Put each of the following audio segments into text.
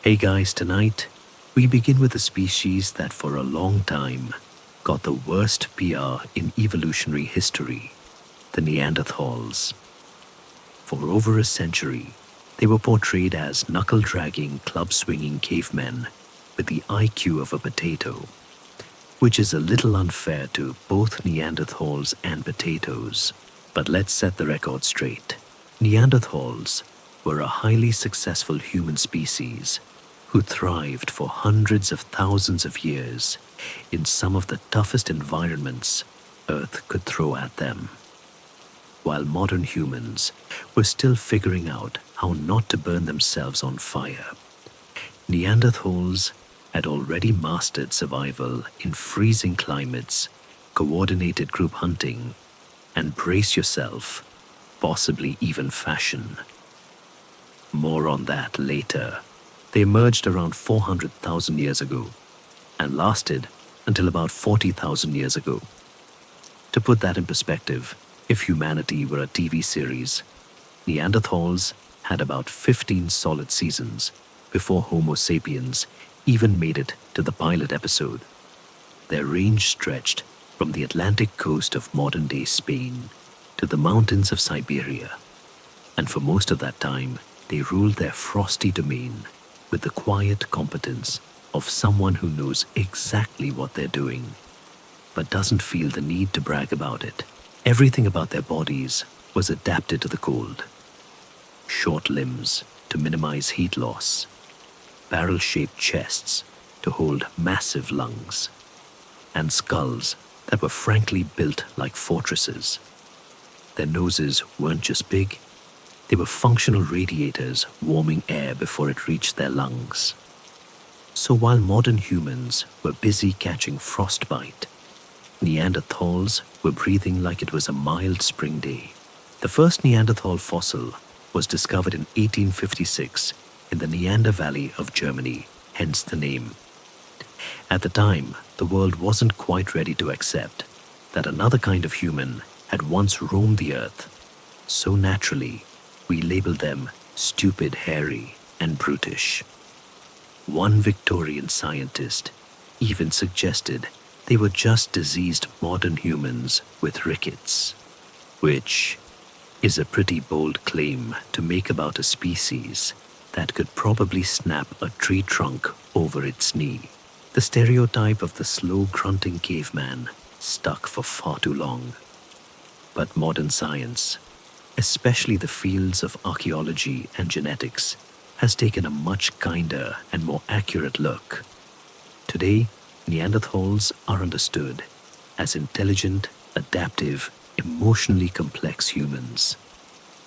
Hey guys, tonight we begin with a species that for a long time got the worst PR in evolutionary history, the Neanderthals. For over a century, they were portrayed as knuckle-dragging, club-swinging cavemen with the IQ of a potato, which is a little unfair to both Neanderthals and potatoes. But let's set the record straight. Neanderthals were a highly successful human species who thrived for hundreds of thousands of years in some of the toughest environments Earth could throw at them. While modern humans were still figuring out how not to burn themselves on fire, Neanderthals had already mastered survival in freezing climates, coordinated group hunting, and brace yourself, possibly even fashion. More on that later. They emerged around 400,000 years ago and lasted until about 40,000 years ago. To put that in perspective, if humanity were a TV series, Neanderthals had about 15 solid seasons before Homo sapiens even made it to the pilot episode. Their range stretched from the Atlantic coast of modern-day Spain to the mountains of Siberia, and for most of that time, they ruled their frosty domain with the quiet competence of someone who knows exactly what they're doing, but doesn't feel the need to brag about it. Everything about their bodies was adapted to the cold. Short limbs to minimize heat loss, barrel-shaped chests to hold massive lungs, and skulls that were frankly built like fortresses. Their noses weren't just big, they were functional radiators warming air before it reached their lungs. So while modern humans were busy catching frostbite, Neanderthals were breathing like it was a mild spring day. The first Neanderthal fossil was discovered in 1856 in the Neander Valley of Germany, hence the name. At the time, the world wasn't quite ready to accept that another kind of human had once roamed the earth, so naturally, we labeled them stupid, hairy, and brutish. One Victorian scientist even suggested they were just diseased modern humans with rickets, which is a pretty bold claim to make about a species that could probably snap a tree trunk over its knee. The stereotype of the slow grunting caveman stuck for far too long. But modern science, especially the fields of archaeology and genetics, has taken a much kinder and more accurate look. Today, Neanderthals are understood as intelligent, adaptive, emotionally complex humans,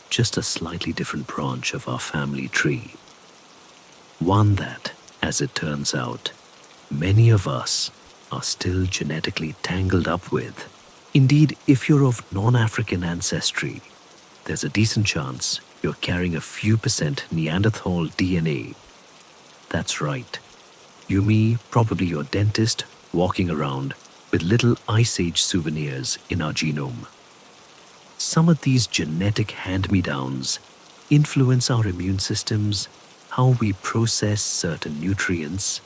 just a slightly different branch of our family tree. One that, as it turns out, many of us are still genetically tangled up with. Indeed, if you're of non-African ancestry, there's a decent chance you're carrying a few percent Neanderthal DNA. That's right. Me, probably your dentist, walking around with little Ice Age souvenirs in our genome. Some of these genetic hand-me-downs influence our immune systems, how we process certain nutrients,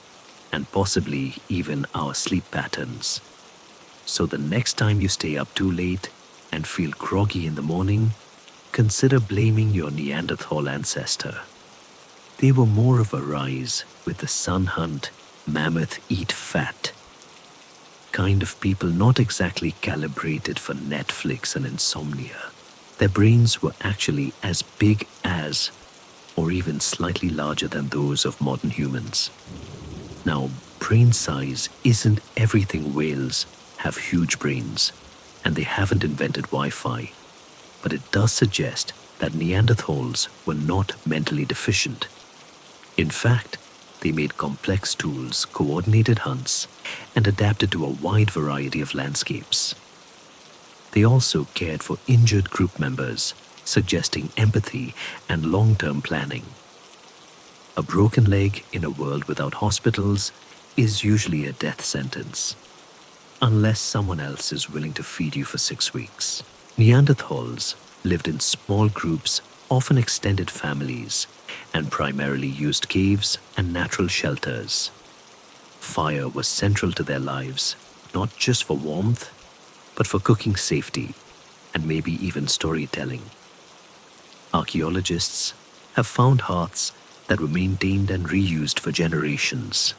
and possibly even our sleep patterns. So the next time you stay up too late and feel groggy in the morning, consider blaming your Neanderthal ancestor. They were more of a rise with the sun hunt, mammoth eat fat kind of people, not exactly calibrated for Netflix and insomnia. Their brains were actually as big as, or even slightly larger than those of modern humans. Now, brain size isn't everything. Whales have huge brains, and they haven't invented Wi-Fi. But it does suggest that Neanderthals were not mentally deficient. In fact, they made complex tools, coordinated hunts, and adapted to a wide variety of landscapes. They also cared for injured group members, suggesting empathy and long-term planning. A broken leg in a world without hospitals is usually a death sentence, unless someone else is willing to feed you for 6 weeks. Neanderthals lived in small groups, often extended families, and primarily used caves and natural shelters. Fire was central to their lives, not just for warmth, but for cooking safety and maybe even storytelling. Archaeologists have found hearths that were maintained and reused for generations.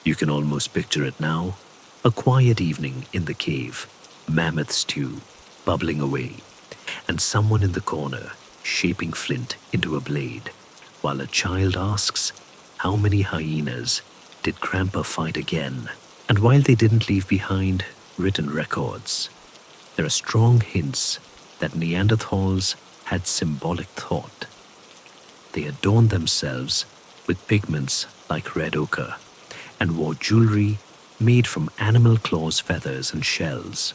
You can almost picture it now, a quiet evening in the cave, mammoth stew bubbling away, and someone in the corner shaping flint into a blade, while a child asks, how many hyenas did Grandpa fight again? And while they didn't leave behind written records, there are strong hints that Neanderthals had symbolic thought. They adorned themselves with pigments like red ochre and wore jewelry made from animal claws, feathers, and shells.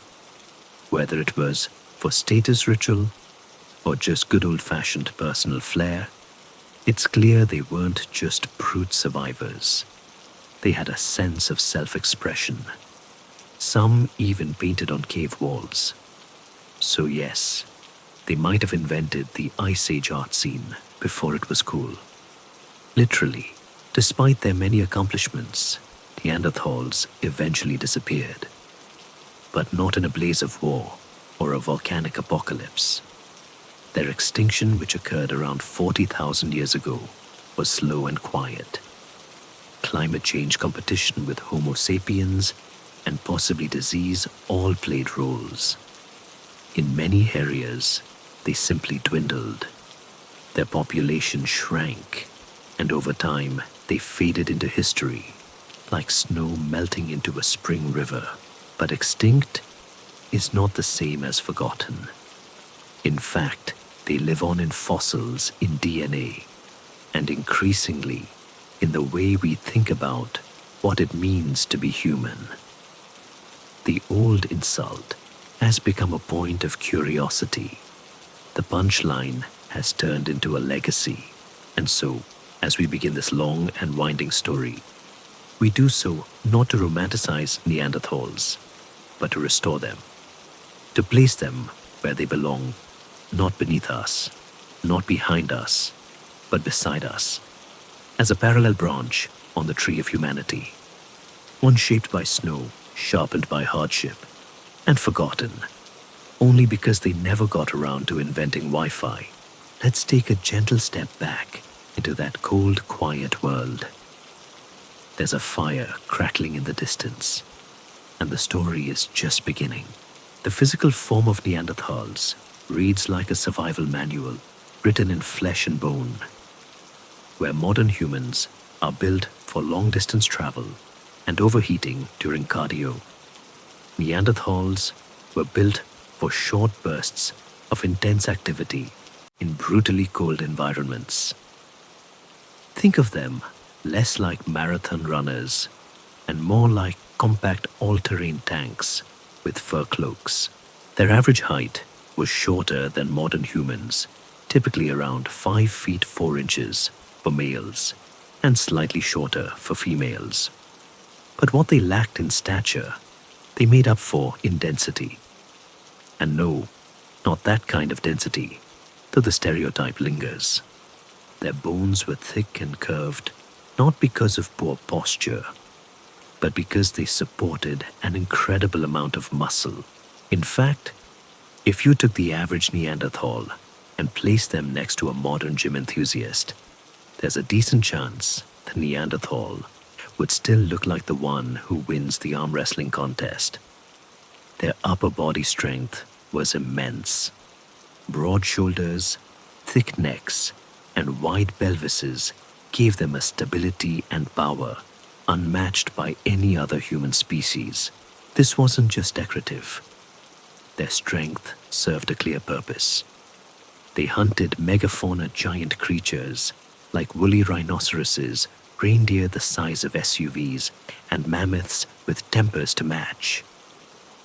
Whether it was for status ritual or just good old-fashioned personal flair, it's clear they weren't just brute survivors. They had a sense of self-expression. Some even painted on cave walls. So yes, they might have invented the Ice Age art scene before it was cool. Literally, despite their many accomplishments, Neanderthals eventually disappeared. But not in a blaze of war or a volcanic apocalypse. Their extinction, which occurred around 40,000 years ago, was slow and quiet. Climate change, competition with Homo sapiens, and possibly disease all played roles. In many areas, they simply dwindled. Their population shrank, and over time, they faded into history, like snow melting into a spring river. But extinct is not the same as forgotten. In fact, they live on in fossils, in DNA, and increasingly in the way we think about what it means to be human. The old insult has become a point of curiosity. The punchline has turned into a legacy. And so, as we begin this long and winding story, we do so not to romanticize Neanderthals, but to restore them, to place them where they belong, not beneath us, not behind us, but beside us, as a parallel branch on the tree of humanity, one shaped by snow, sharpened by hardship, and forgotten, only because they never got around to inventing Wi-Fi. Let's take a gentle step back into that cold, quiet world. There's a fire crackling in the distance, and the story is just beginning. The physical form of Neanderthals reads like a survival manual written in flesh and bone. Where modern humans are built for long-distance travel and overheating during cardio, Neanderthals were built for short bursts of intense activity in brutally cold environments. Think of them less like marathon runners and more like compact all-terrain tanks with fur cloaks. Their average height was shorter than modern humans, typically around 5 feet 4 inches for males and slightly shorter for females. But what they lacked in stature, they made up for in density. And no, not that kind of density, though the stereotype lingers. Their bones were thick and curved, not because of poor posture, but because they supported an incredible amount of muscle. In fact, if you took the average Neanderthal and placed them next to a modern gym enthusiast, there's a decent chance the Neanderthal would still look like the one who wins the arm wrestling contest. Their upper body strength was immense. Broad shoulders, thick necks, and wide pelvises gave them a stability and power unmatched by any other human species. This wasn't just decorative. Their strength served a clear purpose. They hunted megafauna giant creatures like woolly rhinoceroses, reindeer the size of SUVs, and mammoths with tempers to match.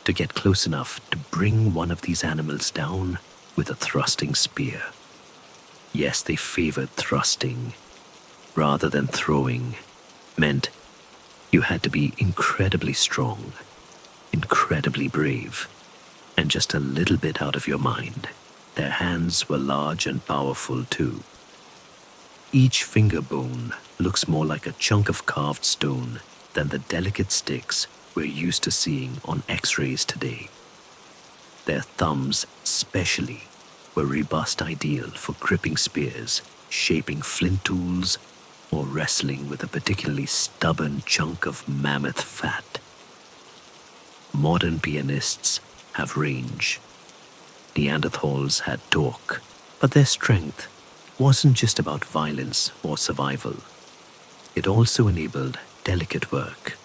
To get close enough to bring one of these animals down with a thrusting spear. Yes, they favored thrusting rather than throwing. Meant you had to be incredibly strong, incredibly brave, and just a little bit out of your mind. Their hands were large and powerful too. Each finger bone looks more like a chunk of carved stone than the delicate sticks we're used to seeing on X-rays today. Their thumbs, especially, were robust, ideal for gripping spears, shaping flint tools, or wrestling with a particularly stubborn chunk of mammoth fat. Modern pianists have range. Neanderthals had torque, but their strength wasn't just about violence or survival. It also enabled delicate work.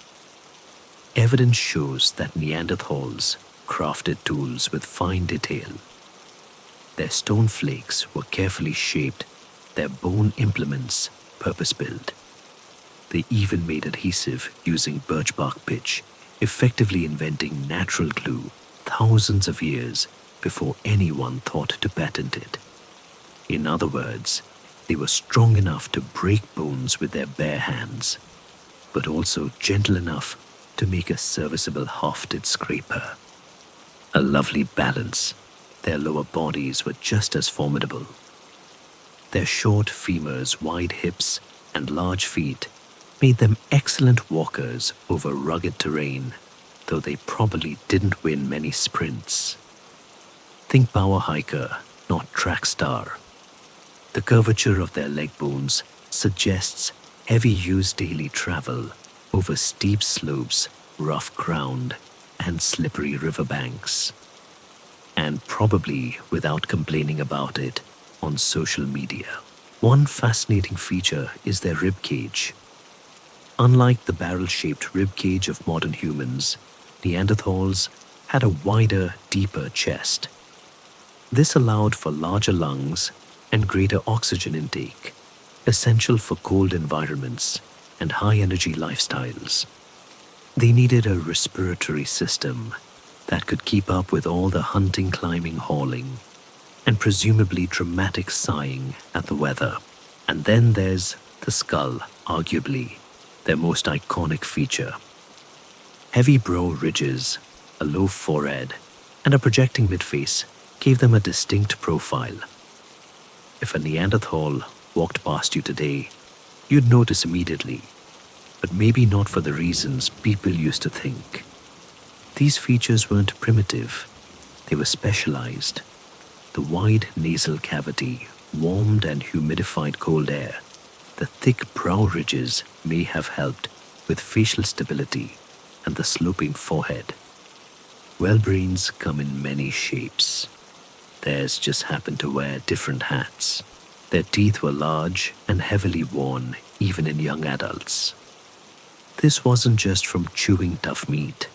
Evidence shows that Neanderthals crafted tools with fine detail. Their stone flakes were carefully shaped, their bone implements purpose-built. They even made adhesive using birch bark pitch, effectively inventing natural glue thousands of years before anyone thought to patent it. In other words, they were strong enough to break bones with their bare hands, but also gentle enough to make a serviceable hafted scraper. A lovely balance. Their lower bodies were just as formidable. Their short femurs, wide hips, and large feet made them excellent walkers over rugged terrain, though they probably didn't win many sprints. Think power hiker, not track star. The curvature of their leg bones suggests heavy use daily travel over steep slopes, rough ground, and slippery riverbanks. And probably without complaining about it on social media. One fascinating feature is their rib cage. Unlike the barrel-shaped rib cage of modern humans, Neanderthals had a wider, deeper chest. This allowed for larger lungs and greater oxygen intake, essential for cold environments and high-energy lifestyles. They needed a respiratory system that could keep up with all the hunting, climbing, hauling, and presumably dramatic sighing at the weather. And then there's the skull, arguably their most iconic feature. Heavy brow ridges, a low forehead, and a projecting midface gave them a distinct profile. If a Neanderthal walked past you today, you'd notice immediately, but maybe not for the reasons people used to think. These features weren't primitive, they were specialized. The wide nasal cavity warmed and humidified cold air. The thick brow ridges may have helped with facial stability and the sloping forehead. Well, brains come in many shapes. Theirs just happened to wear different hats. Their teeth were large and heavily worn even in young adults. This wasn't just from chewing tough meat.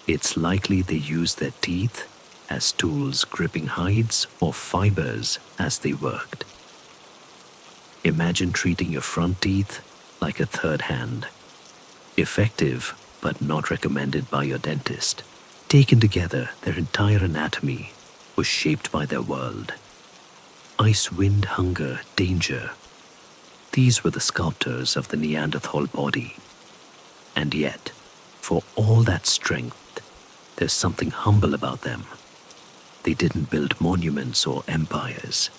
It's likely they used their teeth as tools, gripping hides or fibers as they worked. Imagine treating your front teeth like a third hand. Effective, but not recommended by your dentist. Taken together, their entire anatomy was shaped by their world. Ice, wind, hunger, danger. These were the sculptors of the Neanderthal body. And yet, for all that strength, there's something humble about them. They didn't build monuments or empires.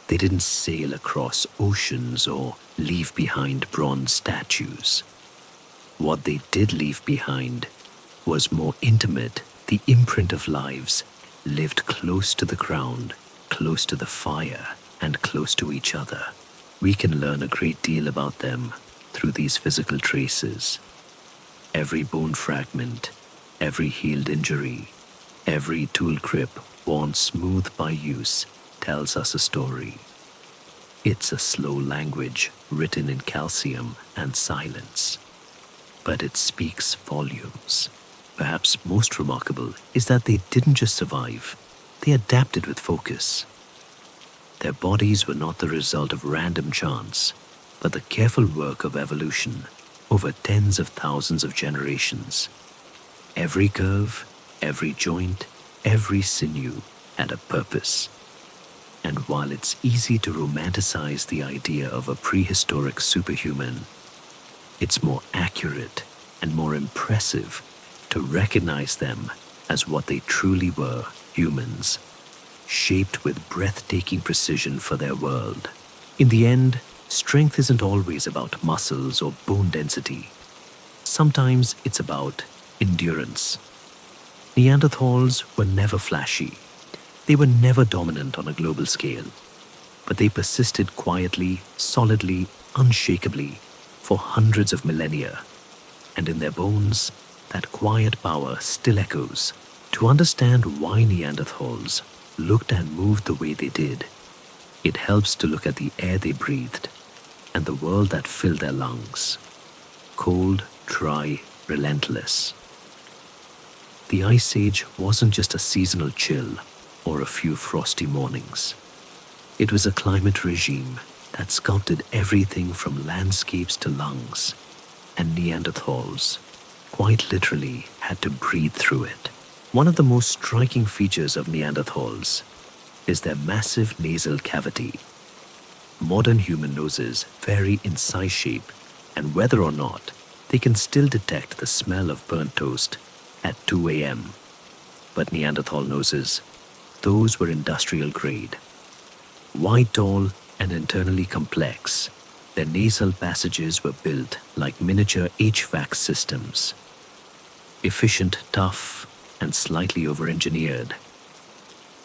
They didn't sail across oceans or leave behind bronze statues. What they did leave behind was more intimate, the imprint of lives lived close to the ground, close to the fire, and close to each other. We can learn a great deal about them through these physical traces. Every bone fragment, every healed injury, every tool grip worn smooth by use tells us a story. It's a slow language written in calcium and silence, but it speaks volumes. Perhaps most remarkable is that they didn't just survive, they adapted with focus. Their bodies were not the result of random chance, but the careful work of evolution over tens of thousands of generations. Every curve, every joint, every sinew had a purpose. And while it's easy to romanticize the idea of a prehistoric superhuman, it's more accurate and more impressive to recognize them as what they truly were, humans, shaped with breathtaking precision for their world. In the end, Strength isn't always about muscles or bone density. Sometimes it's about endurance. Neanderthals were never flashy. They were never dominant on a global scale, but they persisted quietly, solidly, unshakably for hundreds of millennia. And in their bones, that quiet power still echoes. To understand why Neanderthals looked and moved the way they did, it helps to look at the air they breathed and the world that filled their lungs. Cold, dry, relentless. The Ice Age wasn't just a seasonal chill or a few frosty mornings. It was a climate regime that sculpted everything from landscapes to lungs, and Neanderthals, quite literally, had to breathe through it. One of the most striking features of Neanderthals is their massive nasal cavity. Modern human noses vary in size, shape, and whether or not they can still detect the smell of burnt toast at 2 a.m. But Neanderthal noses, those were industrial grade. Wide, tall, and internally complex, their nasal passages were built like miniature HVAC systems. Efficient, tough, and slightly over-engineered.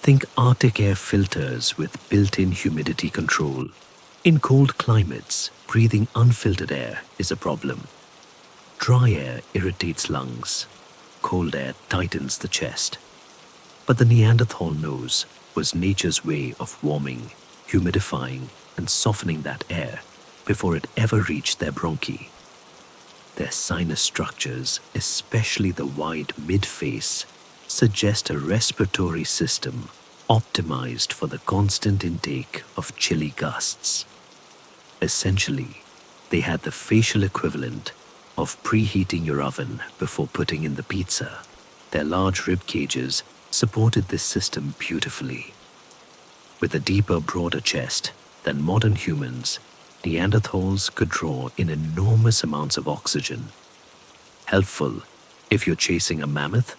Think Arctic air filters with built-in humidity control. In cold climates, breathing unfiltered air is a problem. Dry air irritates lungs. Cold air tightens the chest. But the Neanderthal nose was nature's way of warming, humidifying, and softening that air before it ever reached their bronchi. Their sinus structures, especially the wide mid-face, suggest a respiratory system optimized for the constant intake of chilly gusts. Essentially, they had the facial equivalent of preheating your oven before putting in the pizza. Their large rib cages supported this system beautifully. With a deeper, broader chest than modern humans, Neanderthals could draw in enormous amounts of oxygen. Helpful if you're chasing a mammoth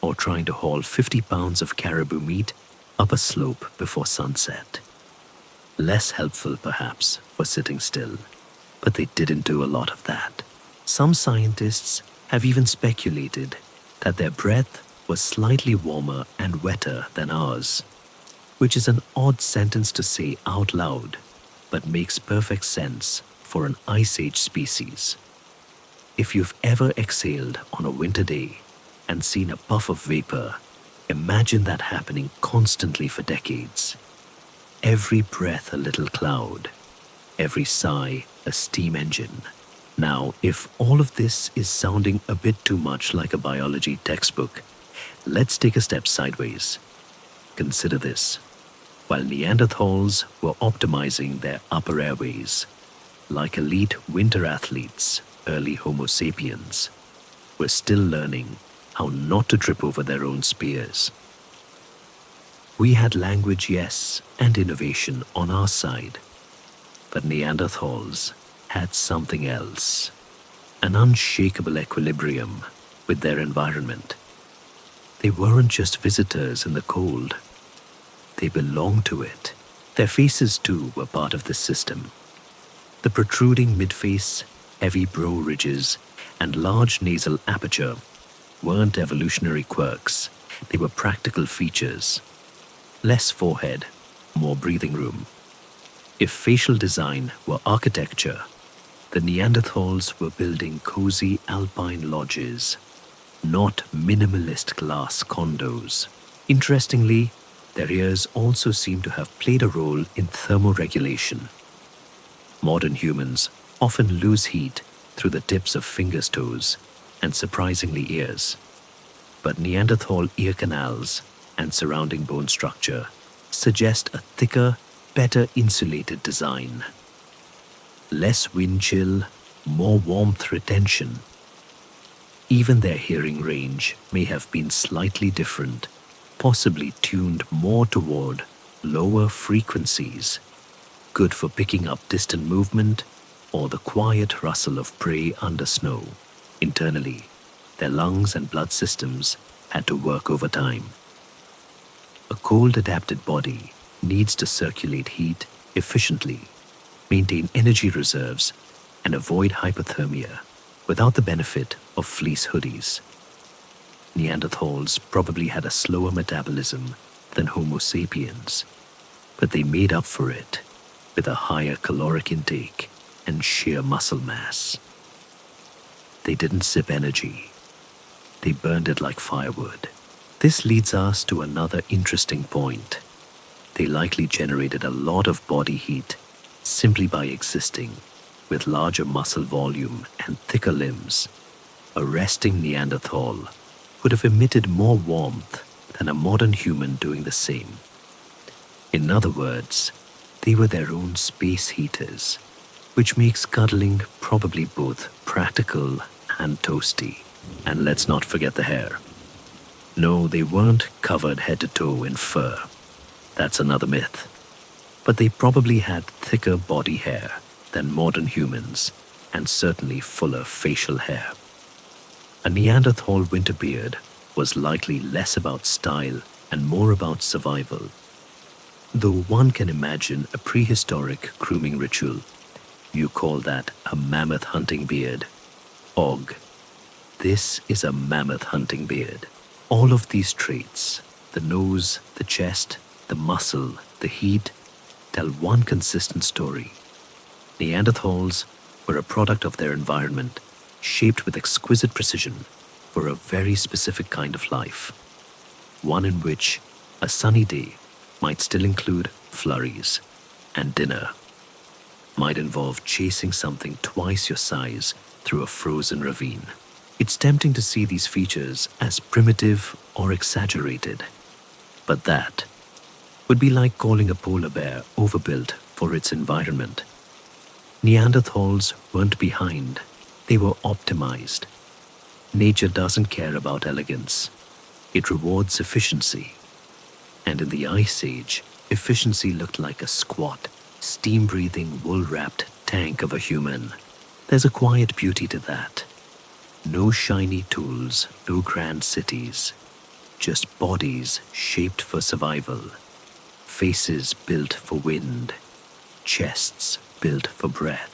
or trying to haul 50 pounds of caribou meat up a slope before sunset. Less helpful, perhaps, for sitting still, but they didn't do a lot of that. Some scientists have even speculated that their breath was slightly warmer and wetter than ours, which is an odd sentence to say out loud, but makes perfect sense for an Ice Age species. If you've ever exhaled on a winter day and seen a puff of vapor, imagine that happening constantly for decades. Every breath a little cloud, every sigh a steam engine. Now, if all of this is sounding a bit too much like a biology textbook, let's take a step sideways. Consider this. While Neanderthals were optimizing their upper airways, like elite winter athletes, early Homo sapiens were still learning how not to trip over their own spears. We had language, yes, and innovation on our side, but Neanderthals had something else, an unshakable equilibrium with their environment. They weren't just visitors in the cold. They belonged to it. Their faces, too, were part of this system. The protruding midface, heavy brow ridges, and large nasal aperture weren't evolutionary quirks. They were practical features. Less forehead, more breathing room. If facial design were architecture, the Neanderthals were building cozy alpine lodges, not minimalist glass condos. Interestingly, their ears also seem to have played a role in thermoregulation. Modern humans often lose heat through the tips of fingers' toes and surprisingly ears. But Neanderthal ear canals and surrounding bone structure suggest a thicker, better insulated design. Less wind chill, more warmth retention. Even their hearing range may have been slightly different, possibly tuned more toward lower frequencies, good for picking up distant movement or the quiet rustle of prey under snow. Internally, their lungs and blood systems had to work overtime. A cold-adapted body needs to circulate heat efficiently, maintain energy reserves, and avoid hypothermia without the benefit of fleece hoodies. Neanderthals probably had a slower metabolism than Homo sapiens, but they made up for it with a higher caloric intake and sheer muscle mass. They didn't sip energy, they burned it like firewood. This leads us to another interesting point. They likely generated a lot of body heat simply by existing, with larger muscle volume and thicker limbs. A resting Neanderthal would have emitted more warmth than a modern human doing the same. In other words, they were their own space heaters, which makes cuddling probably both practical and toasty. And let's not forget the hair. No, they weren't covered head to toe in fur. That's another myth. But they probably had thicker body hair than modern humans, and certainly fuller facial hair. A Neanderthal winter beard was likely less about style and more about survival. Though one can imagine a prehistoric grooming ritual, you call that a mammoth hunting beard. Og. This is a mammoth hunting beard. All of these traits, the nose, the chest, the muscle, the heat, tell one consistent story. Neanderthals were a product of their environment, shaped with exquisite precision for a very specific kind of life. One in which a sunny day might still include flurries, and dinner might involve chasing something twice your size through a frozen ravine. It's tempting to see these features as primitive or exaggerated, but that would be like calling a polar bear overbuilt for its environment. Neanderthals weren't behind, they were optimized. Nature doesn't care about elegance, it rewards efficiency. And in the Ice Age, efficiency looked like a squat, steam-breathing, wool-wrapped tank of a human. There's a quiet beauty to that. No shiny tools, no grand cities, just bodies shaped for survival, faces built for wind, chests built for breath,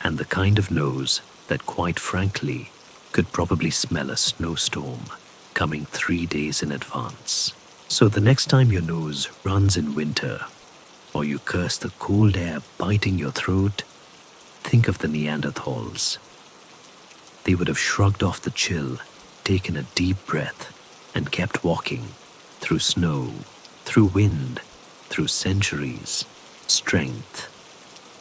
and the kind of nose that, quite frankly, could probably smell a snowstorm coming 3 days in advance. So the next time your nose runs in winter, or you curse the cold air biting your throat, think of the Neanderthals. They would have shrugged off the chill, taken a deep breath, and kept walking through snow, through wind, through centuries. Strength,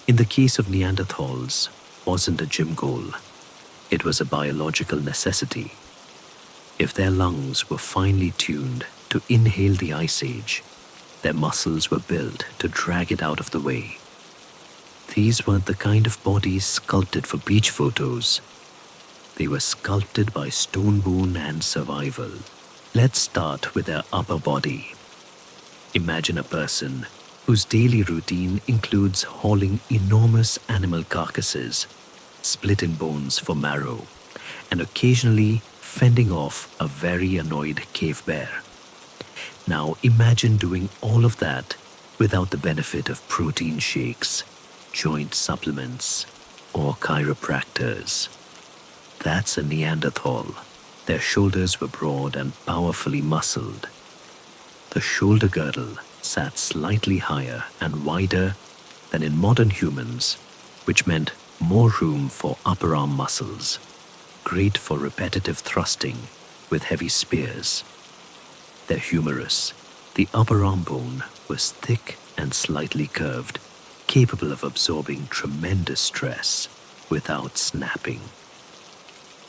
in the case of Neanderthals, wasn't a gym goal. It was a biological necessity. If their lungs were finely tuned to inhale the Ice Age, their muscles were built to drag it out of the way. These weren't the kind of bodies sculpted for beach photos. They were sculpted by stone bone and survival. Let's start with their upper body. Imagine a person whose daily routine includes hauling enormous animal carcasses, split in bones for marrow, and occasionally fending off a very annoyed cave bear. Now imagine doing all of that without the benefit of protein shakes, joint supplements, or chiropractors. That's a Neanderthal. Their shoulders were broad and powerfully muscled. The shoulder girdle sat slightly higher and wider than in modern humans, which meant more room for upper arm muscles, great for repetitive thrusting with heavy spears. Their humerus, the upper arm bone, was thick and slightly curved, capable of absorbing tremendous stress without snapping.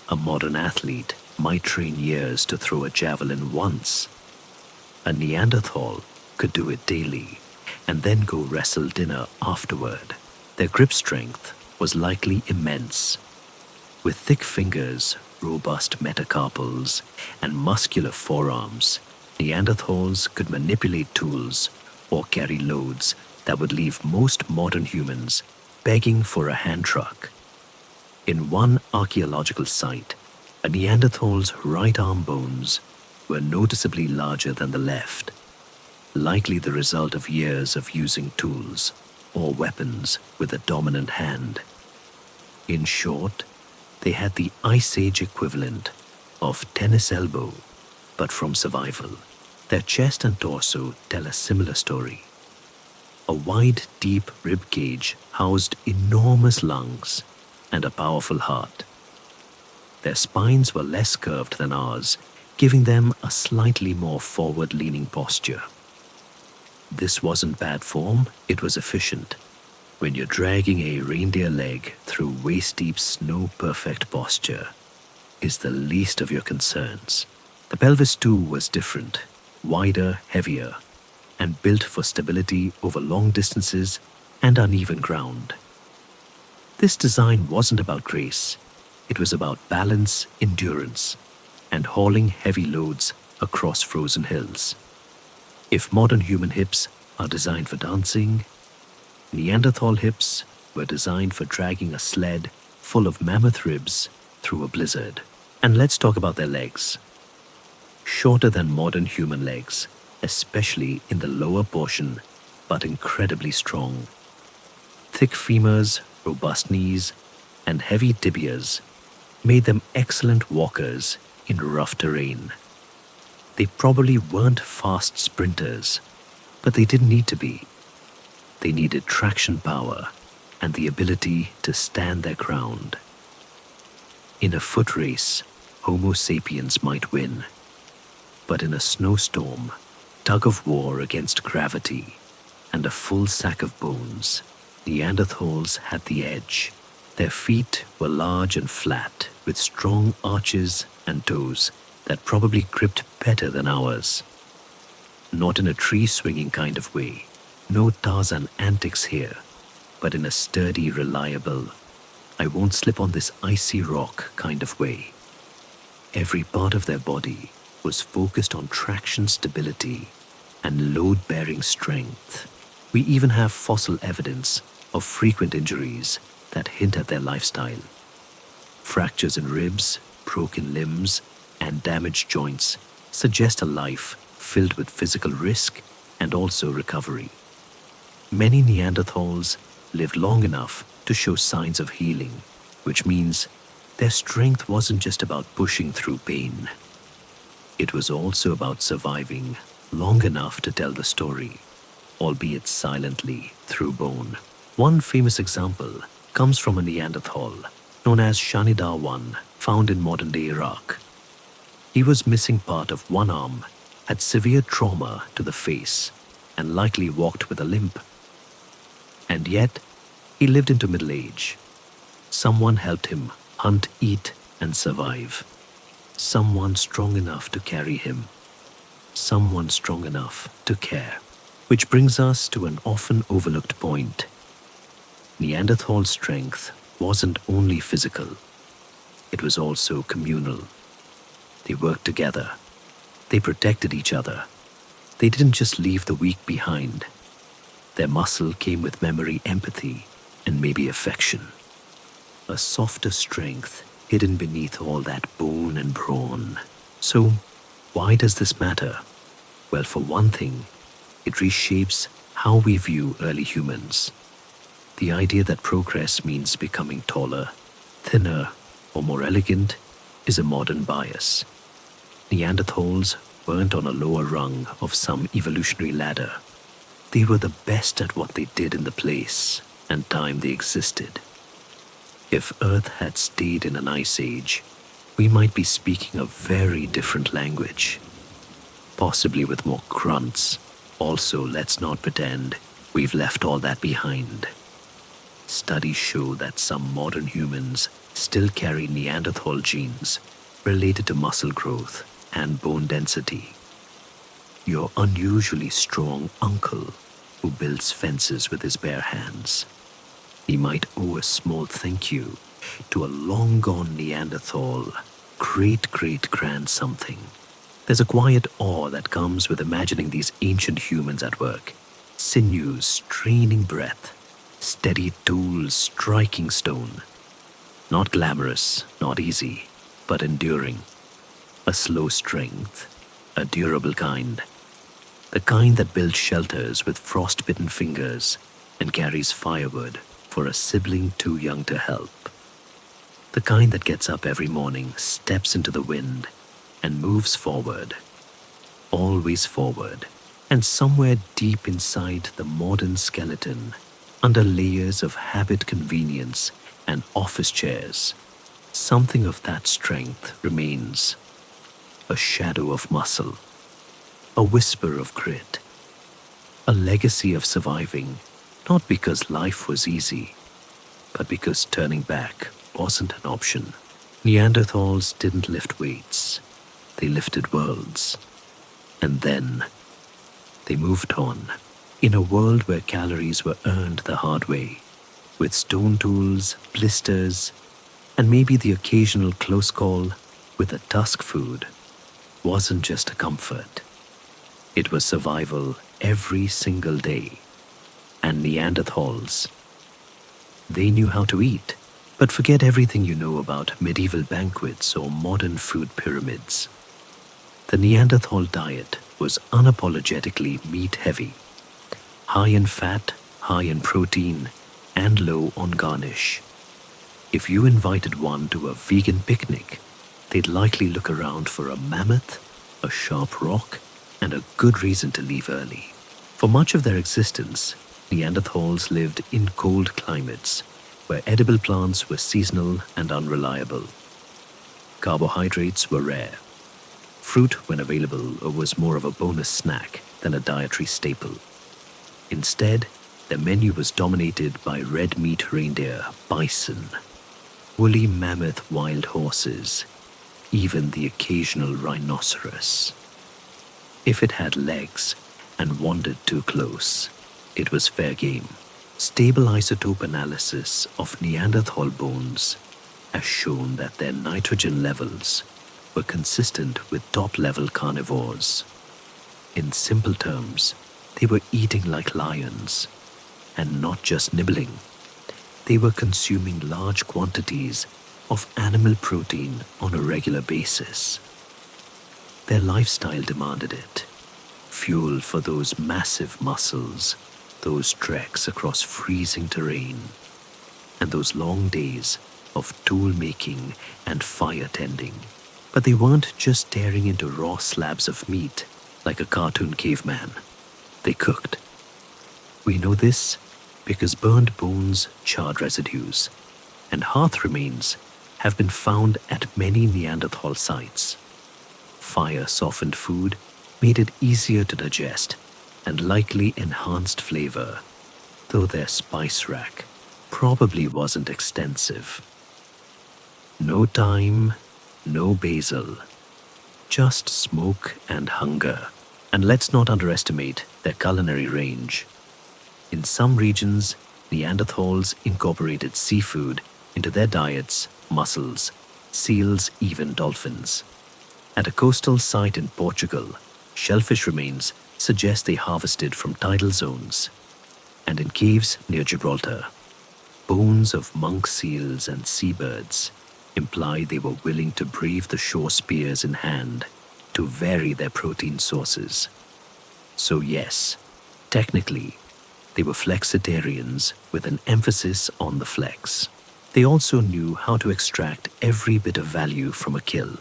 A modern athlete might train years to throw a javelin once. A Neanderthal could do it daily and then go wrestle dinner afterward. Their grip strength was likely immense. With thick fingers, robust metacarpals, and muscular forearms, Neanderthals could manipulate tools or carry loads that would leave most modern humans begging for a hand truck. In one archaeological site, a Neanderthal's right arm bones were noticeably larger than the left, likely the result of years of using tools. or weapons with a dominant hand. In short, they had the Ice Age equivalent of tennis elbow, but from survival. Their chest and torso tell a similar story. A wide, deep rib cage housed enormous lungs and a powerful heart. Their spines were less curved than ours, giving them a slightly more forward-leaning posture. This wasn't bad form, it was efficient. When you're dragging a reindeer leg through waist-deep snow-perfect posture, is the least of your concerns. The pelvis too was different, wider, heavier, and built for stability over long distances and uneven ground. This design wasn't about grace, it was about balance, endurance, and hauling heavy loads across frozen hills. If modern human hips are designed for dancing, Neanderthal hips were designed for dragging a sled full of mammoth ribs through a blizzard. And let's talk about their legs. Shorter than modern human legs, especially in the lower portion, but incredibly strong. Thick femurs, robust knees, and heavy tibias made them excellent walkers in rough terrain. They probably weren't fast sprinters, but they didn't need to be. They needed traction power and the ability to stand their ground. In a foot race, Homo sapiens might win, but in a snowstorm, tug of war against gravity, and a full sack of bones, Neanderthals had the edge. Their feet were large and flat, with strong arches and toes that probably gripped better than ours. Not in a tree-swinging kind of way, no Tarzan antics here, but in a sturdy, reliable, I won't slip on this icy rock kind of way. Every part of their body was focused on traction stability and load-bearing strength. We even have fossil evidence of frequent injuries that hint at their lifestyle. Fractures in ribs, broken limbs, and damaged joints suggest a life filled with physical risk and also recovery. Many Neanderthals lived long enough to show signs of healing, which means their strength wasn't just about pushing through pain. It was also about surviving long enough to tell the story, albeit silently through bone. One famous example comes from a Neanderthal known as Shanidar I, found in modern-day Iraq. He was missing part of one arm, had severe trauma to the face, and likely walked with a limp. And yet, he lived into middle age. Someone helped him hunt, eat, and survive. Someone strong enough to carry him. Someone strong enough to care. Which brings us to an often overlooked point. Neanderthal strength wasn't only physical. It was also communal. They worked together. They protected each other. They didn't just leave the weak behind. Their muscle came with memory, empathy, and maybe affection. A softer strength hidden beneath all that bone and brawn. So, why does this matter? Well, for one thing, it reshapes how we view early humans. The idea that progress means becoming taller, thinner, or more elegant is a modern bias. Neanderthals weren't on a lower rung of some evolutionary ladder. They were the best at what they did in the place and time they existed. If Earth had stayed in an ice age, we might be speaking a very different language, possibly with more grunts. Also, let's not pretend we've left all that behind. Studies show that some modern humans still carry Neanderthal genes related to muscle growth and bone density. Your unusually strong uncle who builds fences with his bare hands. He might owe a small thank you to a long-gone Neanderthal, great-great-grand something. There's a quiet awe that comes with imagining these ancient humans at work. Sinews straining breath, steady tools striking stone. Not glamorous, not easy, but enduring. A slow strength, a durable kind. The kind that builds shelters with frost-bitten fingers and carries firewood for a sibling too young to help. The kind that gets up every morning, steps into the wind, and moves forward, always forward, and somewhere deep inside the modern skeleton, under layers of habit, convenience, and office chairs, something of that strength remains. A shadow of muscle, a whisper of grit, a legacy of surviving, not because life was easy, but because turning back wasn't an option. Neanderthals didn't lift weights, they lifted worlds. And then they moved on, in a world where calories were earned the hard way, with stone tools, blisters, and maybe the occasional close call with a tusk food wasn't just a comfort. It was survival every single day. And Neanderthals, they knew how to eat. But forget everything you know about medieval banquets or modern food pyramids. The Neanderthal diet was unapologetically meat-heavy, high in fat, high in protein, and low on garnish. If you invited one to a vegan picnic, they'd likely look around for a mammoth, a sharp rock, and a good reason to leave early. For much of their existence, Neanderthals lived in cold climates, where edible plants were seasonal and unreliable. Carbohydrates were rare. Fruit, when available, was more of a bonus snack than a dietary staple. Instead, their menu was dominated by red meat reindeer, bison, woolly mammoth wild horses, even the occasional rhinoceros. If it had legs and wandered too close, it was fair game. Stable isotope analysis of Neanderthal bones has shown that their nitrogen levels were consistent with top-level carnivores. In simple terms, they were eating like lions, and not just nibbling. They were consuming large quantities of animal protein on a regular basis. Their lifestyle demanded it. Fuel for those massive muscles, those treks across freezing terrain, and those long days of tool making and fire tending. But they weren't just tearing into raw slabs of meat like a cartoon caveman. They cooked. We know this because burned bones, charred residues, and hearth remains have been found at many Neanderthal sites. Fire-softened food made it easier to digest and likely enhanced flavor, though their spice rack probably wasn't extensive. No thyme, no basil, just smoke and hunger. And let's not underestimate their culinary range. In some regions, Neanderthals incorporated seafood into their diets, mussels, seals, even dolphins. At a coastal site in Portugal, shellfish remains suggest they harvested from tidal zones. And in caves near Gibraltar, bones of monk seals and seabirds imply they were willing to brave the shore spears in hand to vary their protein sources. So yes, technically, they were flexitarians with an emphasis on the flex. They also knew how to extract every bit of value from a kill.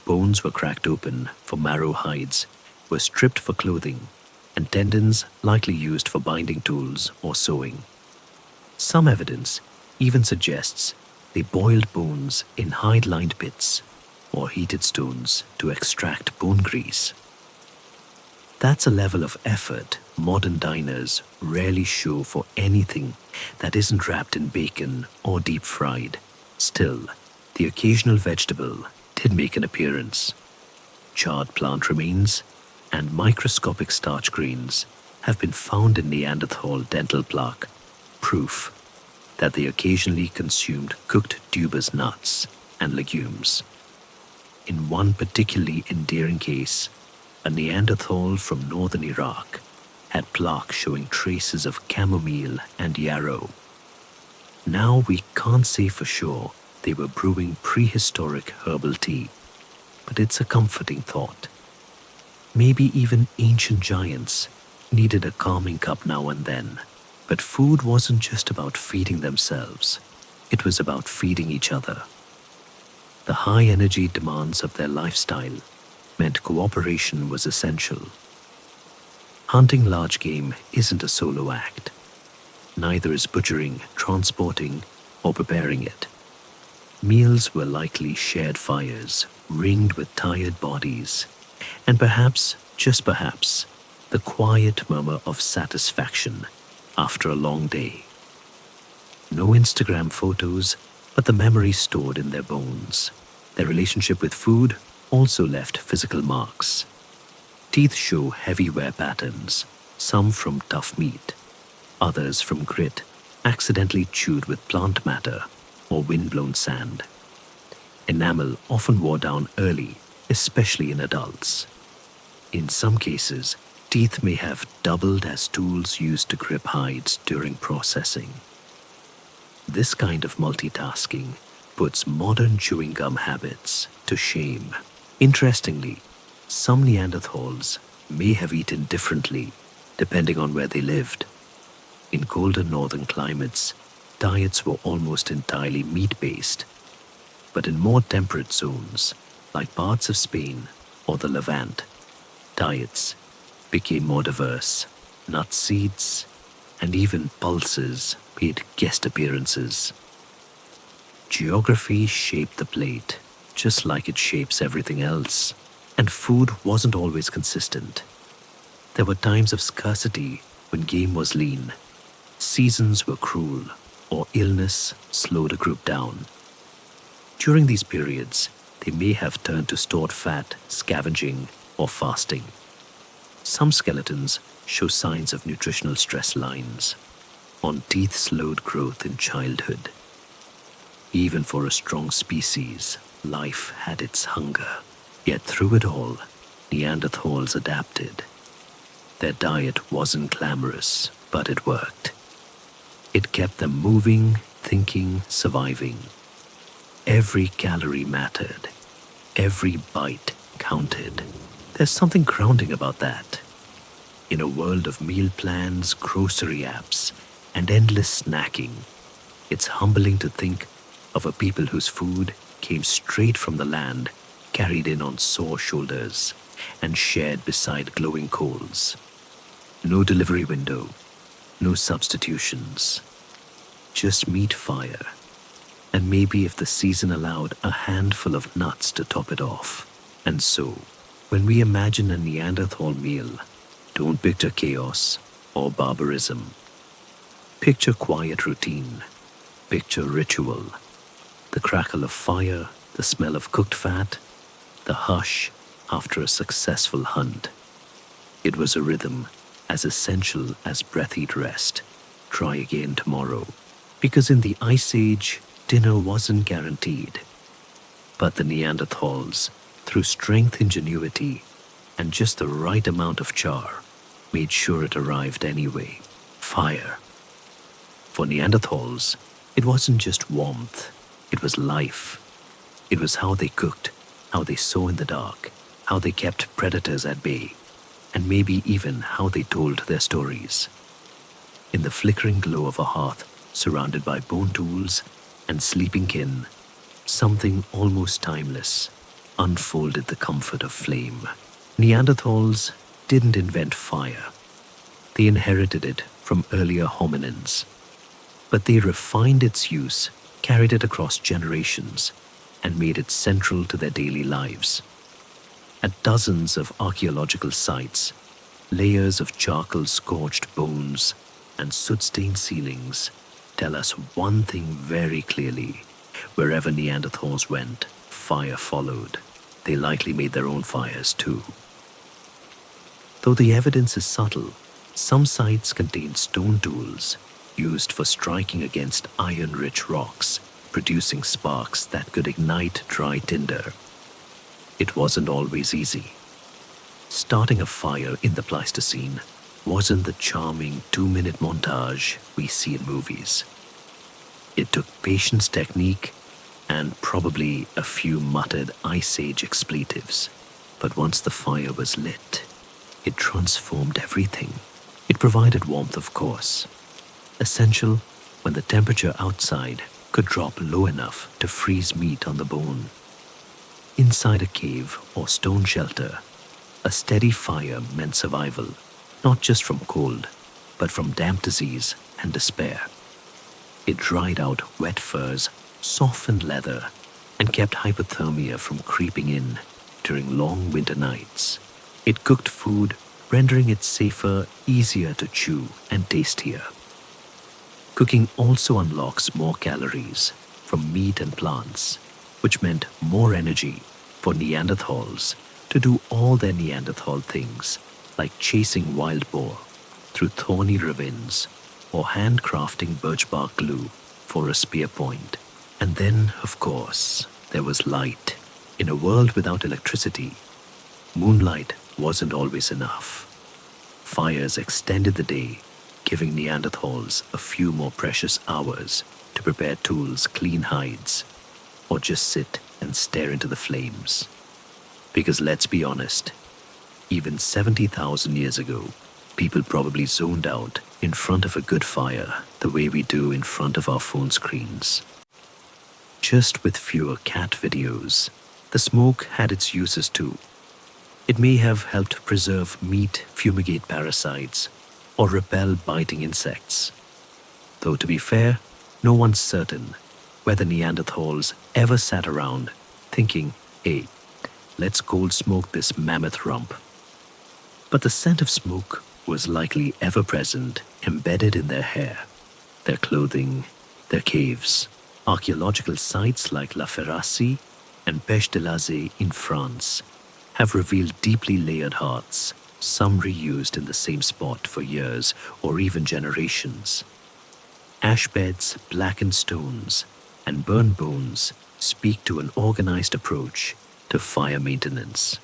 Bones were cracked open for marrow, hides were stripped for clothing, and tendons likely used for binding tools or sewing. Some evidence even suggests they boiled bones in hide-lined pits or heated stones to extract bone grease. That's a level of effort modern diners rarely show for anything that isn't wrapped in bacon or deep fried. Still, the occasional vegetable did make an appearance. Charred plant remains and microscopic starch grains have been found in Neanderthal dental plaque, proof that they occasionally consumed cooked tubers nuts and legumes. In one particularly endearing case, a Neanderthal from northern Iraq had plaque showing traces of chamomile and yarrow. Now we can't say for sure they were brewing prehistoric herbal tea, but it's a comforting thought. Maybe even ancient giants needed a calming cup now and then, But food wasn't just about feeding themselves, it was about feeding each other. The high energy demands of their lifestyle meant cooperation was essential. Hunting large game isn't a solo act. Neither is butchering, transporting, or preparing it. Meals were likely shared fires, ringed with tired bodies, and perhaps, just perhaps, the quiet murmur of satisfaction after a long day. No Instagram photos, but the memories stored in their bones. Their relationship with food also left physical marks. Teeth show heavy wear patterns, some from tough meat, others from grit, accidentally chewed with plant matter or windblown sand. Enamel often wore down early, especially in adults. In some cases, teeth may have doubled as tools used to grip hides during processing. This kind of multitasking puts modern chewing gum habits to shame. Interestingly, some Neanderthals may have eaten differently depending on where they lived. In colder northern climates, diets were almost entirely meat-based, but in more temperate zones, like parts of Spain or the Levant, diets became more diverse. Nut seeds and even pulses made guest appearances. Geography shaped the plate, just like it shapes everything else, and food wasn't always consistent. There were times of scarcity when game was lean, seasons were cruel, or illness slowed a group down. During these periods, they may have turned to stored fat, scavenging, or fasting. Some skeletons show signs of nutritional stress lines, on teeth slowed growth in childhood. Even for a strong species, life had its hunger. Yet through it all, Neanderthals adapted. Their diet wasn't glamorous, but it worked. It kept them moving, thinking, surviving. Every calorie mattered. Every bite counted. There's something grounding about that. In a world of meal plans, grocery apps, and endless snacking, it's humbling to think of a people whose food came straight from the land, carried in on sore shoulders, and shared beside glowing coals. No delivery window, no substitutions, just meat fire, and maybe if the season allowed, a handful of nuts to top it off. And so, when we imagine a Neanderthal meal, don't picture chaos or barbarism. Picture quiet routine, picture ritual, the crackle of fire, the smell of cooked fat, the hush after a successful hunt. It was a rhythm as essential as breath eat rest, try again tomorrow. Because in the Ice Age, dinner wasn't guaranteed. But the Neanderthals, through strength, ingenuity, and just the right amount of char, made sure it arrived anyway. Fire. For Neanderthals, it wasn't just warmth, it was life. It was how they cooked, how they saw in the dark, how they kept predators at bay, and maybe even how they told their stories. In the flickering glow of a hearth, surrounded by bone tools and sleeping kin, something almost timeless unfolded the comfort of flame. Neanderthals didn't invent fire. They inherited it from earlier hominins. But they refined its use, carried it across generations, and made it central to their daily lives. At dozens of archaeological sites, layers of charcoal-scorched bones and soot-stained ceilings tell us one thing very clearly. Wherever Neanderthals went, fire followed. They likely made their own fires too. Though the evidence is subtle, some sites contain stone tools used for striking against iron-rich rocks, producing sparks that could ignite dry tinder. It wasn't always easy. Starting a fire in the Pleistocene wasn't the charming 2-minute montage we see in movies. It took patience, technique, and probably a few muttered Ice Age expletives. But once the fire was lit, it transformed everything. It provided warmth, of course, essential when the temperature outside could drop low enough to freeze meat on the bone. Inside a cave or stone shelter, a steady fire meant survival, not just from cold, but from damp disease and despair. It dried out wet furs, softened leather, and kept hypothermia from creeping in during long winter nights. It cooked food, rendering it safer, easier to chew, and tastier. Cooking also unlocks more calories from meat and plants, which meant more energy for Neanderthals to do all their Neanderthal things, like chasing wild boar through thorny ravines or handcrafting birch bark glue for a spear point. And then, of course, there was light. In a world without electricity, moonlight wasn't always enough. Fires extended the day, giving Neanderthals a few more precious hours to prepare tools, clean hides, or just sit and stare into the flames. Because let's be honest, even 70,000 years ago, people probably zoned out in front of a good fire the way we do in front of our phone screens. Just with fewer cat videos, the smoke had its uses too. It may have helped preserve meat, fumigate parasites, or repel biting insects. Though to be fair, no one's certain whether Neanderthals ever sat around thinking, hey, let's cold smoke this mammoth rump. But the scent of smoke was likely ever present, embedded in their hair, their clothing, their caves. Archaeological sites like La Ferracie and Pêche de Lazé in France have revealed deeply layered hearts, some reused in the same spot for years or even generations. Ash beds, blackened stones, and burned bones speak to an organized approach to fire maintenance.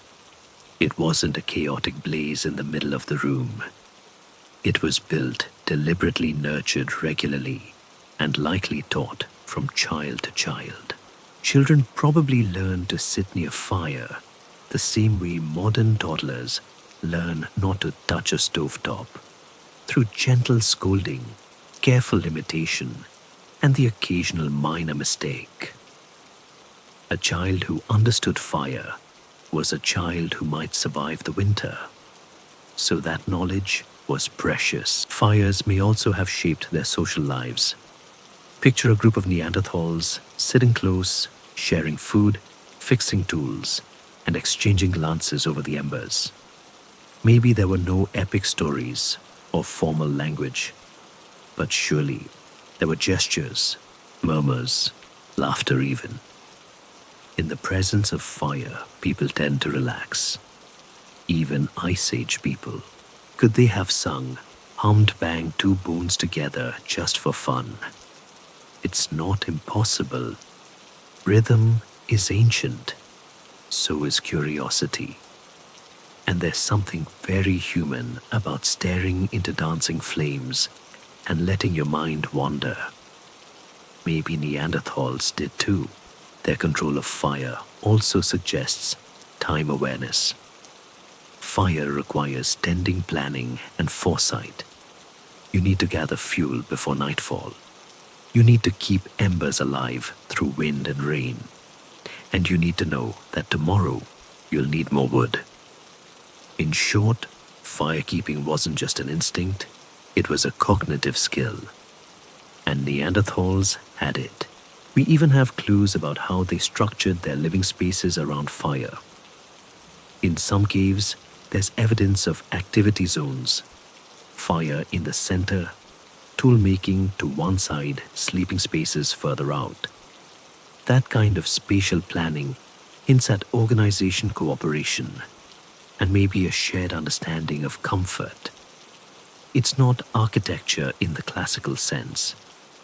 It wasn't a chaotic blaze in the middle of the room. It was built, deliberately nurtured regularly, and likely taught from child to child. Children probably learn to sit near fire the same way modern toddlers learn not to touch a stovetop, through gentle scolding, careful imitation, and the occasional minor mistake. A child who understood fire was a child who might survive the winter. So that knowledge was precious. Fires may also have shaped their social lives. Picture a group of Neanderthals sitting close, sharing food, fixing tools, and exchanging glances over the embers. Maybe there were no epic stories or formal language, but surely there were gestures, murmurs, laughter even. In the presence of fire, people tend to relax. Even Ice Age people. Could they have sung, hummed bang two bones together just for fun? It's not impossible. Rhythm is ancient. So is curiosity. And there's something very human about staring into dancing flames and letting your mind wander. Maybe Neanderthals did too. Their control of fire also suggests time awareness. Fire requires tending, planning, and foresight. You need to gather fuel before nightfall. You need to keep embers alive through wind and rain. And you need to know that tomorrow you'll need more wood. In short, firekeeping wasn't just an instinct, it was a cognitive skill. And Neanderthals had it. We even have clues about how they structured their living spaces around fire. In some caves, there's evidence of activity zones. Fire in the center, tool making to one side, sleeping spaces further out. That kind of spatial planning hints at organization, cooperation, and maybe a shared understanding of comfort. It's not architecture in the classical sense,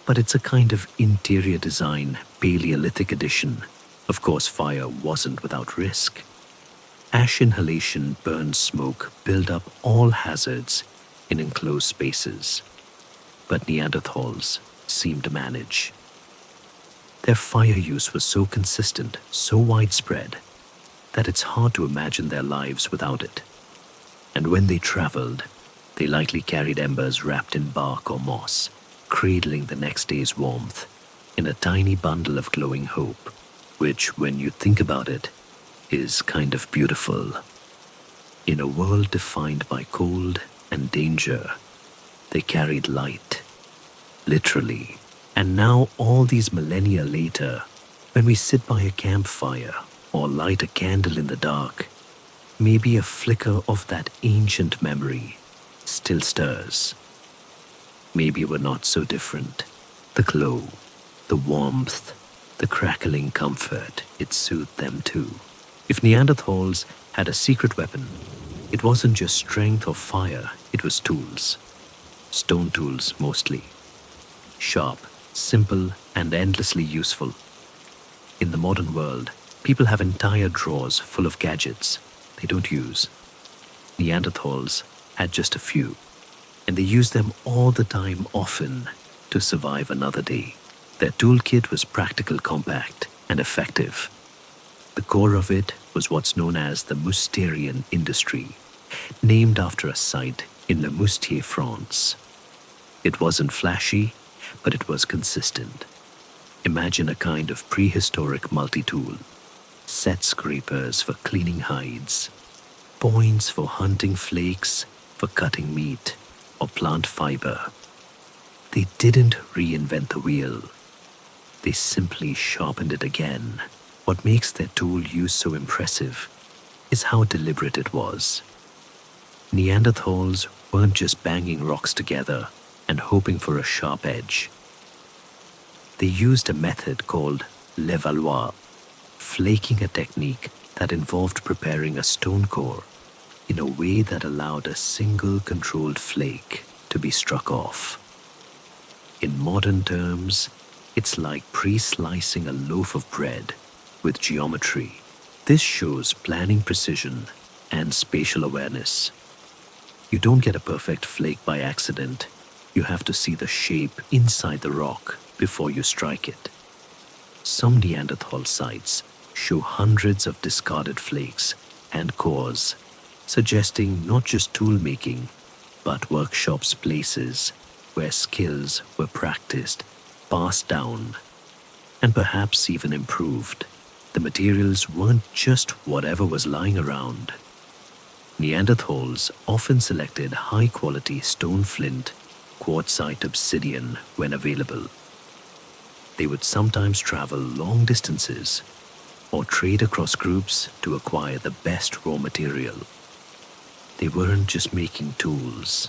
but it's a kind of interior design, Paleolithic edition. Of course, fire wasn't without risk. Ash inhalation, burned smoke build up all hazards in enclosed spaces. But Neanderthals seemed to manage. Their fire use was so consistent, so widespread, that it's hard to imagine their lives without it. And when they traveled, they likely carried embers wrapped in bark or moss, cradling the next day's warmth in a tiny bundle of glowing hope, which, when you think about it, is kind of beautiful. In a world defined by cold and danger, they carried light, literally. And now, all these millennia later, when we sit by a campfire or light a candle in the dark, maybe a flicker of that ancient memory still stirs. Maybe we're not so different. The glow, the warmth, the crackling comfort, it soothed them too. If Neanderthals had a secret weapon, it wasn't just strength or fire, it was tools. Stone tools mostly. Sharp, simple, and endlessly useful. In the modern world, people have entire drawers full of gadgets they don't use. Neanderthals had just a few, and they used them all the time, often, to survive another day. Their toolkit was practical, compact, and effective. The core of it was what's known as the Mousterian industry, named after a site in Le Moustier, France. It wasn't flashy, but it was consistent. Imagine a kind of prehistoric multi-tool. Set scrapers for cleaning hides, points for hunting flakes, for cutting meat, or plant fiber. They didn't reinvent the wheel. They simply sharpened it again. What makes their tool use so impressive is how deliberate it was. Neanderthals weren't just banging rocks together and hoping for a sharp edge. They used a method called l'évaluer, flaking a technique that involved preparing a stone core in a way that allowed a single controlled flake to be struck off. In modern terms, it's like pre-slicing a loaf of bread with geometry. This shows planning precision and spatial awareness. You don't get a perfect flake by accident. You have to see the shape inside the rock before you strike it. Some Neanderthal sites show hundreds of discarded flakes and cores, suggesting not just tool making, but workshops, places where skills were practiced, passed down, and perhaps even improved. The materials weren't just whatever was lying around. Neanderthals often selected high-quality stone flint, quartzite, obsidian when available. They would sometimes travel long distances or trade across groups to acquire the best raw material. They weren't just making tools.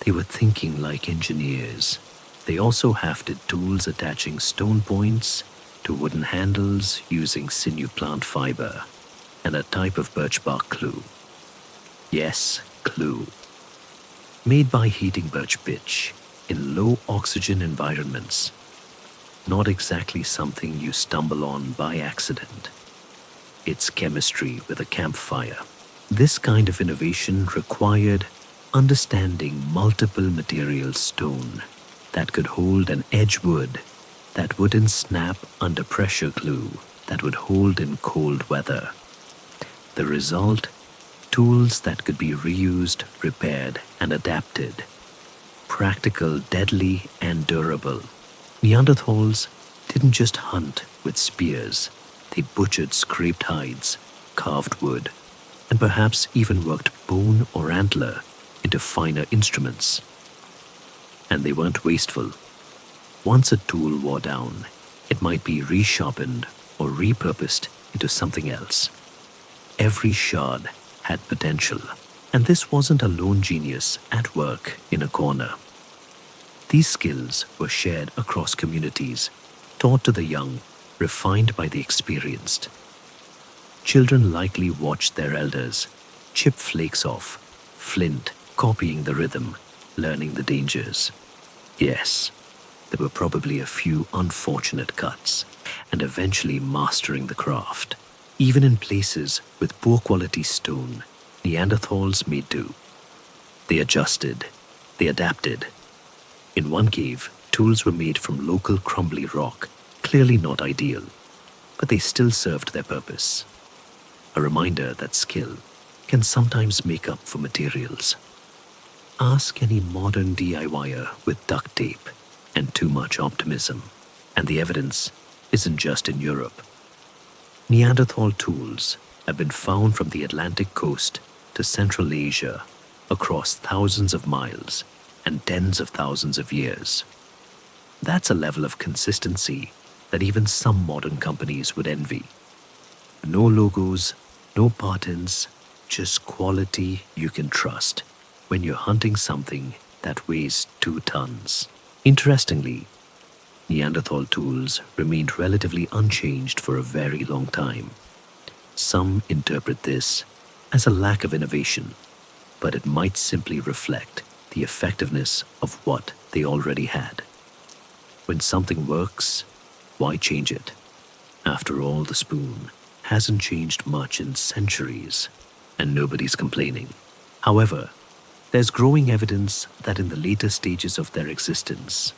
They were thinking like engineers. They also hafted tools attaching stone points to wooden handles using sinew plant fiber and a type of birch bark clue. Yes, clue. Made by heating birch pitch in low oxygen environments. Not exactly something you stumble on by accident. It's chemistry with a campfire. This kind of innovation required understanding multiple material stone that could hold an edge wood, that wouldn't snap under pressure, glue that would hold in cold weather. The result? Tools that could be reused, repaired, and adapted. Practical, deadly, and durable. Neanderthals didn't just hunt with spears. They butchered scraped hides, carved wood, and perhaps even worked bone or antler into finer instruments. And they weren't wasteful. Once a tool wore down, it might be resharpened or repurposed into something else. Every shard had potential, and this wasn't a lone genius at work in a corner. These skills were shared across communities, taught to the young, refined by the experienced. Children likely watched their elders chip flakes off, flint, copying the rhythm, learning the dangers. Yes, there were probably a few unfortunate cuts, and eventually mastering the craft. Even in places with poor quality stone, Neanderthals made do. They adjusted, they adapted. In one cave, tools were made from local crumbly rock, clearly not ideal, but they still served their purpose. A reminder that skill can sometimes make up for materials. Ask any modern DIYer with duct tape and too much optimism. And the evidence isn't just in Europe. Neanderthal tools have been found from the Atlantic coast to Central Asia across thousands of miles and tens of thousands of years. That's a level of consistency that even some modern companies would envy. No logos, no patents, just quality you can trust when you're hunting something that weighs 2 tons. Interestingly, Neanderthal tools remained relatively unchanged for a very long time. Some interpret this as a lack of innovation, but it might simply reflect the effectiveness of what they already had. When something works, why change it? After all, the spoon hasn't changed much in centuries, and nobody's complaining. However, there's growing evidence that in the later stages of their existence,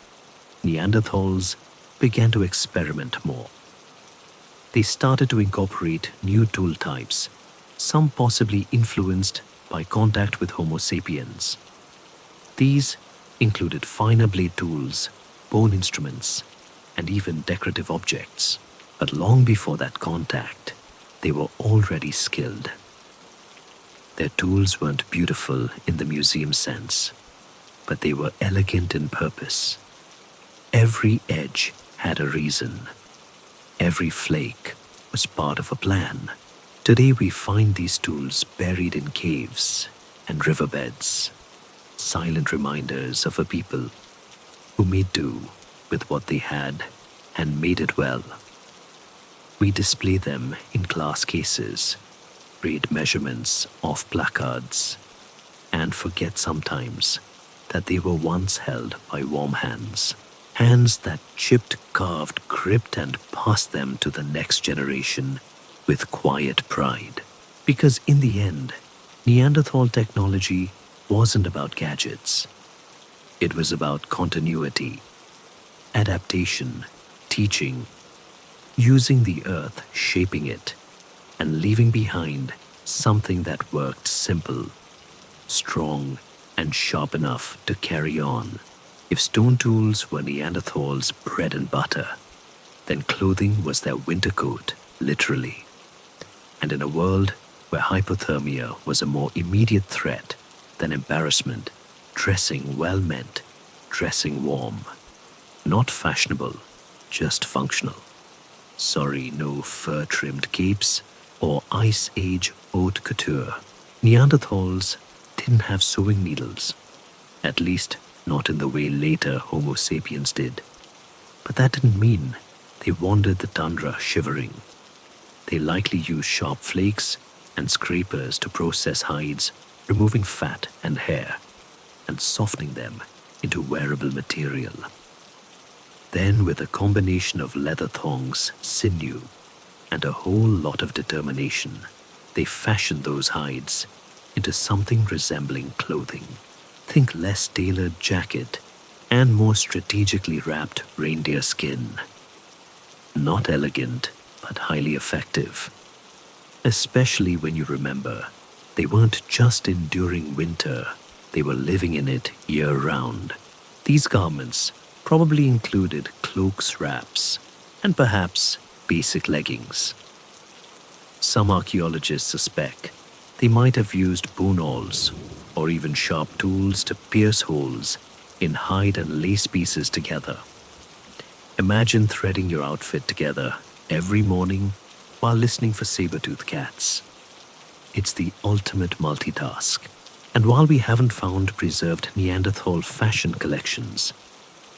Neanderthals began to experiment more. They started to incorporate new tool types, some possibly influenced by contact with Homo sapiens. These included finer blade tools, bone instruments, and even decorative objects. But long before that contact, they were already skilled. Their tools weren't beautiful in the museum sense, but they were elegant in purpose. Every edge had a reason. Every flake was part of a plan. Today we find these tools buried in caves and riverbeds, silent reminders of a people who made do with what they had and made it well. We display them in glass cases, read measurements off placards, and forget sometimes that they were once held by warm hands. Hands that chipped, carved, gripped, and passed them to the next generation with quiet pride. Because in the end, Neanderthal technology wasn't about gadgets. It was about continuity, adaptation, teaching, using the earth, shaping it, and leaving behind something that worked simple, strong, and sharp enough to carry on. If stone tools were Neanderthals' bread and butter, then clothing was their winter coat, literally. And in a world where hypothermia was a more immediate threat than embarrassment, dressing well meant dressing warm. Not fashionable, just functional. Sorry, no fur-trimmed capes or Ice Age haute couture. Neanderthals didn't have sewing needles, at least not in the way later Homo sapiens did. But that didn't mean they wandered the tundra shivering. They likely used sharp flakes and scrapers to process hides, removing fat and hair, and softening them into wearable material. Then, with a combination of leather thongs, sinew, and a whole lot of determination, they fashioned those hides into something resembling clothing. Think less tailored jacket and more strategically wrapped reindeer skin. Not elegant, but highly effective. Especially when you remember, they weren't just enduring winter, they were living in it year-round. These garments probably included cloaks, wraps, and perhaps basic leggings. Some archaeologists suspect they might have used bone awls or even sharp tools to pierce holes in hide and lace pieces together. Imagine threading your outfit together every morning while listening for saber-toothed cats. It's the ultimate multitask. And while we haven't found preserved Neanderthal fashion collections,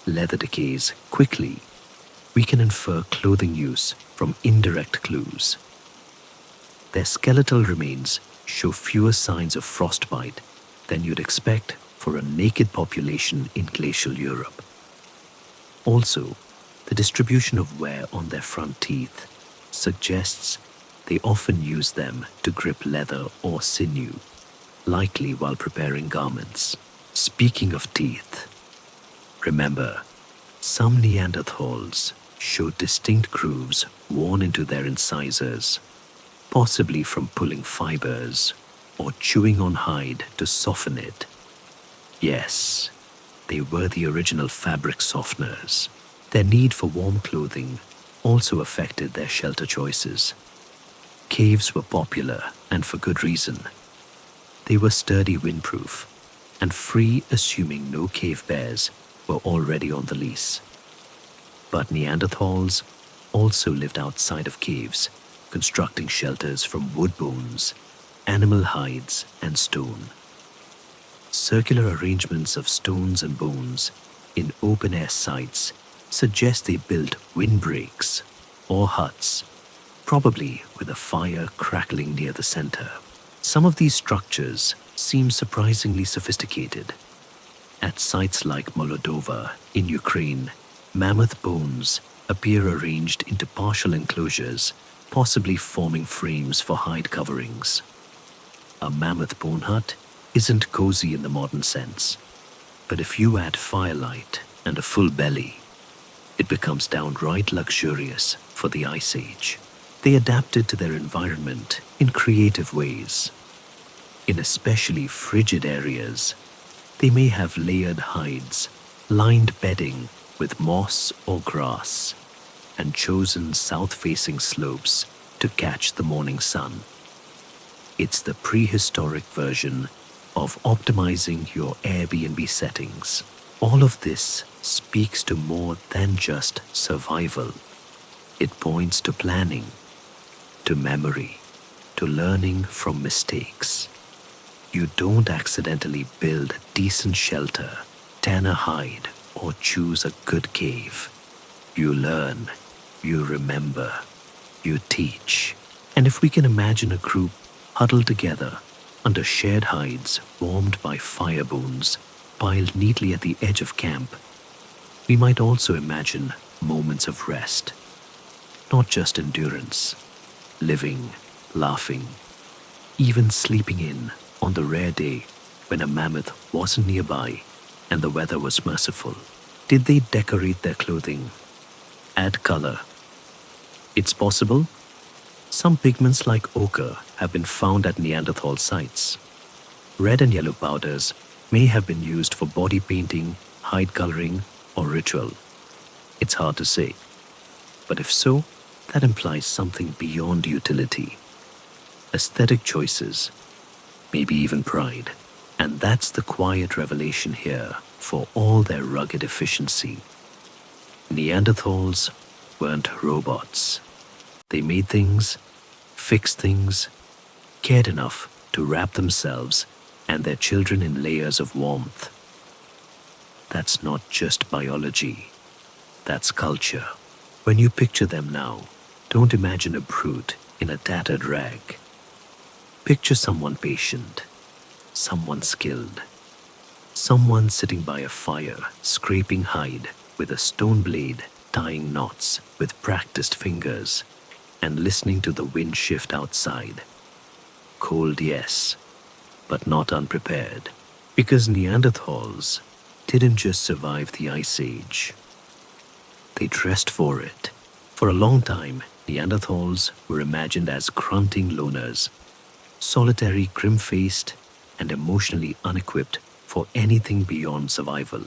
leather decays quickly, we can infer clothing use from indirect clues. Their skeletal remains show fewer signs of frostbite than you'd expect for a naked population in glacial Europe. Also, the distribution of wear on their front teeth suggests they often use them to grip leather or sinew, likely while preparing garments. Speaking of teeth, remember, some Neanderthals showed distinct grooves worn into their incisors, possibly from pulling fibers or chewing on hide to soften it. Yes, They were the original fabric softeners. Their need for warm clothing also affected their shelter choices. Caves were popular, and for good reason. They were sturdy, windproof, and free, assuming no cave bears were already on the lease. But Neanderthals also lived outside of caves, constructing shelters from wood bones, animal hides, and stone. Circular arrangements of stones and bones in open-air sites suggest they built windbreaks or huts, probably with a fire crackling near the center. Some of these structures seem surprisingly sophisticated. At sites like Molodova in Ukraine, mammoth bones appear arranged into partial enclosures, possibly forming frames for hide coverings. A mammoth bone hut isn't cozy in the modern sense, but if you add firelight and a full belly, it becomes downright luxurious for the Ice Age. They adapted to their environment in creative ways. In especially frigid areas, they may have layered hides, lined bedding with moss or grass, and chosen south-facing slopes to catch the morning sun. It's the prehistoric version of optimizing your Airbnb settings. All of this speaks to more than just survival. It points to planning, to memory, to learning from mistakes. You don't accidentally build a decent shelter, tan a hide, or choose a good cave. You learn, you remember, you teach. And if we can imagine a group huddled together under shared hides warmed by fire bones piled neatly at the edge of camp, we might also imagine moments of rest, not just endurance, living, laughing, even sleeping in on the rare day when a mammoth wasn't nearby and the weather was merciful. Did they decorate their clothing? Add color? It's possible. Some pigments like ochre have been found at Neanderthal sites. Red and yellow powders may have been used for body painting, hide coloring, or ritual. It's hard to say. But if so, that implies something beyond utility. Aesthetic choices, maybe even pride. And that's the quiet revelation here for all their rugged efficiency. Neanderthals weren't robots. They made things, fixed things, cared enough to wrap themselves and their children in layers of warmth. That's not just biology, that's culture. When you picture them now, don't imagine a brute in a tattered rag. Picture someone patient, someone skilled, someone sitting by a fire, scraping hide with a stone blade, tying knots with practiced fingers, and listening to the wind shift outside. Cold, yes, but not unprepared. Because Neanderthals didn't just survive the Ice Age. They dressed for it. For a long time, Neanderthals were imagined as grunting loners, solitary, grim-faced, and emotionally unequipped for anything beyond survival.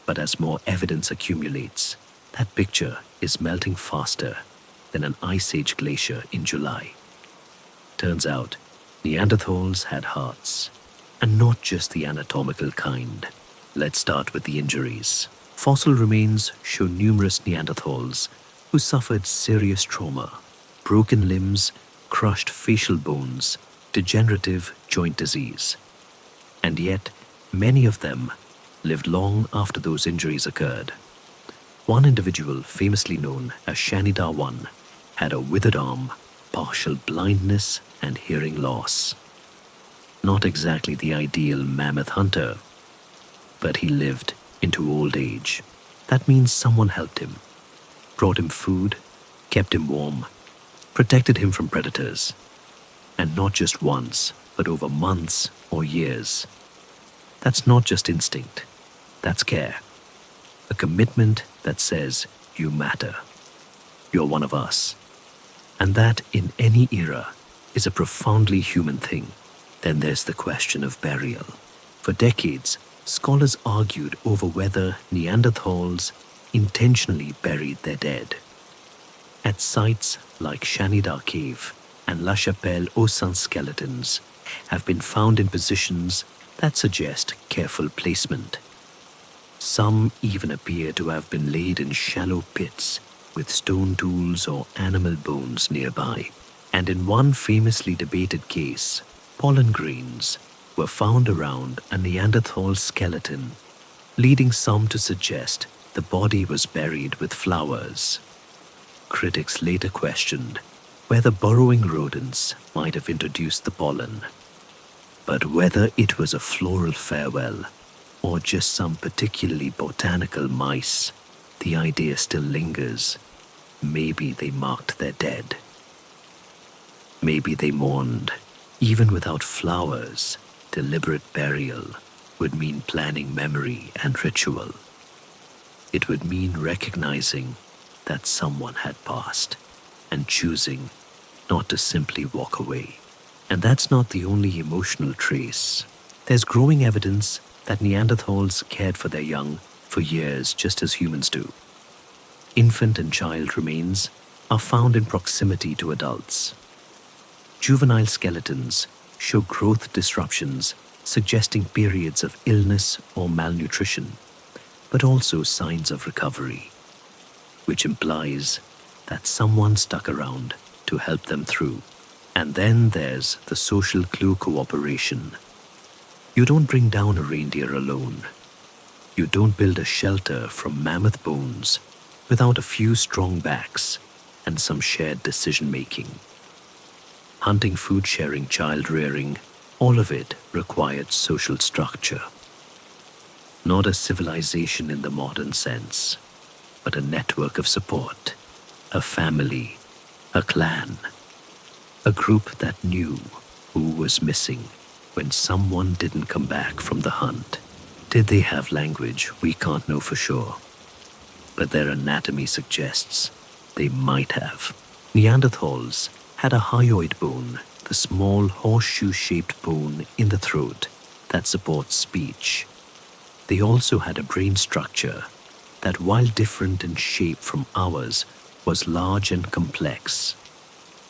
But as more evidence accumulates, that picture is melting faster than an Ice Age glacier in July. Turns out, Neanderthals had hearts, and not just the anatomical kind. Let's start with the injuries. Fossil remains show numerous Neanderthals who suffered serious trauma, broken limbs, crushed facial bones, degenerative joint disease. And yet, many of them lived long after those injuries occurred. One individual, famously known as Shanidar I, had a withered arm, partial blindness, and hearing loss. Not exactly the ideal mammoth hunter, but he lived into old age. That means someone helped him, brought him food, kept him warm, protected him from predators. And not just once, but over months or years. That's not just instinct, that's care. A commitment that says, you matter. You're one of us. And that, in any era, is a profoundly human thing. Then there's the question of burial. For decades, Scholars argued over whether Neanderthals intentionally buried their dead. At sites like Shanidar Cave and La Chapelle aux Saints skeletons have been found in positions that suggest careful placement. Some even appear to have been laid in shallow pits with stone tools or animal bones nearby. And in one famously debated case, pollen grains were found around a Neanderthal skeleton, leading some to suggest the body was buried with flowers. Critics later questioned whether burrowing rodents might have introduced the pollen. But whether it was a floral farewell or just some particularly botanical mice, the idea still lingers. Maybe they marked their dead. Maybe they mourned. Even without flowers, deliberate burial would mean planning memory and ritual. It would mean recognizing that someone had passed and choosing not to simply walk away. And that's not the only emotional trace. There's growing evidence that Neanderthals cared for their young for years just as humans do. Infant and child remains are found in proximity to adults. Juvenile skeletons show growth disruptions suggesting periods of illness or malnutrition, but also signs of recovery, which implies that someone stuck around to help them through. And then there's the social clue cooperation. You don't bring down a reindeer alone. You don't build a shelter from mammoth bones without a few strong backs and some shared decision-making. Hunting, food sharing, child rearing, all of it required social structure. Not a civilization in the modern sense, but a network of support, a family, a clan, a group that knew who was missing when someone didn't come back from the hunt. Did they have language? We can't know for sure, but their anatomy suggests they might have. Neanderthals had a hyoid bone, the small horseshoe-shaped bone in the throat that supports speech. They also had a brain structure that, while different in shape from ours, was large and complex.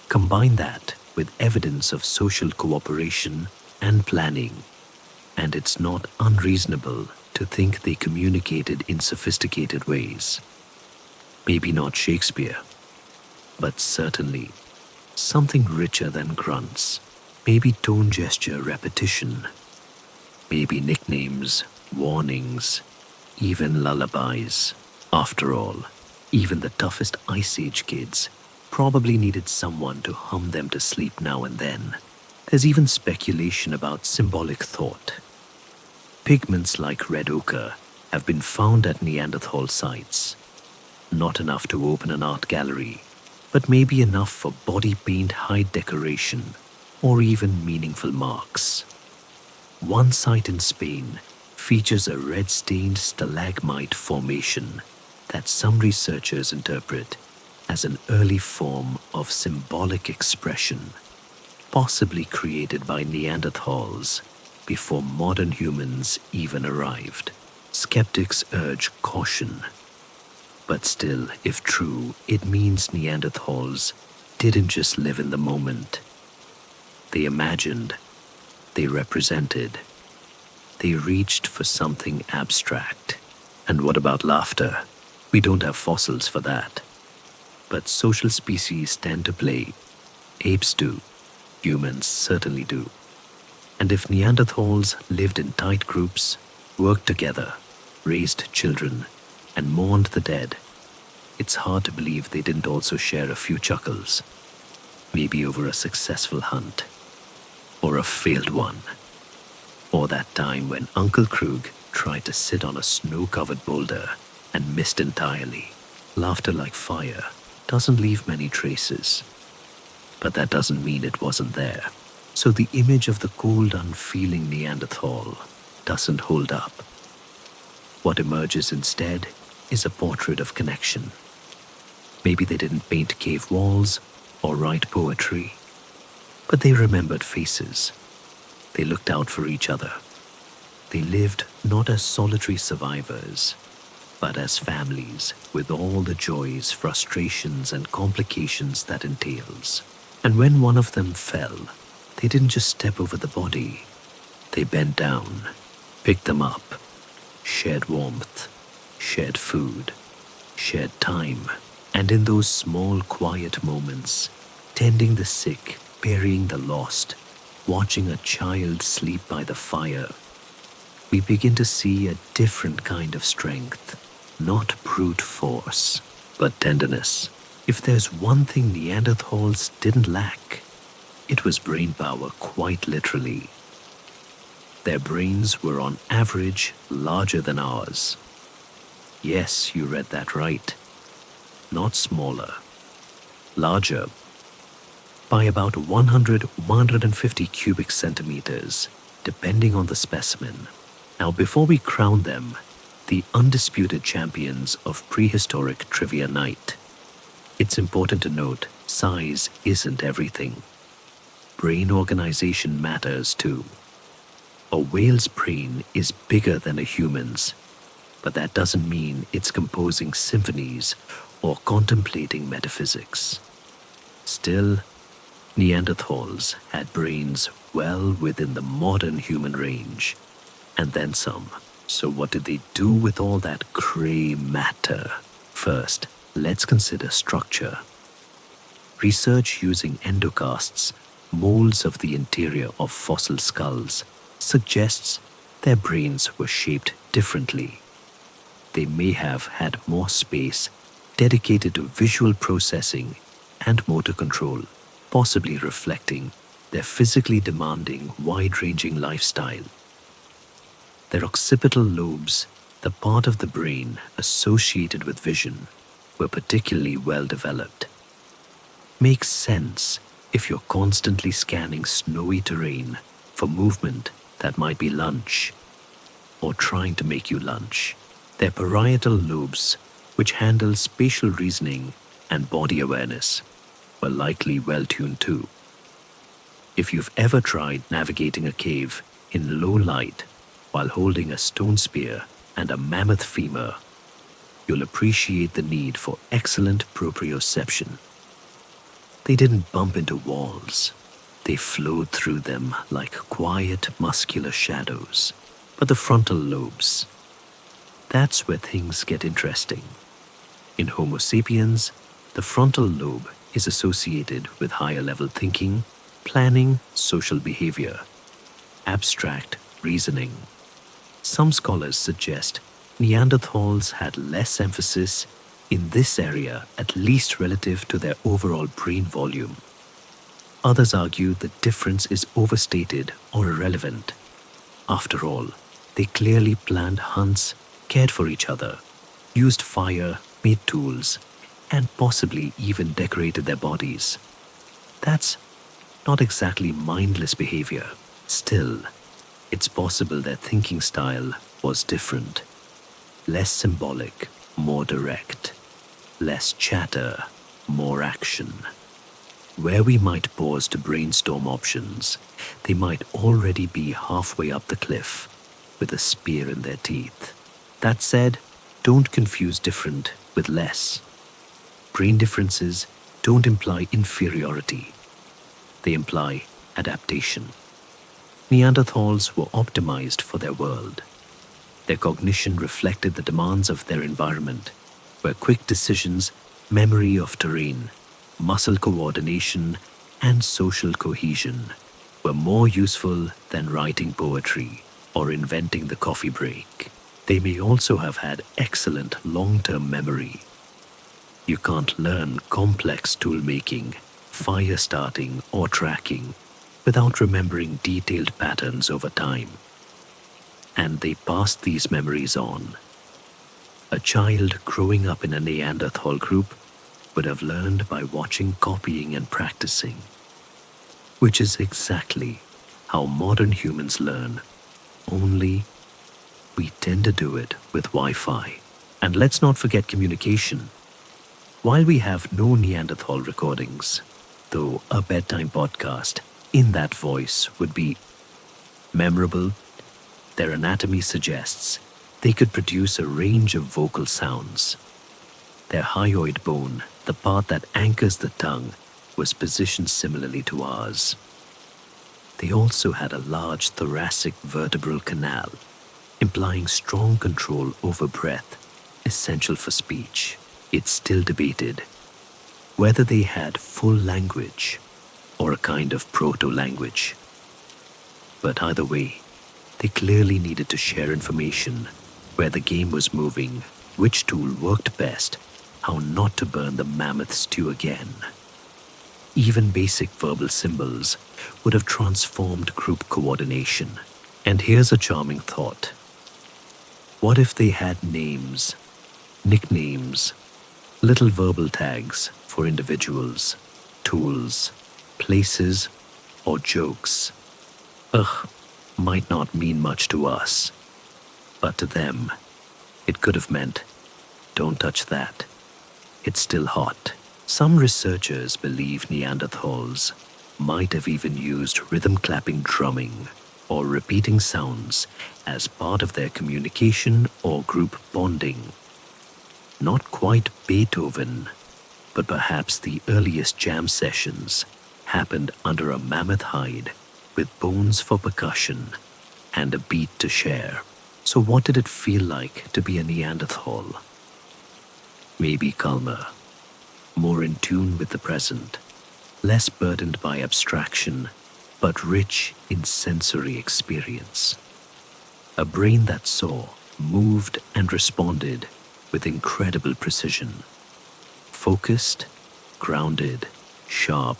Combine that with evidence of social cooperation and planning, and it's not unreasonable to think they communicated in sophisticated ways. Maybe not Shakespeare, but certainly something richer than grunts. Maybe tone gesture repetition. Maybe nicknames, warnings, even lullabies. After all, even the toughest Ice Age kids probably needed someone to hum them to sleep now and then. There's even speculation about symbolic thought. Pigments like red ochre have been found at Neanderthal sites. Not enough to open an art gallery, but maybe enough for body paint, hide decoration, or even meaningful marks. One site in Spain features a red-stained stalagmite formation that some researchers interpret as an early form of symbolic expression, possibly created by Neanderthals before modern humans even arrived. Skeptics urge caution. But still, if true, it means Neanderthals didn't just live in the moment. They imagined, they represented, they reached for something abstract. And what about laughter? We don't have fossils for that. But social species tend to play. Apes do. Humans certainly do. And if Neanderthals lived in tight groups, worked together, raised children, and mourned the dead, it's hard to believe they didn't also share a few chuckles, maybe over a successful hunt, or a failed one, or that time when Uncle Krug tried to sit on a snow-covered boulder and missed entirely. Laughter like fire doesn't leave many traces, but that doesn't mean it wasn't there. So the image of the cold, unfeeling Neanderthal doesn't hold up. What emerges instead is a portrait of connection. Maybe they didn't paint cave walls or write poetry, but they remembered faces. They looked out for each other. They lived not as solitary survivors, but as families with all the joys, frustrations, and complications that entails. And when one of them fell, they didn't just step over the body, they bent down, picked them up, shared warmth, shared food, shared time, and in those small, quiet moments, tending the sick, burying the lost, watching a child sleep by the fire, we begin to see a different kind of strength, not brute force, but tenderness. If there's one thing Neanderthals didn't lack, it was brain power, quite literally. Their brains were on average larger than ours. Yes, you read that right. Not smaller, larger, by about 100-150 cubic centimeters, depending on the specimen. Now, before we crown them the undisputed champions of prehistoric trivia night, it's important to note size isn't everything. Brain organization matters too. A whale's brain is bigger than a human's, but that doesn't mean it's composing symphonies or contemplating metaphysics. Still, Neanderthals had brains well within the modern human range, and then some. So what did they do with all that gray matter? First, let's consider structure. Research using endocasts, molds of the interior of fossil skulls, suggests their brains were shaped differently. They may have had more space dedicated to visual processing and motor control, possibly reflecting their physically demanding, wide-ranging lifestyle. Their occipital lobes, the part of the brain associated with vision, were particularly well developed. Makes sense if you're constantly scanning snowy terrain for movement that might be lunch or trying to make you lunch. Their parietal lobes, which handle spatial reasoning and body awareness, were likely well tuned too. If you've ever tried navigating a cave in low light while holding a stone spear and a mammoth femur, you'll appreciate the need for excellent proprioception. They didn't bump into walls. They flowed through them like quiet, muscular shadows. But the frontal lobes, that's where things get interesting. In Homo sapiens, the frontal lobe is associated with higher-level thinking, planning, social behavior, abstract reasoning. Some scholars suggest Neanderthals had less emphasis in this area, at least relative to their overall brain volume. Others argue the difference is overstated or irrelevant. After all, they clearly planned hunts, cared for each other, used fire, made tools, and possibly even decorated their bodies. That's not exactly mindless behavior. Still, it's possible their thinking style was different. Less symbolic, more direct. Less chatter, more action. Where we might pause to brainstorm options, they might already be halfway up the cliff with a spear in their teeth. That said, don't confuse different with less. Brain differences don't imply inferiority. They imply adaptation. Neanderthals were optimized for their world. Their cognition reflected the demands of their environment, where quick decisions, memory of terrain, muscle coordination, and social cohesion were more useful than writing poetry or inventing the coffee break. They may also have had excellent long-term memory. You can't learn complex tool-making, fire starting, or tracking without remembering detailed patterns over time. And they passed these memories on. A child growing up in a Neanderthal group would have learned by watching, copying, and practicing, which is exactly how modern humans learn, only we tend to do it with Wi-Fi. And let's not forget communication. While we have no Neanderthal recordings, though a bedtime podcast in that voice would be memorable, Their anatomy suggests they could produce a range of vocal sounds. Their hyoid bone, the part that anchors the tongue, was positioned similarly to ours. They also had a large thoracic vertebral canal, implying strong control over breath, essential for speech. It's still debated whether they had full language or a kind of proto-language. But either way, they clearly needed to share information, where the game was moving, which tool worked best, how not to burn the mammoth stew again. Even basic verbal symbols would have transformed group coordination. And here's a charming thought. What if they had names, nicknames, little verbal tags for individuals, tools, places, or jokes? Ugh, might not mean much to us, but to them, it could have meant, don't touch that. It's still hot. Some researchers believe Neanderthals might have even used rhythm clapping drumming or repeating sounds as part of their communication or group bonding. Not quite Beethoven, but perhaps the earliest jam sessions happened under a mammoth hide with bones for percussion and a beat to share. So what did it feel like to be a Neanderthal? Maybe calmer, more in tune with the present, less burdened by abstraction, but rich in sensory experience. A brain that saw, moved, and responded with incredible precision. Focused, grounded, sharp,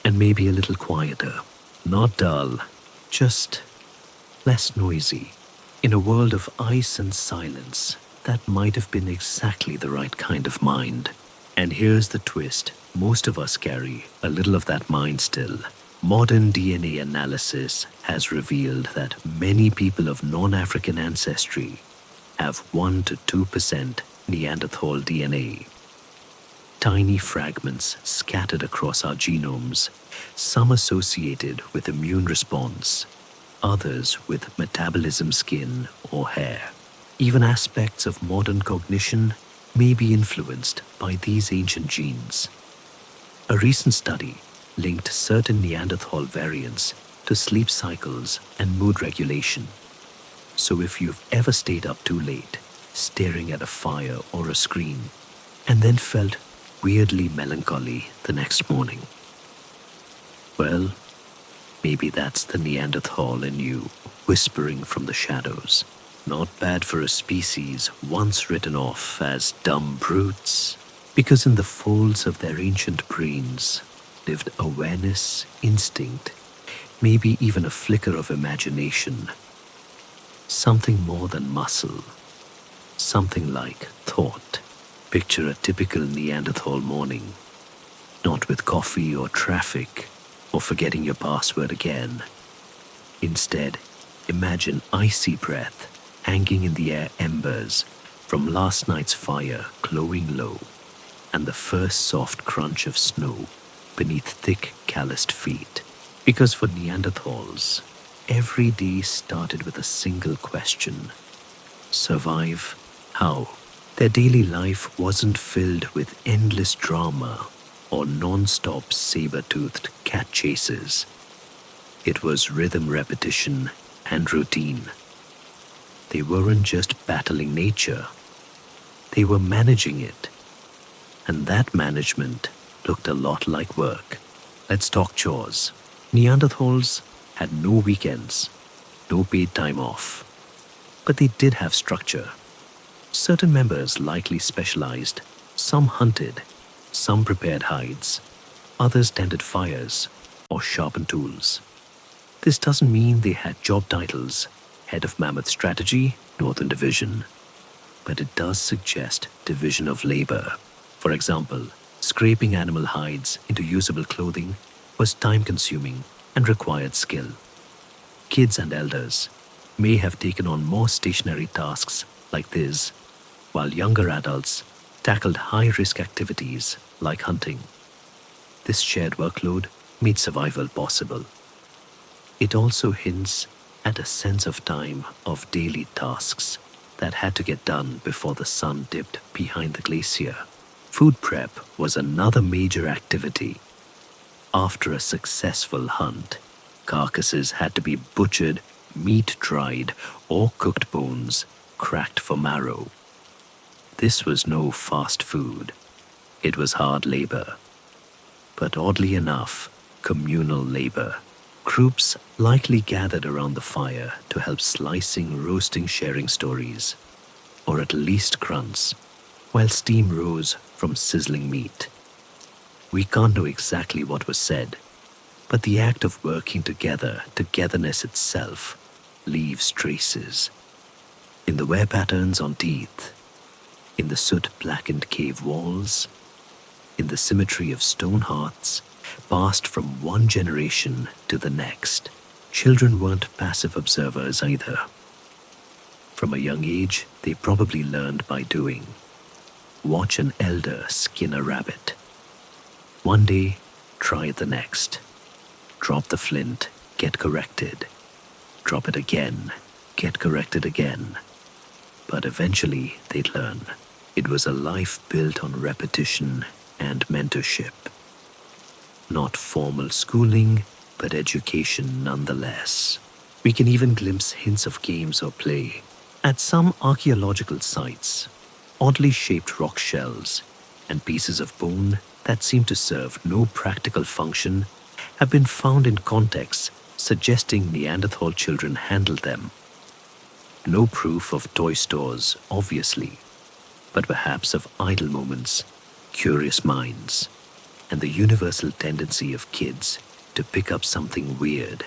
and maybe a little quieter. Not dull, just less noisy. In a world of ice and silence, that might have been exactly the right kind of mind. And here's the twist. Most of us carry a little of that mind still. Modern DNA analysis has revealed that many people of non-African ancestry have 1 to 2% Neanderthal DNA. Tiny fragments scattered across our genomes, some associated with immune response, others with metabolism, skin, or hair. Even aspects of modern cognition may be influenced by these ancient genes. A recent study linked certain Neanderthal variants to sleep cycles and mood regulation. So if you've ever stayed up too late, staring at a fire or a screen, and then felt weirdly melancholy the next morning, well, maybe that's the Neanderthal in you, whispering from the shadows. Not bad for a species once written off as dumb brutes, because in the folds of their ancient brains lived awareness, instinct, maybe even a flicker of imagination. Something more than muscle, something like thought. Picture a typical Neanderthal morning, not with coffee or traffic or forgetting your password again. Instead, imagine icy breath hanging in the air, embers from last night's fire glowing low, and the first soft crunch of snow beneath thick, calloused feet. Because for Neanderthals, every day started with a single question: survive how? Their daily life wasn't filled with endless drama or non-stop saber-toothed cat chases. It was rhythm, repetition, and routine. They weren't just battling nature, they were managing it. And that management looked a lot like work. Let's talk chores. Neanderthals had no weekends, no paid time off. But they did have structure. Certain members likely specialized. Some hunted, some prepared hides, others tended fires or sharpened tools. This doesn't mean they had job titles, head of mammoth strategy, Northern Division, but it does suggest division of labor. For example, scraping animal hides into usable clothing was time-consuming and required skill. Kids and elders may have taken on more stationary tasks like this, while younger adults tackled high-risk activities like hunting. This shared workload made survival possible. It also hints and a sense of time of daily tasks that had to get done before the sun dipped behind the glacier. Food prep was another major activity. After a successful hunt, carcasses had to be butchered, meat dried, or cooked bones cracked for marrow. This was no fast food. It was hard labor. But oddly enough, communal labor. Groups likely gathered around the fire to help slicing, roasting, sharing stories, or at least grunts, while steam rose from sizzling meat. We can't know exactly what was said, but the act of working together, togetherness itself, leaves traces. In the wear patterns on teeth, in the soot-blackened cave walls, in the symmetry of stone hearths, passed from one generation to the next. Children weren't passive observers either. From a young age, they probably learned by doing. Watch an elder skin a rabbit. One day, try it the next. Drop the flint, get corrected. Drop it again, get corrected again. But eventually, they'd learn. It was a life built on repetition and mentorship. Not formal schooling, but education nonetheless. We can even glimpse hints of games or play. At some archaeological sites, oddly shaped rock shells and pieces of bone that seem to serve no practical function have been found in contexts suggesting Neanderthal children handled them. No proof of toy stores, obviously, but perhaps of idle moments, curious minds, and the universal tendency of kids to pick up something weird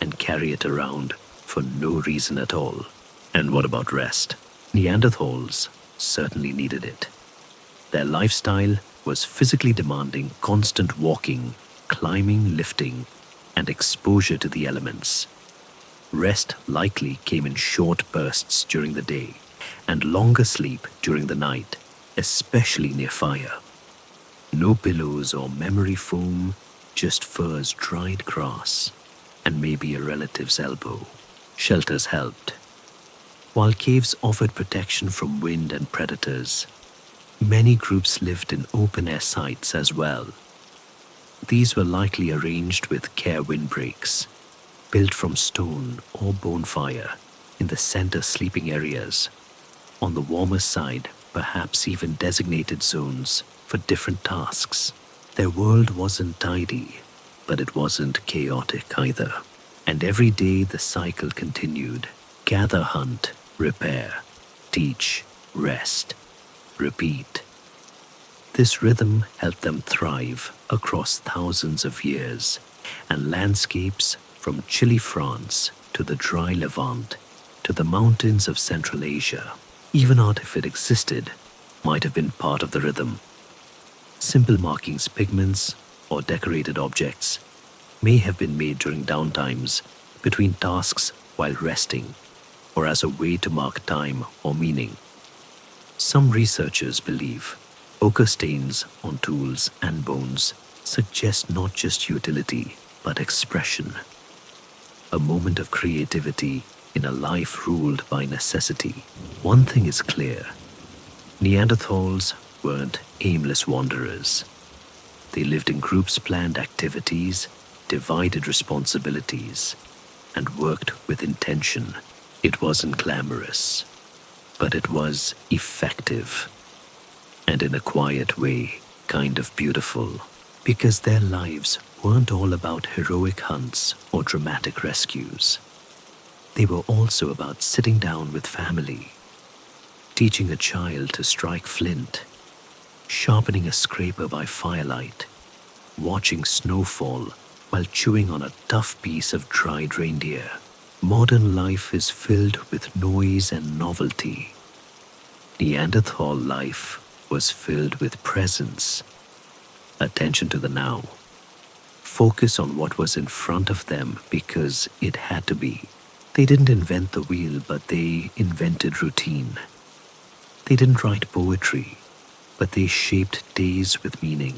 and carry it around for no reason at all. And what about rest? Neanderthals certainly needed it. Their lifestyle was physically demanding constant walking, climbing, lifting, and exposure to the elements. Rest likely came in short bursts during the day and longer sleep during the night, especially near fire. No pillows or memory foam, just fur's dried grass and maybe a relative's elbow. Shelters helped. While caves offered protection from wind and predators, many groups lived in open-air sites as well. These were likely arranged with care windbreaks, built from stone or bone fire in the center sleeping areas. On the warmer side, perhaps even designated zones for different tasks. Their world wasn't tidy, but it wasn't chaotic either. And every day the cycle continued. Gather, hunt, repair, teach, rest, repeat. This rhythm helped them thrive across thousands of years, and landscapes from chilly France to the dry Levant to the mountains of Central Asia, even art if it existed, might have been part of the rhythm. Simple markings, pigments, or decorated objects may have been made during downtimes between tasks while resting, or as a way to mark time or meaning. Some researchers believe ochre stains on tools and bones suggest not just utility, but expression. A moment of creativity in a life ruled by necessity. One thing is clear: Neanderthals weren't aimless wanderers. They lived in groups, planned activities, divided responsibilities, and worked with intention. It wasn't glamorous, but it was effective. And in a quiet way, kind of beautiful, because their lives weren't all about heroic hunts or dramatic rescues. They were also about sitting down with family, teaching a child to strike flint, sharpening a scraper by firelight, watching snowfall while chewing on a tough piece of dried reindeer. Modern life is filled with noise and novelty. Neanderthal life was filled with presence, attention to the now, focus on what was in front of them because it had to be. They didn't invent the wheel, but they invented routine. They didn't write poetry, but they shaped days with meaning.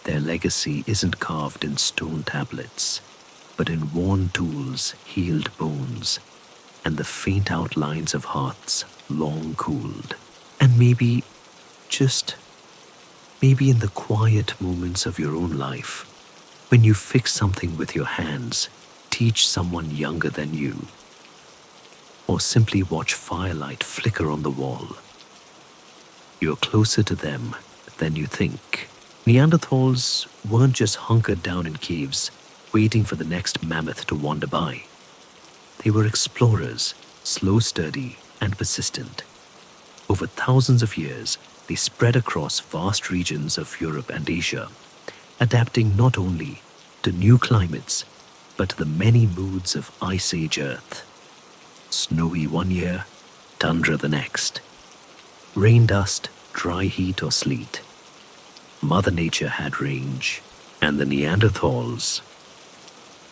Their legacy isn't carved in stone tablets. but in worn tools, healed bones, and the faint outlines of hearts long cooled. And maybe, just maybe in the quiet moments of your own life, when you fix something with your hands, teach someone younger than you, or simply watch firelight flicker on the wall, you're closer to them than you think. Neanderthals weren't just hunkered down in caves, waiting for the next mammoth to wander by. They were explorers, slow, sturdy, and persistent. Over thousands of years, they spread across vast regions of Europe and Asia, adapting not only to new climates, but to the many moods of Ice Age Earth. Snowy one year, tundra the next. Rain dust, dry heat or sleet. Mother Nature had range, and the Neanderthals,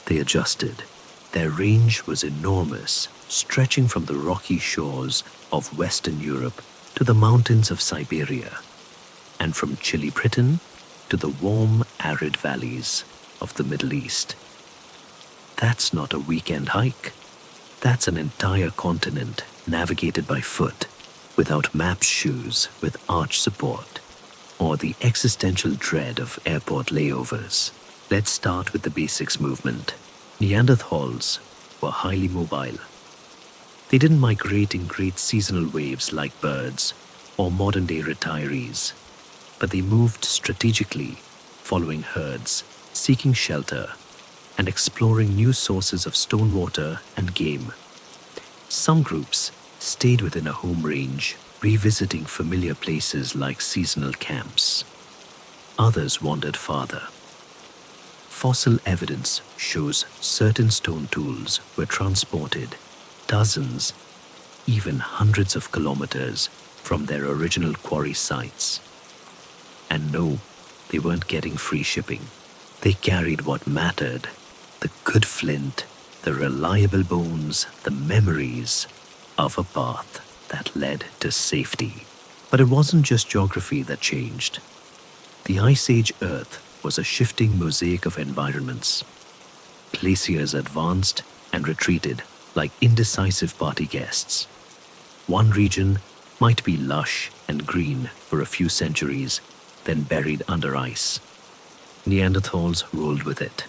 they adjusted. Their range was enormous, stretching from the rocky shores of Western Europe to the mountains of Siberia, and from chilly Britain to the warm, arid valleys of the Middle East. That's not a weekend hike. That's an entire continent navigated by foot, without mapped shoes with arch support, or the existential dread of airport layovers. Let's start with the basics movement. Neanderthals were highly mobile. They didn't migrate in great seasonal waves like birds or modern-day retirees, but they moved strategically, following herds, seeking shelter, and exploring new sources of stone water and game. Some groups stayed within a home range, revisiting familiar places like seasonal camps. Others wandered farther. Fossil evidence shows certain stone tools were transported dozens, even hundreds of kilometers from their original quarry sites. And no, they weren't getting free shipping. They carried what mattered: the good flint, the reliable bones, the memories of a path that led to safety. But it wasn't just geography that changed. The Ice Age Earth was a shifting mosaic of environments. Glaciers advanced and retreated like indecisive party guests. One region might be lush and green for a few centuries, then buried under ice. Neanderthals rolled with it.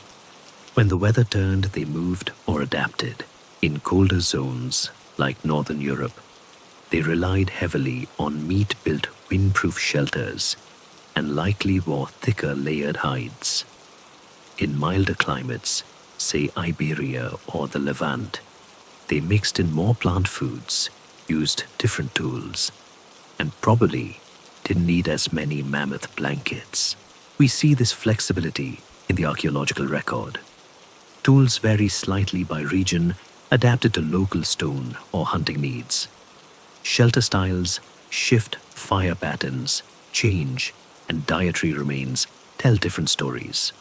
When the weather turned, they moved or adapted. In colder zones, like Northern Europe, they relied heavily on meat-built windproof shelters and likely wore thicker layered hides. In milder climates, say Iberia or the Levant, they mixed in more plant foods, used different tools, and probably didn't need as many mammoth blankets. We see this flexibility in the archaeological record. Tools vary slightly by region, adapted to local stone or hunting needs. Shelter styles shift, fire patterns change, and dietary remains tell different stories.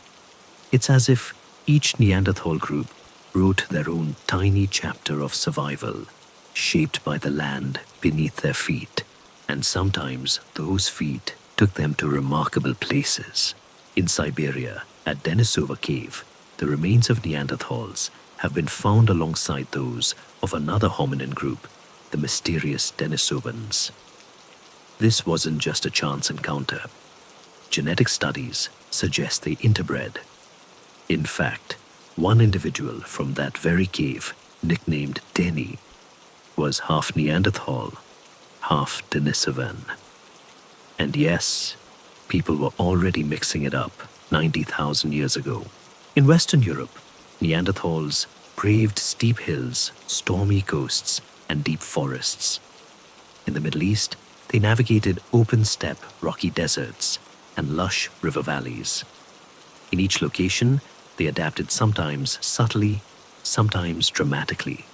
It's as if each Neanderthal group wrote their own tiny chapter of survival, shaped by the land beneath their feet, and sometimes those feet took them to remarkable places. In Siberia, at Denisova Cave, the remains of Neanderthals have been found alongside those of another hominin group, the mysterious Denisovans. This wasn't just a chance encounter. Genetic studies suggest they interbred. In fact, one individual from that very cave, nicknamed Denny, was half Neanderthal, half Denisovan. And yes, people were already mixing it up 90,000 years ago. In Western Europe, Neanderthals braved steep hills, stormy coasts, and deep forests. In the Middle East, they navigated open steppe, rocky deserts, and lush river valleys. In each location, they adapted sometimes subtly, sometimes dramatically.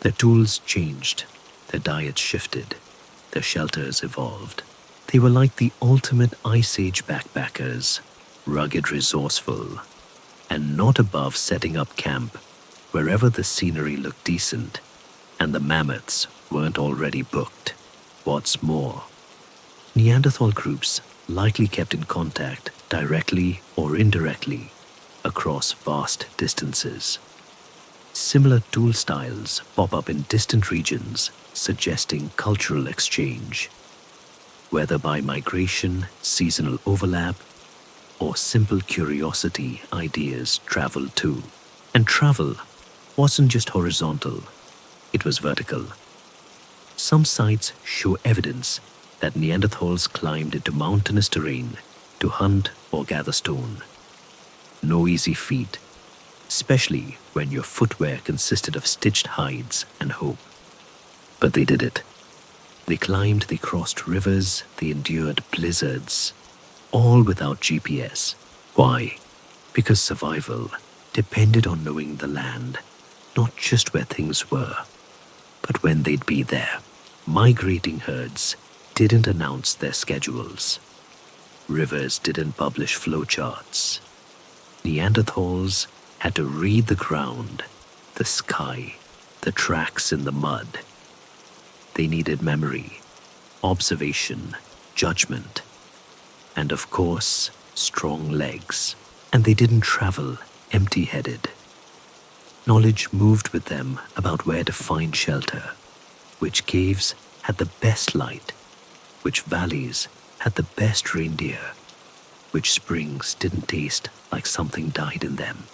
Their tools changed, their diets shifted, their shelters evolved. They were like the ultimate Ice Age backpackers, rugged, resourceful, and not above setting up camp wherever the scenery looked decent and the mammoths weren't already booked. What's more, Neanderthal groups likely kept in contact directly or indirectly across vast distances. Similar tool styles pop up in distant regions, suggesting cultural exchange, whether by migration, seasonal overlap, or simple curiosity. Ideas travel too. And travel wasn't just horizontal, it was vertical. Some sites show evidence that Neanderthals climbed into mountainous terrain to hunt or gather stone. No easy feat, especially when your footwear consisted of stitched hides and hope. But they did it. They climbed, they crossed rivers, they endured blizzards, all without GPS. Why? Because survival depended on knowing the land, not just where things were, but when they'd be there. Migrating herds didn't announce their schedules. Rivers didn't publish flowcharts. Neanderthals had to read the ground, the sky, the tracks in the mud. They needed memory, observation, judgment, and of course, strong legs. And they didn't travel empty-headed. Knowledge moved with them about where to find shelter, which caves had the best light, which valleys had the best reindeer, which springs didn't taste like something died in them.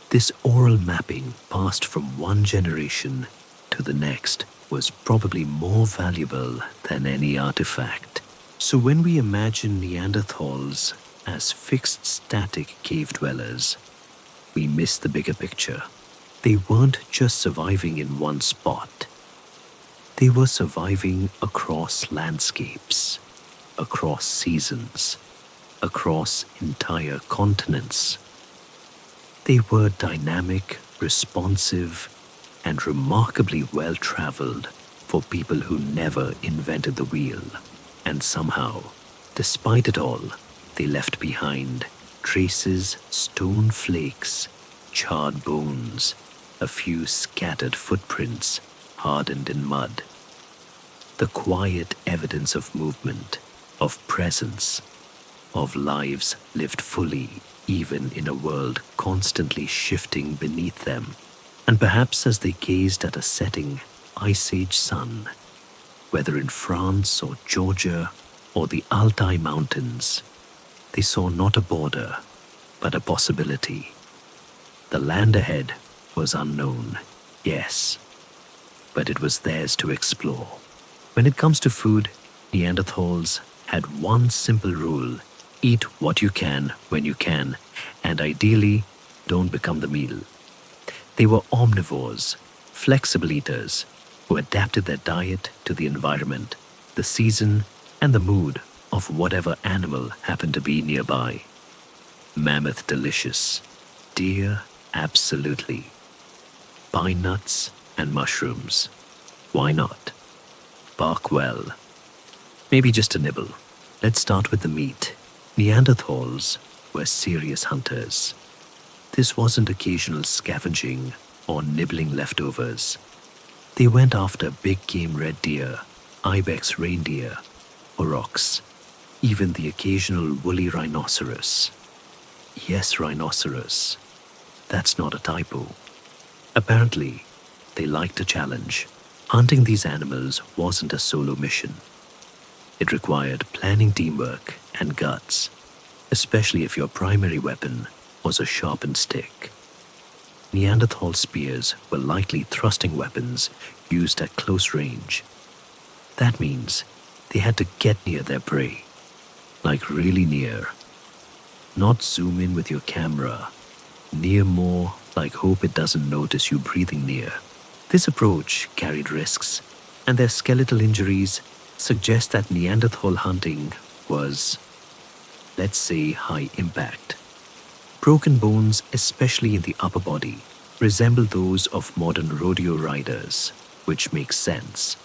This oral mapping passed from one generation to the next was probably more valuable than any artifact. So when we imagine Neanderthals as fixed static cave dwellers, we miss the bigger picture. They weren't just surviving in one spot. They were surviving across landscapes, across seasons, across entire continents. They were dynamic, responsive, and remarkably well-traveled for people who never invented the wheel. And somehow, despite it all, they left behind traces, stone flakes, charred bones, a few scattered footprints hardened in mud. The quiet evidence of movement, of presence, of lives lived fully, even in a world constantly shifting beneath them. And perhaps as they gazed at a setting Ice Age sun, whether in France or Georgia or the Altai Mountains, they saw not a border, but a possibility. The land ahead was unknown, yes, but it was theirs to explore. When it comes to food, Neanderthals had one simple rule: eat what you can when you can, and ideally, don't become the meal. They were omnivores, flexible eaters, who adapted their diet to the environment, the season, and the mood of whatever animal happened to be nearby. Mammoth delicious, deer absolutely, pine nuts and mushrooms. Why not? Bark well. Maybe just a nibble. Let's start with the meat. Neanderthals were serious hunters. This wasn't occasional scavenging or nibbling leftovers. They went after big game red deer, ibex reindeer, aurochs, even the occasional woolly rhinoceros. Yes, rhinoceros. That's not a typo. Apparently, they liked a challenge. Hunting these animals wasn't a solo mission. It required planning, teamwork, and guts, especially if your primary weapon was a sharpened stick. Neanderthal spears were likely thrusting weapons used at close range. That means they had to get near their prey, like really near. Not zoom in with your camera, near more like hope it doesn't notice you breathing near. This approach carried risks, and their skeletal injuries suggest that Neanderthal hunting was, let's say, high impact. Broken bones, especially in the upper body, resemble those of modern rodeo riders, which makes sense.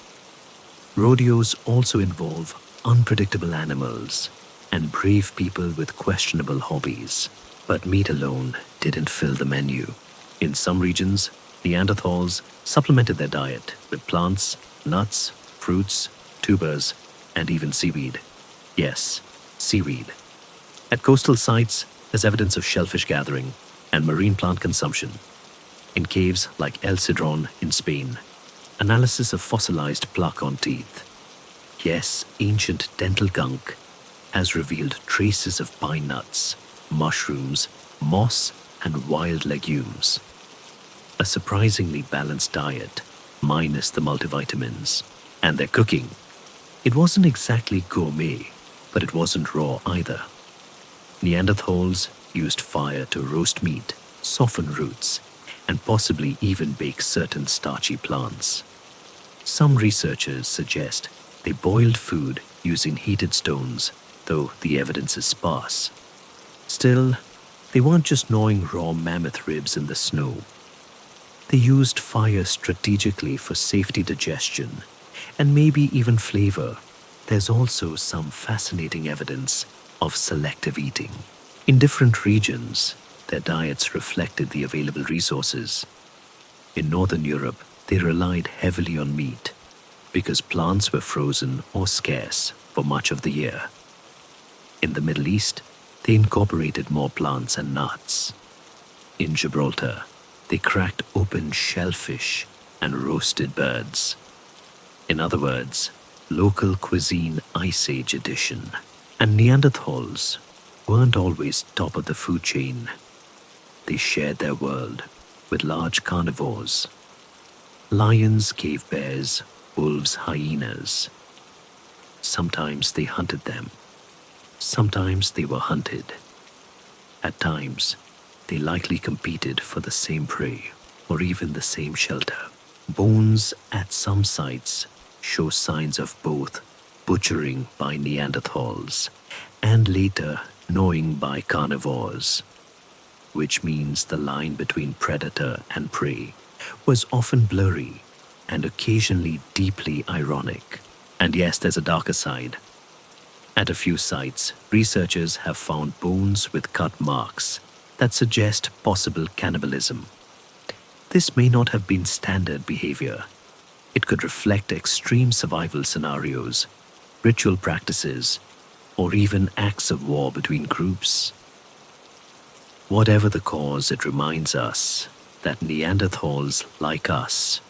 Rodeos also involve unpredictable animals and brave people with questionable hobbies. But meat alone didn't fill the menu. In some regions, Neanderthals supplemented their diet with plants, nuts, fruits, tubers, and even seaweed. Yes, seaweed. At coastal sites, There's evidence of shellfish gathering and marine plant consumption in caves like El Cedron in Spain. Analysis of fossilized plaque on teeth. Yes, ancient dental gunk has revealed traces of pine nuts, mushrooms, moss, and wild legumes. A surprisingly balanced diet, minus the multivitamins. And their cooking. It wasn't exactly gourmet, but it wasn't raw either. Neanderthals used fire to roast meat, soften roots, and possibly even bake certain starchy plants. Some researchers suggest they boiled food using heated stones, though the evidence is sparse. Still, they weren't just gnawing raw mammoth ribs in the snow. They used fire strategically for safety digestion and maybe even flavor. There's also some fascinating evidence of selective eating. In different regions, their diets reflected the available resources. In Northern Europe, they relied heavily on meat because plants were frozen or scarce for much of the year. In the Middle East, they incorporated more plants and nuts. In Gibraltar, they cracked open shellfish and roasted birds. In other words, local cuisine Ice Age edition. And Neanderthals weren't always top of the food chain. They shared their world with large carnivores. Lions, cave bears, wolves, hyenas. Sometimes they hunted them. Sometimes they were hunted. At times, they likely competed for the same prey or even the same shelter. Bones at some sites show signs of both butchering by Neanderthals and later gnawing by carnivores, which means the line between predator and prey was often blurry and occasionally deeply ironic. And yes, there's a darker side. At a few sites, researchers have found bones with cut marks that suggest possible cannibalism. This may not have been standard behavior. It could reflect extreme survival scenarios, ritual practices, or even acts of war between groups. Whatever the cause, it reminds us that Neanderthals, like us,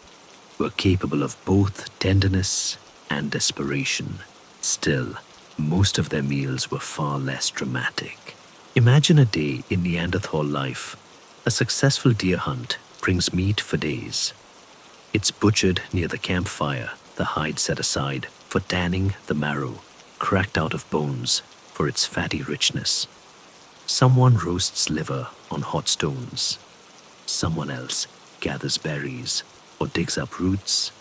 were capable of both tenderness and desperation. Still, most of their meals were far less dramatic. Imagine a day in Neanderthal life. A successful deer hunt brings meat for days. It's butchered near the campfire, the hide set aside for tanning, the marrow cracked out of bones for its fatty richness. Someone roasts liver on hot stones. Someone else gathers berries or digs up roots.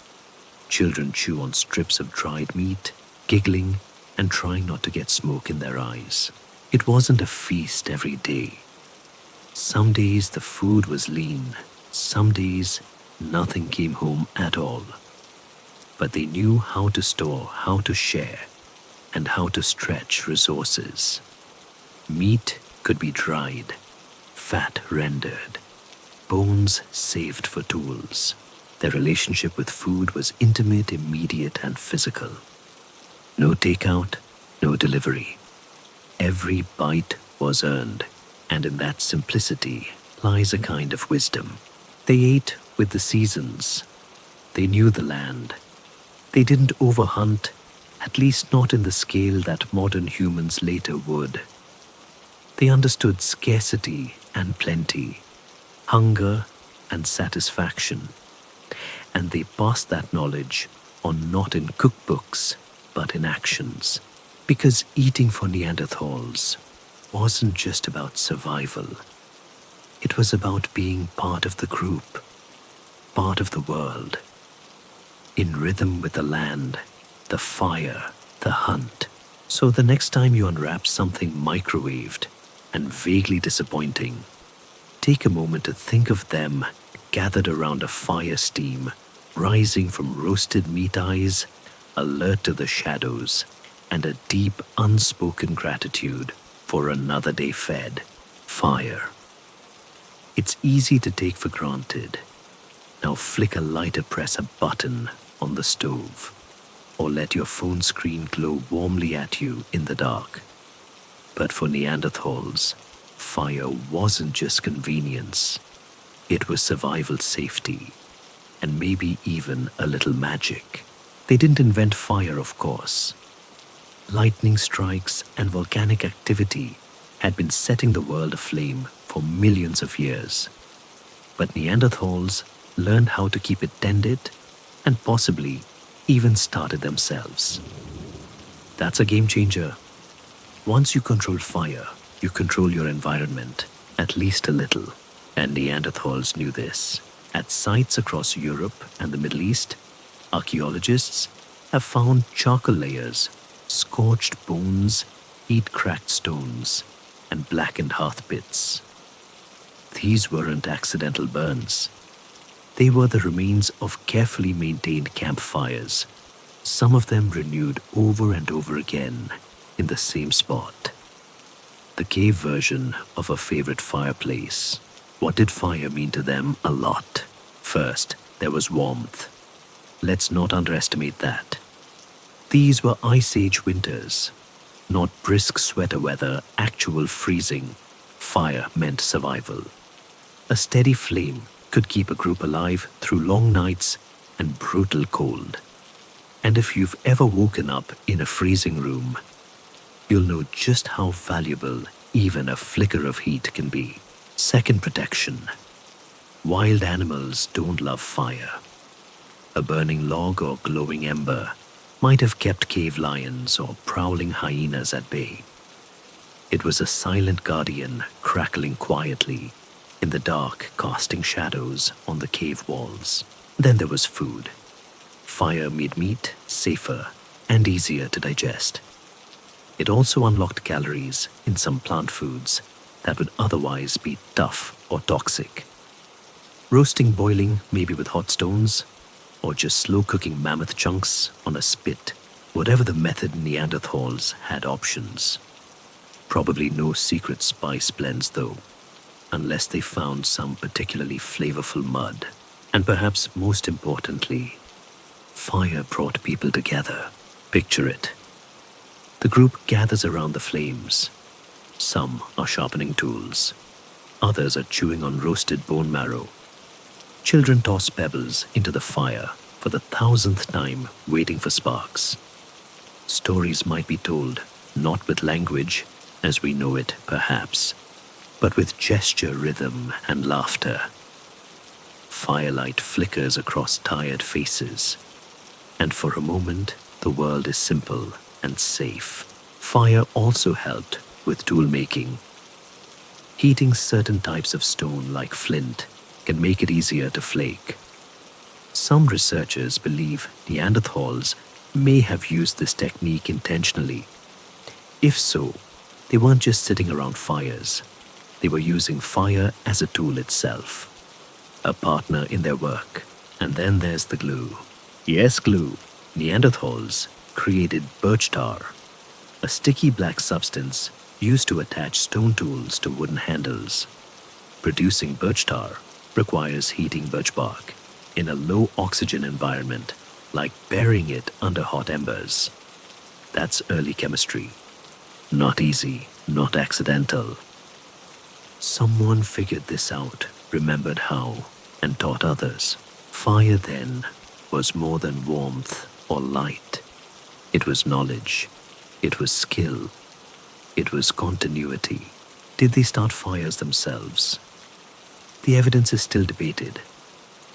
Children chew on strips of dried meat, giggling and trying not to get smoke in their eyes. It wasn't a feast every day. Some days the food was lean. Some days nothing came home at all. But they knew how to store, how to share, and how to stretch resources. Meat could be dried, fat rendered, bones saved for tools. Their relationship with food was intimate, immediate, and physical. No takeout, no delivery. Every bite was earned, and in that simplicity lies a kind of wisdom. They ate with the seasons. They knew the land. They didn't overhunt, at least not in the scale that modern humans later would. They understood scarcity and plenty, hunger and satisfaction, and they passed that knowledge on not in cookbooks, but in actions. Because eating for Neanderthals wasn't just about survival. It was about being part of the group, part of the world, in rhythm with the land, the fire, the hunt. So the next time you unwrap something microwaved and vaguely disappointing, take a moment to think of them gathered around a fire steam, rising from roasted meat eyes, alert to the shadows, and a deep unspoken gratitude for another day fed. Fire. It's easy to take for granted. Now flick a lighter, press a button on the stove, or let your phone screen glow warmly at you in the dark. But for Neanderthals, Fire wasn't just convenience, it was survival safety, and maybe even a little magic. They didn't invent fire, of course. Lightning strikes and volcanic activity had been setting the world aflame for millions of years. But Neanderthals learned how to keep it tended and possibly even started themselves. That's a game changer. Once you control fire, you control your environment, at least a little. And Neanderthals knew this. At sites across Europe and the Middle East, archaeologists have found charcoal layers, scorched bones, heat-cracked stones, and blackened hearth pits. These weren't accidental burns. They were the remains of carefully maintained campfires, some of them renewed over and over again in the same spot. The cave version of a favorite fireplace. What did fire mean to them? A lot. First, there was warmth. Let's not underestimate that. These were Ice Age winters, not brisk sweater weather, actual freezing. Fire meant survival. A steady flame could keep a group alive through long nights and brutal cold. And if you've ever woken up in a freezing room, you'll know just how valuable even a flicker of heat can be. Second, protection. Wild animals don't love fire. A burning log or glowing ember might have kept cave lions or prowling hyenas at bay. It was a silent guardian crackling quietly in the dark, casting shadows on the cave walls. Then there was food. Fire made meat safer and easier to digest. It also unlocked calories in some plant foods that would otherwise be tough or toxic. Roasting, boiling, maybe with hot stones, or just slow cooking mammoth chunks on a spit. Whatever the method, Neanderthals had options. Probably no secret spice blends though, unless they found some particularly flavorful mud. And perhaps most importantly, fire brought people together. Picture it. The group gathers around the flames. Some are sharpening tools. Others are chewing on roasted bone marrow. Children toss pebbles into the fire for the 1000th time, waiting for sparks. Stories might be told, not with language, as we know it perhaps, but with gesture, rhythm, and laughter. Firelight flickers across tired faces, and for a moment, the world is simple and safe. Fire also helped with tool making. Heating certain types of stone like flint can make it easier to flake. Some researchers believe Neanderthals may have used this technique intentionally. If so, they weren't just sitting around fires. They were using fire as a tool itself, a partner in their work. And then there's the glue. Yes, glue. Neanderthals created birch tar, a sticky black substance used to attach stone tools to wooden handles. Producing birch tar requires heating birch bark in a low oxygen environment, like burying it under hot embers. That's early chemistry. Not easy, not accidental. Someone figured this out, remembered how, and taught others. Fire then was more than warmth or light. It was knowledge. It was skill. It was continuity. Did they start fires themselves? The evidence is still debated.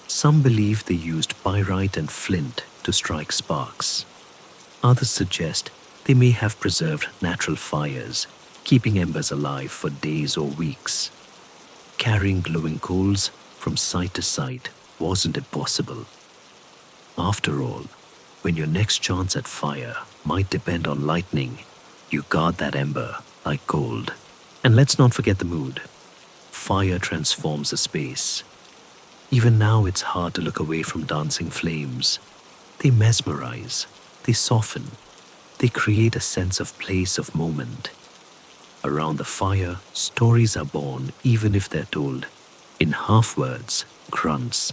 Some believe they used pyrite and flint to strike sparks. Others suggest they may have preserved natural fires, keeping embers alive for days or weeks. Carrying glowing coals from site to site wasn't impossible. After all, when your next chance at fire might depend on lightning, you guard that ember like gold. And let's not forget the mood. Fire transforms a space. Even now it's hard to look away from dancing flames. They mesmerize, they soften, they create a sense of place, of moment. Around the fire, stories are born even if they're told in half words, grunts,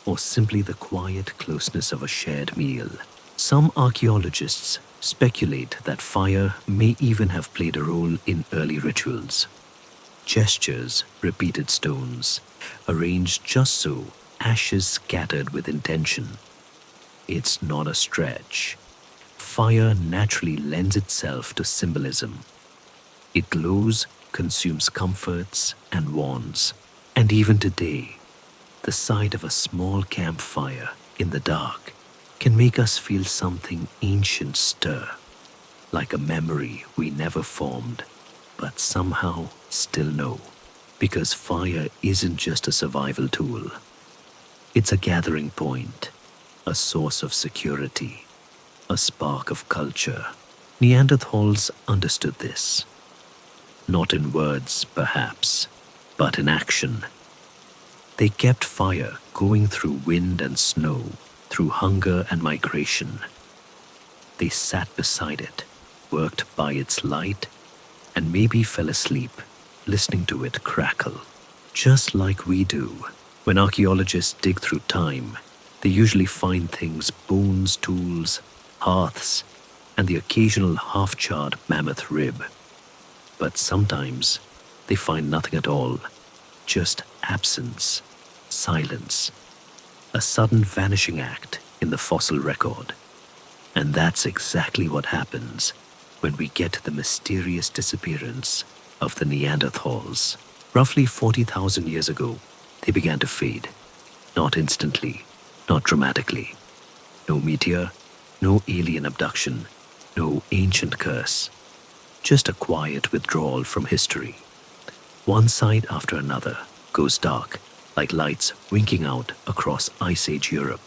or simply the quiet closeness of a shared meal. Some archaeologists speculate that fire may even have played a role in early rituals. Gestures, repeated stones, arranged just so, ashes scattered with intention. It's not a stretch. Fire naturally lends itself to symbolism. It glows, consumes comforts, and warns. And even today, the sight of a small campfire in the dark can make us feel something ancient stir, like a memory we never formed, but somehow still know. Because fire isn't just a survival tool, it's a gathering point, a source of security, a spark of culture. Neanderthals understood this, not in words, perhaps, but in action. They kept fire going through wind and snow, through hunger and migration. They sat beside it, worked by its light, and maybe fell asleep listening to it crackle. Just like we do. When archaeologists dig through time, they usually find things: bones, tools, hearths, and the occasional half-charred mammoth rib. But sometimes they find nothing at all, just absence, silence, a sudden vanishing act in the fossil record. And that's exactly what happens when we get to the mysterious disappearance of the Neanderthals. Roughly 40,000 years ago, they began to fade. Not instantly, not dramatically. No meteor, no alien abduction, no ancient curse. Just a quiet withdrawal from history. One side after another goes dark, like lights winking out across Ice Age Europe.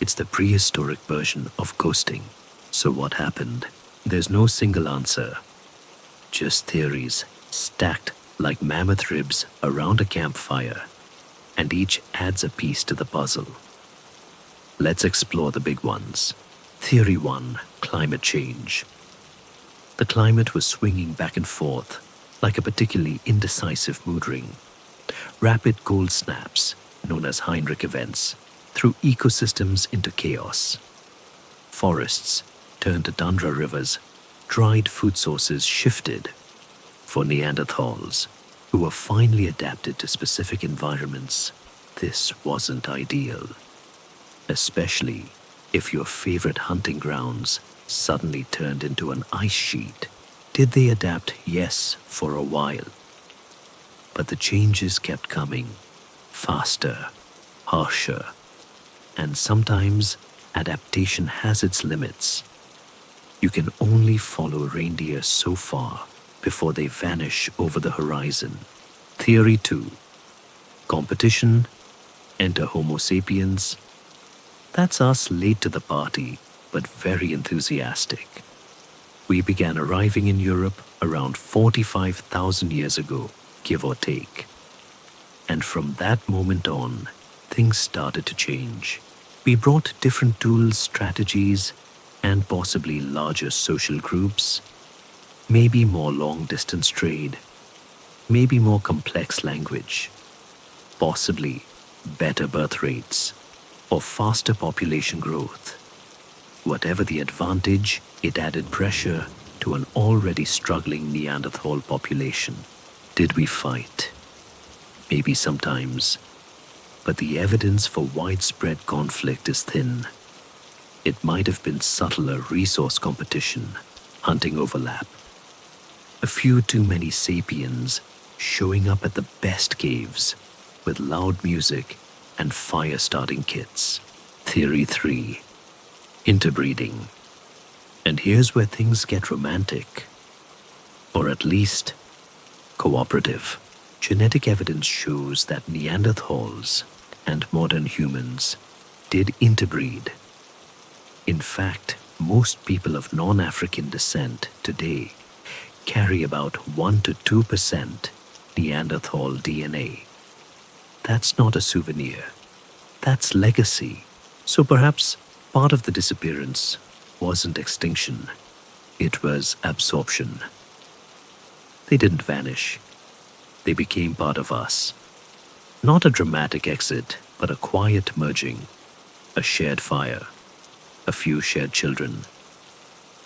It's the prehistoric version of ghosting. So what happened? There's no single answer. Just theories stacked like mammoth ribs around a campfire, and each adds a piece to the puzzle. Let's explore the big ones. Theory 1: climate change. The climate was swinging back and forth like a particularly indecisive mood ring. Rapid cold snaps, known as Heinrich events, threw ecosystems into chaos. Forests turned to tundra rivers, dried food sources shifted. For Neanderthals, who were finely adapted to specific environments, this wasn't ideal. Especially if your favorite hunting grounds suddenly turned into an ice sheet. Did they adapt? Yes, for a while. But the changes kept coming, faster, harsher, and sometimes adaptation has its limits. You can only follow reindeer so far before they vanish over the horizon. Theory 2: competition. Enter Homo sapiens. That's us, late to the party, but very enthusiastic. We began arriving in Europe around 45,000 years ago, give or take. And from that moment on, things started to change. We brought different tools, strategies, and possibly larger social groups. Maybe more long-distance trade. Maybe more complex language. Possibly better birth rates or faster population growth. Whatever the advantage, it added pressure to an already struggling Neanderthal population. Did we fight? Maybe sometimes, but the evidence for widespread conflict is thin. It might have been subtler resource competition, hunting overlap, a few too many sapiens showing up at the best caves with loud music and fire-starting kits. Theory 3: interbreeding. And here's where things get romantic, or at least cooperative. Genetic evidence shows that Neanderthals and modern humans did interbreed. In fact, most people of non-African descent today carry about 1 to 2% Neanderthal DNA. That's not a souvenir. That's legacy. So perhaps part of the disappearance wasn't extinction. It was absorption. They didn't vanish. They became part of us. Not a dramatic exit, but a quiet merging. A shared fire. A few shared children.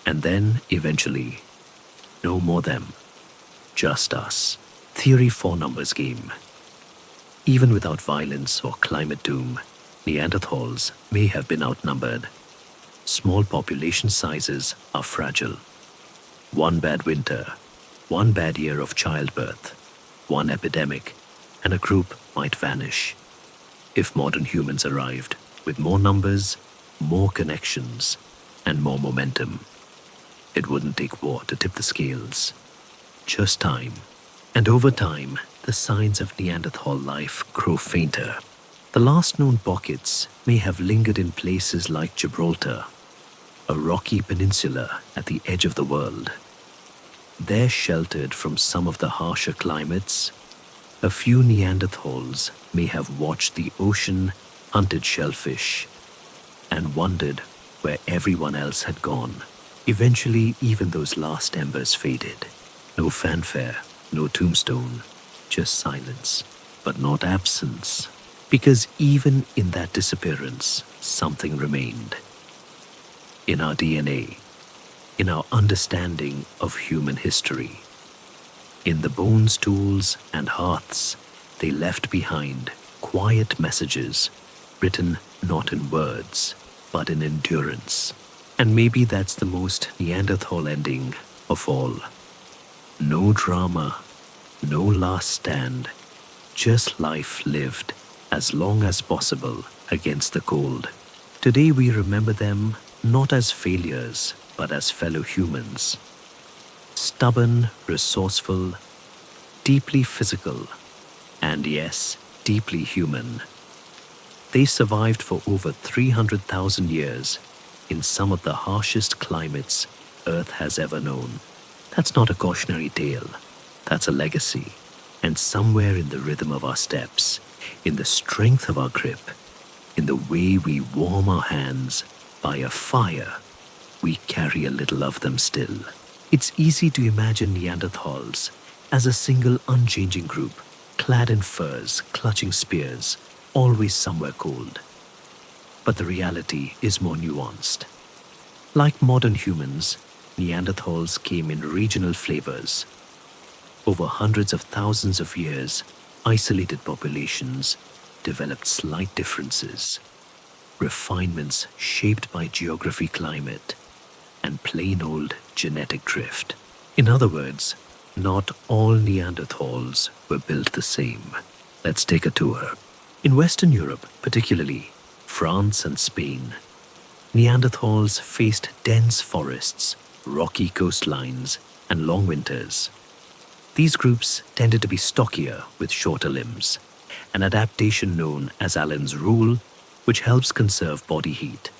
And then, eventually, no more them. Just us. Theory 4 numbers game. Even without violence or climate doom, Neanderthals may have been outnumbered. Small population sizes are fragile. One bad winter, one bad year of childbirth, one epidemic, and a group might vanish. If modern humans arrived with more numbers, more connections, and more momentum, it wouldn't take war to tip the scales. Just time. And over time, the signs of Neanderthal life grow fainter. The last known pockets may have lingered in places like Gibraltar, a rocky peninsula at the edge of the world. There, sheltered from some of the harsher climates, a few Neanderthals may have watched the ocean, hunted shellfish, and wondered where everyone else had gone. Eventually, even those last embers faded. No fanfare, no tombstone, just silence, but not absence. Because even in that disappearance, something remained. In our DNA, in our understanding of human history, in the bones, tools, and hearths they left behind, quiet messages written not in words, but in endurance. And maybe that's the most Neanderthal ending of all. No drama, no last stand, just life lived as long as possible against the cold. Today we remember them not as failures, but as fellow humans. Stubborn, resourceful, deeply physical, and yes, deeply human. They survived for over 300,000 years in some of the harshest climates Earth has ever known. That's not a cautionary tale, that's a legacy. And somewhere in the rhythm of our steps, in the strength of our grip, in the way we warm our hands by a fire, we carry a little of them still. It's easy to imagine Neanderthals as a single unchanging group, clad in furs, clutching spears, always somewhere cold. But the reality is more nuanced. Like modern humans, Neanderthals came in regional flavors. Over hundreds of thousands of years, isolated populations developed slight differences, refinements shaped by geography, climate, and plain old genetic drift. In other words, not all Neanderthals were built the same. Let's take a tour. In Western Europe, particularly France and Spain, Neanderthals faced dense forests, rocky coastlines, and long winters. These groups tended to be stockier with shorter limbs, an adaptation known as Allen's rule, which helps conserve body heat.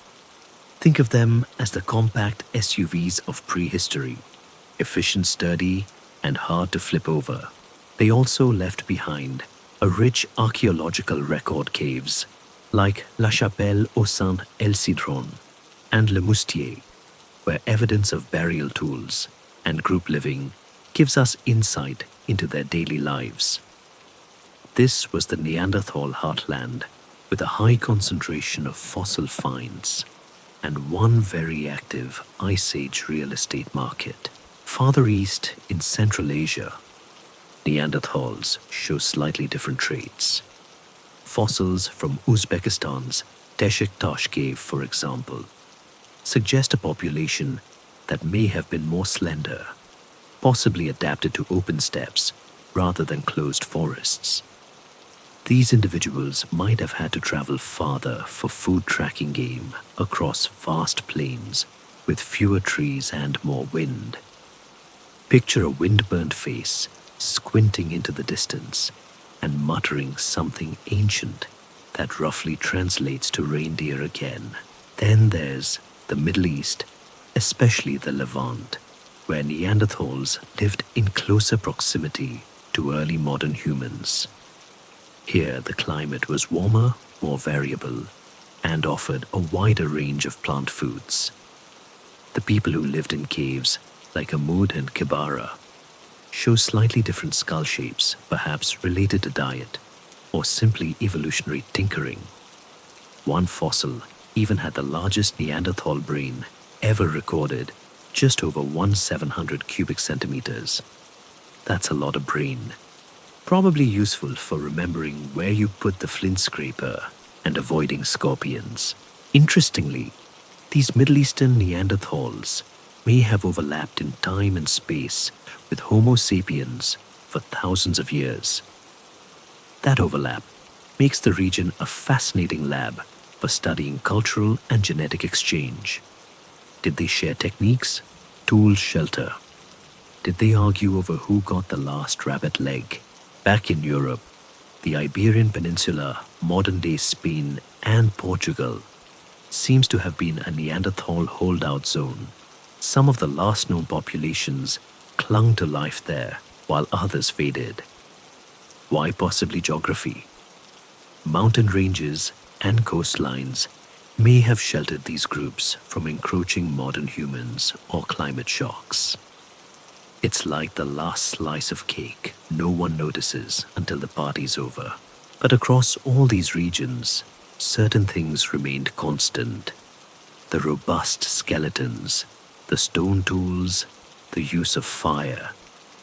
Think of them as the compact SUVs of prehistory, efficient, sturdy, and hard to flip over. They also left behind a rich archaeological record caves like La Chapelle au Saint-Elcidron and Le Moustier, where evidence of burial tools and group living gives us insight into their daily lives. This was the Neanderthal heartland, with a high concentration of fossil finds and one very active Ice Age real estate market. Farther east in Central Asia, Neanderthals show slightly different traits. Fossils from Uzbekistan's Teshiktosh cave, for example, suggest a population that may have been more slender, possibly adapted to open steppes rather than closed forests. These individuals might have had to travel farther for food tracking game across vast plains with fewer trees and more wind. Picture a wind-burnt face squinting into the distance and muttering something ancient that roughly translates to reindeer again. Then there's the Middle East, especially the Levant, where Neanderthals lived in closer proximity to early modern humans. Here, the climate was warmer, more variable, and offered a wider range of plant foods. The people who lived in caves, like Amud and Kibara, show slightly different skull shapes, perhaps related to diet, or simply evolutionary tinkering. One fossil even had the largest Neanderthal brain ever recorded, just over 1,700 cubic centimeters. That's a lot of brain, Probably useful for remembering where you put the flint scraper and avoiding scorpions. Interestingly, these Middle Eastern Neanderthals may have overlapped in time and space with Homo sapiens for thousands of years. That overlap makes the region a fascinating lab for studying cultural and genetic exchange. Did they share techniques, tools, shelter? Did they argue over who got the last rabbit leg? Back in Europe, the Iberian Peninsula, modern-day Spain, and Portugal seems to have been a Neanderthal holdout zone. Some of the last known populations clung to life there, while others faded. Why possibly geography? Mountain ranges and coastlines may have sheltered these groups from encroaching modern humans or climate shocks. It's like the last slice of cake no one notices until the party's over. But across all these regions, certain things remained constant. The robust skeletons, the stone tools, the use of fire,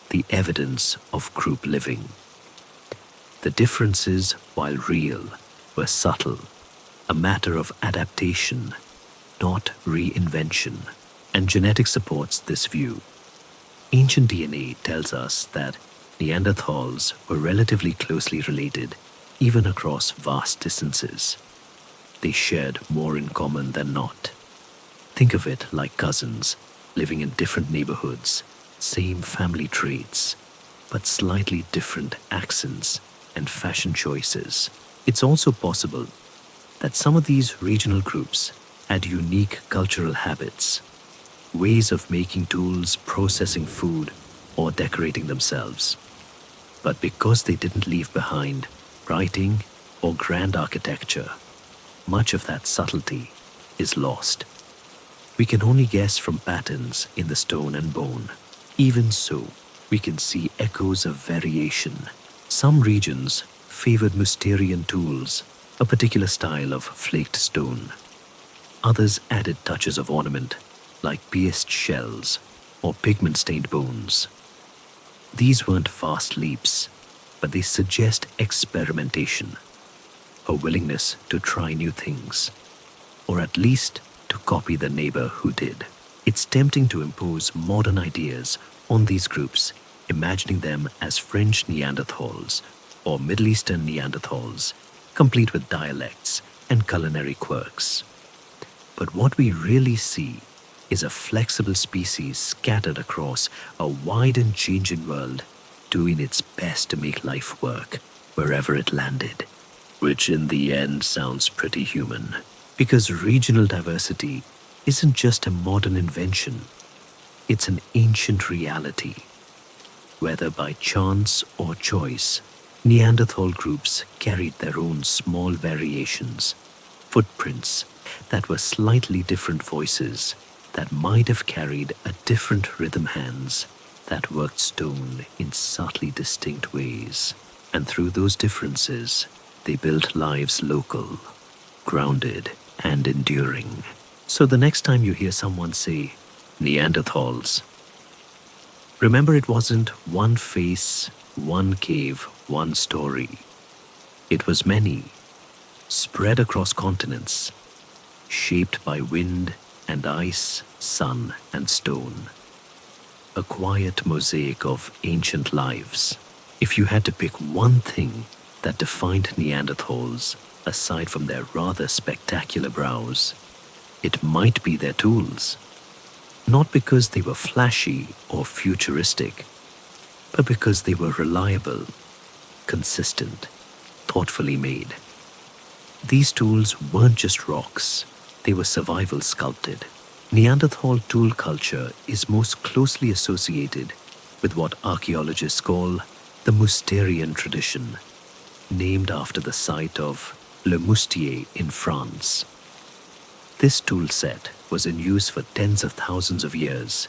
the evidence of group living. The differences, while real, were subtle, a matter of adaptation, not reinvention, and genetics supports this view. Ancient DNA tells us that Neanderthals were relatively closely related, even across vast distances. They shared more in common than not. Think of it like cousins living in different neighborhoods, same family traits, but slightly different accents and fashion choices. It's also possible that some of these regional groups had unique cultural habits, ways of making tools, processing food, or decorating themselves. But because they didn't leave behind writing or grand architecture, much of that subtlety is lost. We can only guess from patterns in the stone and bone. Even so, we can see echoes of variation. Some regions favored Mousterian tools, a particular style of flaked stone. Others added touches of ornament, like pierced shells or pigment-stained bones. These weren't fast leaps, but they suggest experimentation, a willingness to try new things, or at least to copy the neighbor who did. It's tempting to impose modern ideas on these groups, imagining them as French Neanderthals or Middle Eastern Neanderthals, complete with dialects and culinary quirks. But what we really see is a flexible species scattered across a wide and changing world, doing its best to make life work wherever it landed. Which in the end sounds pretty human, because regional diversity isn't just a modern invention, it's an ancient reality. Whether by chance or choice, Neanderthal groups carried their own small variations, footprints that were slightly different voices that might have carried a different rhythm hands that worked stone in subtly distinct ways. And through those differences, they built lives local, grounded, and enduring. So the next time you hear someone say, Neanderthals, remember it wasn't one face, one cave, one story. It was many, spread across continents, shaped by wind and ice, sun and stone. A quiet mosaic of ancient lives. If you had to pick one thing that defined Neanderthals, aside from their rather spectacular brows, it might be their tools. Not because they were flashy or futuristic, but because they were reliable, consistent, thoughtfully made. These tools weren't just rocks, they were survival sculpted. Neanderthal tool culture is most closely associated with what archaeologists call the Mousterian tradition, named after the site of Le Moustier in France. This tool set was in use for tens of thousands of years,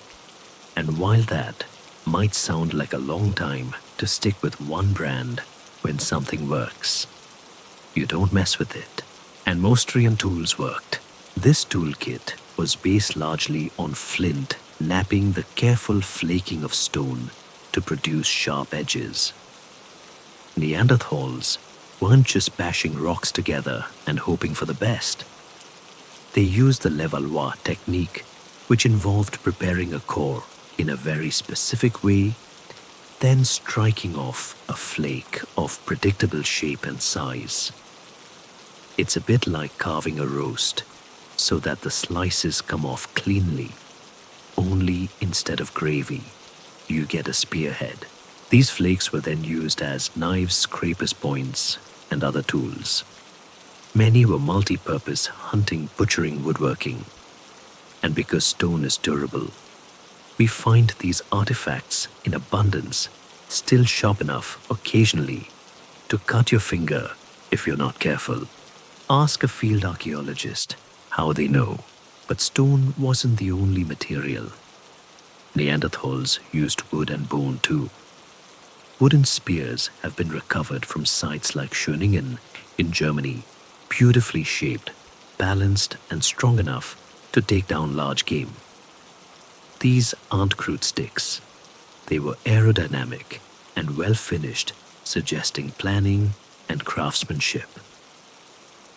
and while that might sound like a long time to stick with one brand when something works, you don't mess with it. And Mousterian tools worked. This toolkit was based largely on flint, knapping the careful flaking of stone to produce sharp edges. Neanderthals weren't just bashing rocks together and hoping for the best. They used the Levallois technique, which involved preparing a core in a very specific way, then striking off a flake of predictable shape and size. It's a bit like carving a roast, so that the slices come off cleanly, only instead of gravy, you get a spearhead. These flakes were then used as knives, scrapers' points, and other tools. Many were multi-purpose hunting, butchering, woodworking. And because stone is durable, we find these artifacts in abundance, still sharp enough occasionally to cut your finger if you're not careful. Ask a field archaeologist how they know. But stone wasn't the only material. Neanderthals used wood and bone too. Wooden spears have been recovered from sites like Schöningen in Germany, beautifully shaped, balanced, and strong enough to take down large game. These aren't crude sticks. They were aerodynamic and well finished, suggesting planning and craftsmanship.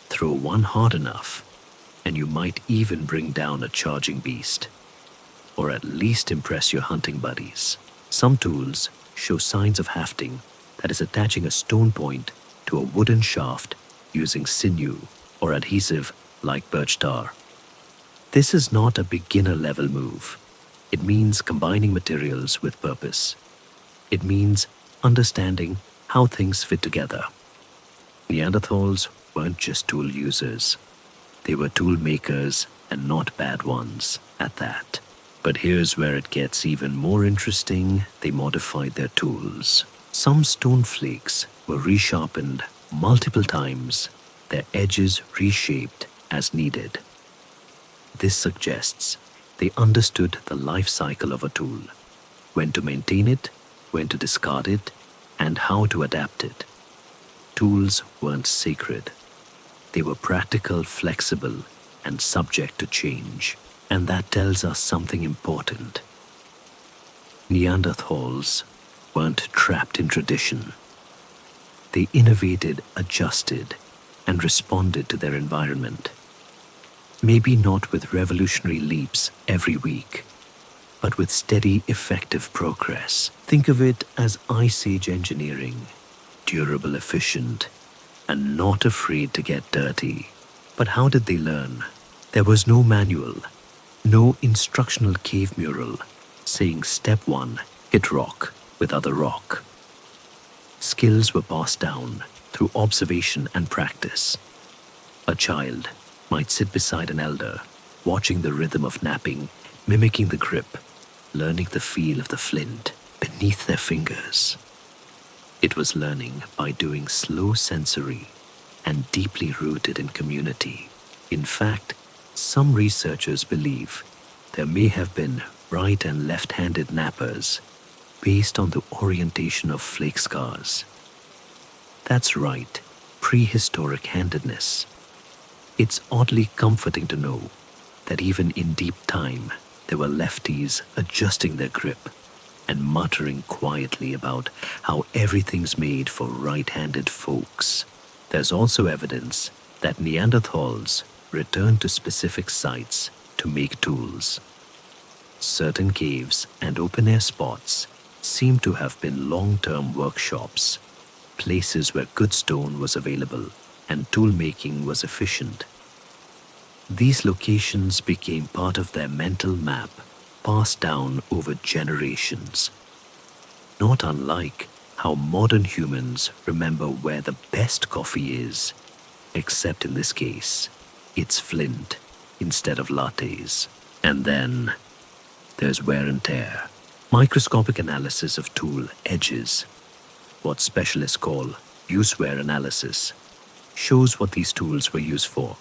Throw one hard enough, and you might even bring down a charging beast, or at least impress your hunting buddies. Some tools show signs of hafting, that is attaching a stone point to a wooden shaft using sinew or adhesive like birch tar. This is not a beginner-level move. It means combining materials with purpose. It means understanding how things fit together. Neanderthals weren't just tool users. They were tool makers, and not bad ones at that. But here's where it gets even more interesting. They modified their tools. Some stone flakes were resharpened multiple times, their edges reshaped as needed. This suggests they understood the life cycle of a tool, when to maintain it, when to discard it, and how to adapt it. Tools weren't sacred. They were practical, flexible, and subject to change. And that tells us something important. Neanderthals weren't trapped in tradition. They innovated, adjusted, and responded to their environment. Maybe not with revolutionary leaps every week, but with steady, effective progress. Think of it as Ice Age engineering, durable, efficient, and not afraid to get dirty. But how did they learn? There was no manual, no instructional cave mural saying step 1, hit rock with other rock. Skills were passed down through observation and practice. A child might sit beside an elder, watching the rhythm of napping, mimicking the grip, learning the feel of the flint beneath their fingers. It was learning by doing, slow, sensory, and deeply rooted in community. In fact, some researchers believe there may have been right and left-handed nappers based on the orientation of flake scars. That's right, prehistoric handedness. It's oddly comforting to know that even in deep time, there were lefties adjusting their grip and muttering quietly about how everything's made for right-handed folks. There's also evidence that Neanderthals returned to specific sites to make tools. Certain caves and open-air spots seem to have been long-term workshops, places where good stone was available and tool-making was efficient. These locations became part of their mental map, passed down over generations. Not unlike how modern humans remember where the best coffee is, except in this case, it's flint instead of lattes. And then there's wear and tear. Microscopic analysis of tool edges, what specialists call use wear analysis, shows what these tools were used for.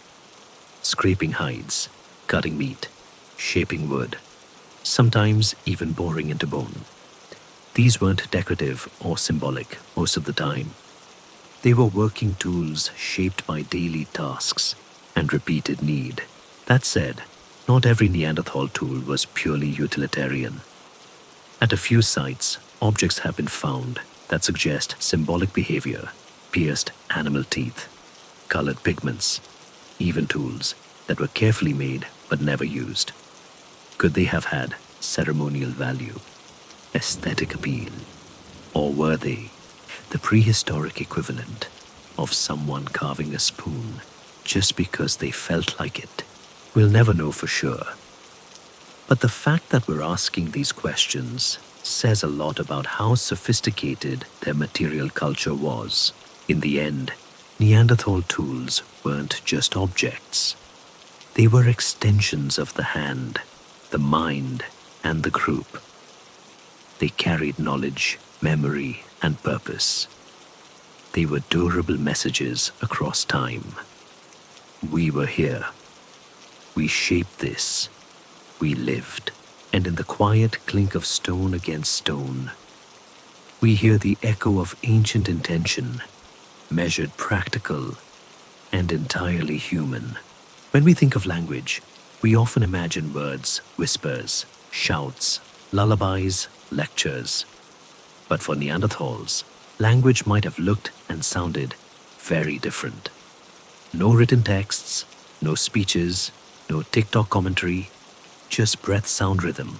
Scraping hides, cutting meat, shaping wood, sometimes even boring into bone. These weren't decorative or symbolic most of the time. They were working tools shaped by daily tasks and repeated need. That said, not every Neanderthal tool was purely utilitarian. At a few sites, objects have been found that suggest symbolic behavior, pierced animal teeth, colored pigments, even tools that were carefully made but never used. Could they have had ceremonial value, aesthetic appeal, or were they the prehistoric equivalent of someone carving a spoon just because they felt like it? We'll never know for sure. But the fact that we're asking these questions says a lot about how sophisticated their material culture was. In the end, Neanderthal tools weren't just objects. They were extensions of the hand, the mind, and the group. They carried knowledge, memory, and purpose. They were durable messages across time. We were here. We shaped this. We lived. And in the quiet clink of stone against stone, we hear the echo of ancient intention, measured practical, and entirely human. When we think of language, we often imagine words, whispers, shouts, lullabies, lectures. But for Neanderthals, language might have looked and sounded very different. No written texts, no speeches, no TikTok commentary, just breath sound rhythm,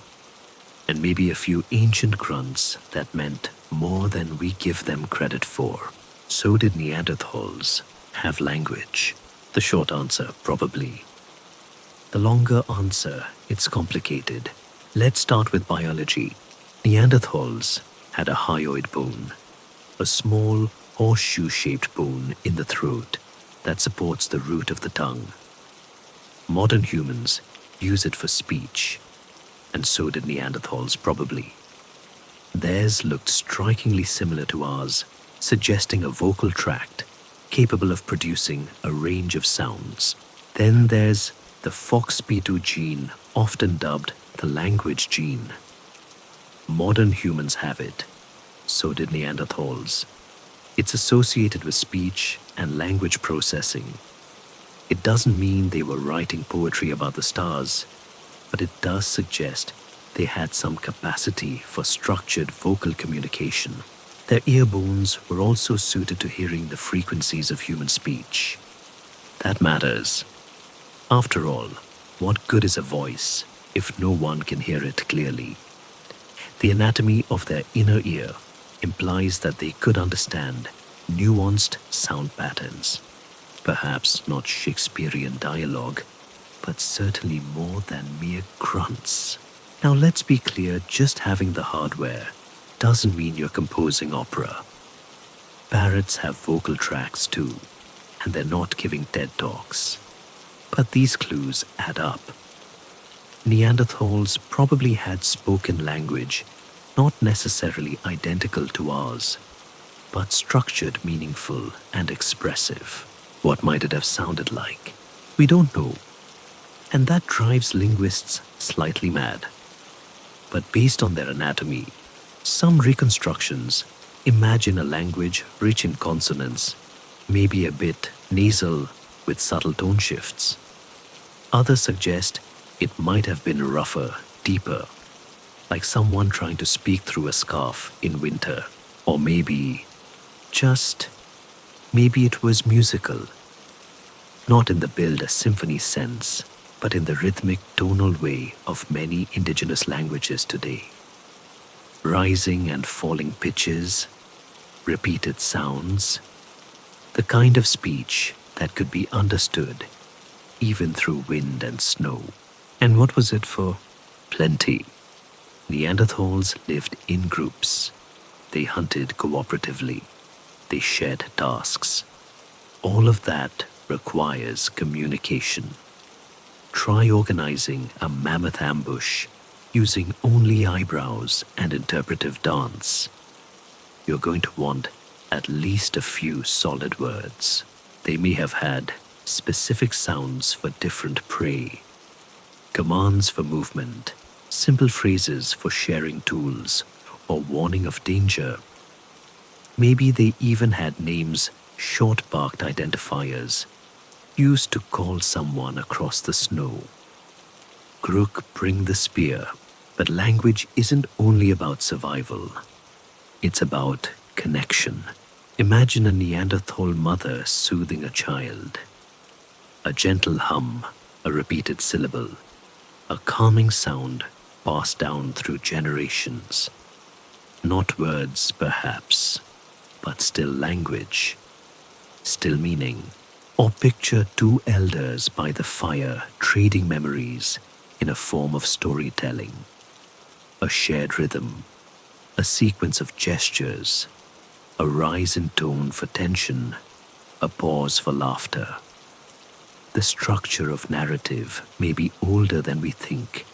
and maybe a few ancient grunts that meant more than we give them credit for. So did Neanderthals have language? The short answer, probably. The longer answer, it's complicated. Let's start with biology. Neanderthals had a hyoid bone, a small horseshoe-shaped bone in the throat that supports the root of the tongue. Modern humans use it for speech, and so did Neanderthals probably. Theirs looked strikingly similar to ours, suggesting a vocal tract capable of producing a range of sounds. Then there's the FOXP2 gene, often dubbed the language gene. Modern humans have it, so did Neanderthals. It's associated with speech and language processing. It doesn't mean they were writing poetry about the stars, but it does suggest they had some capacity for structured vocal communication. Their ear bones were also suited to hearing the frequencies of human speech. That matters. After all, what good is a voice if no one can hear it clearly? The anatomy of their inner ear implies that they could understand nuanced sound patterns. Perhaps not Shakespearean dialogue, but certainly more than mere grunts. Now let's be clear, just having the hardware doesn't mean you're composing opera. Parrots have vocal tracts too, and they're not giving TED Talks. But these clues add up. Neanderthals probably had spoken language, not necessarily identical to ours, but structured, meaningful, and expressive. What might it have sounded like? We don't know. And that drives linguists slightly mad. But based on their anatomy, some reconstructions imagine a language rich in consonants, maybe a bit nasal with subtle tone shifts. Others suggest it might have been rougher, deeper, like someone trying to speak through a scarf in winter. Or maybe it was musical. Not in the build a symphony sense, but in the rhythmic tonal way of many indigenous languages today. Rising and falling pitches, repeated sounds, the kind of speech that could be understood even through wind and snow. And what was it for? Plenty. Neanderthals lived in groups. They hunted cooperatively. They shared tasks. All of that requires communication. Try organizing a mammoth ambush using only eyebrows and interpretive dance. You're going to want at least a few solid words. They may have had specific sounds for different prey, commands for movement, simple phrases for sharing tools or warning of danger. Maybe they even had names, short-barked identifiers, used to call someone across the snow. Crook, bring the spear. But language isn't only about survival. It's about connection. Imagine a Neanderthal mother soothing a child. A gentle hum, a repeated syllable, a calming sound passed down through generations. Not words, perhaps, but still language, still meaning. Or picture two elders by the fire trading memories in a form of storytelling. A shared rhythm, a sequence of gestures, a rise in tone for tension, a pause for laughter. The structure of narrative may be older than we think,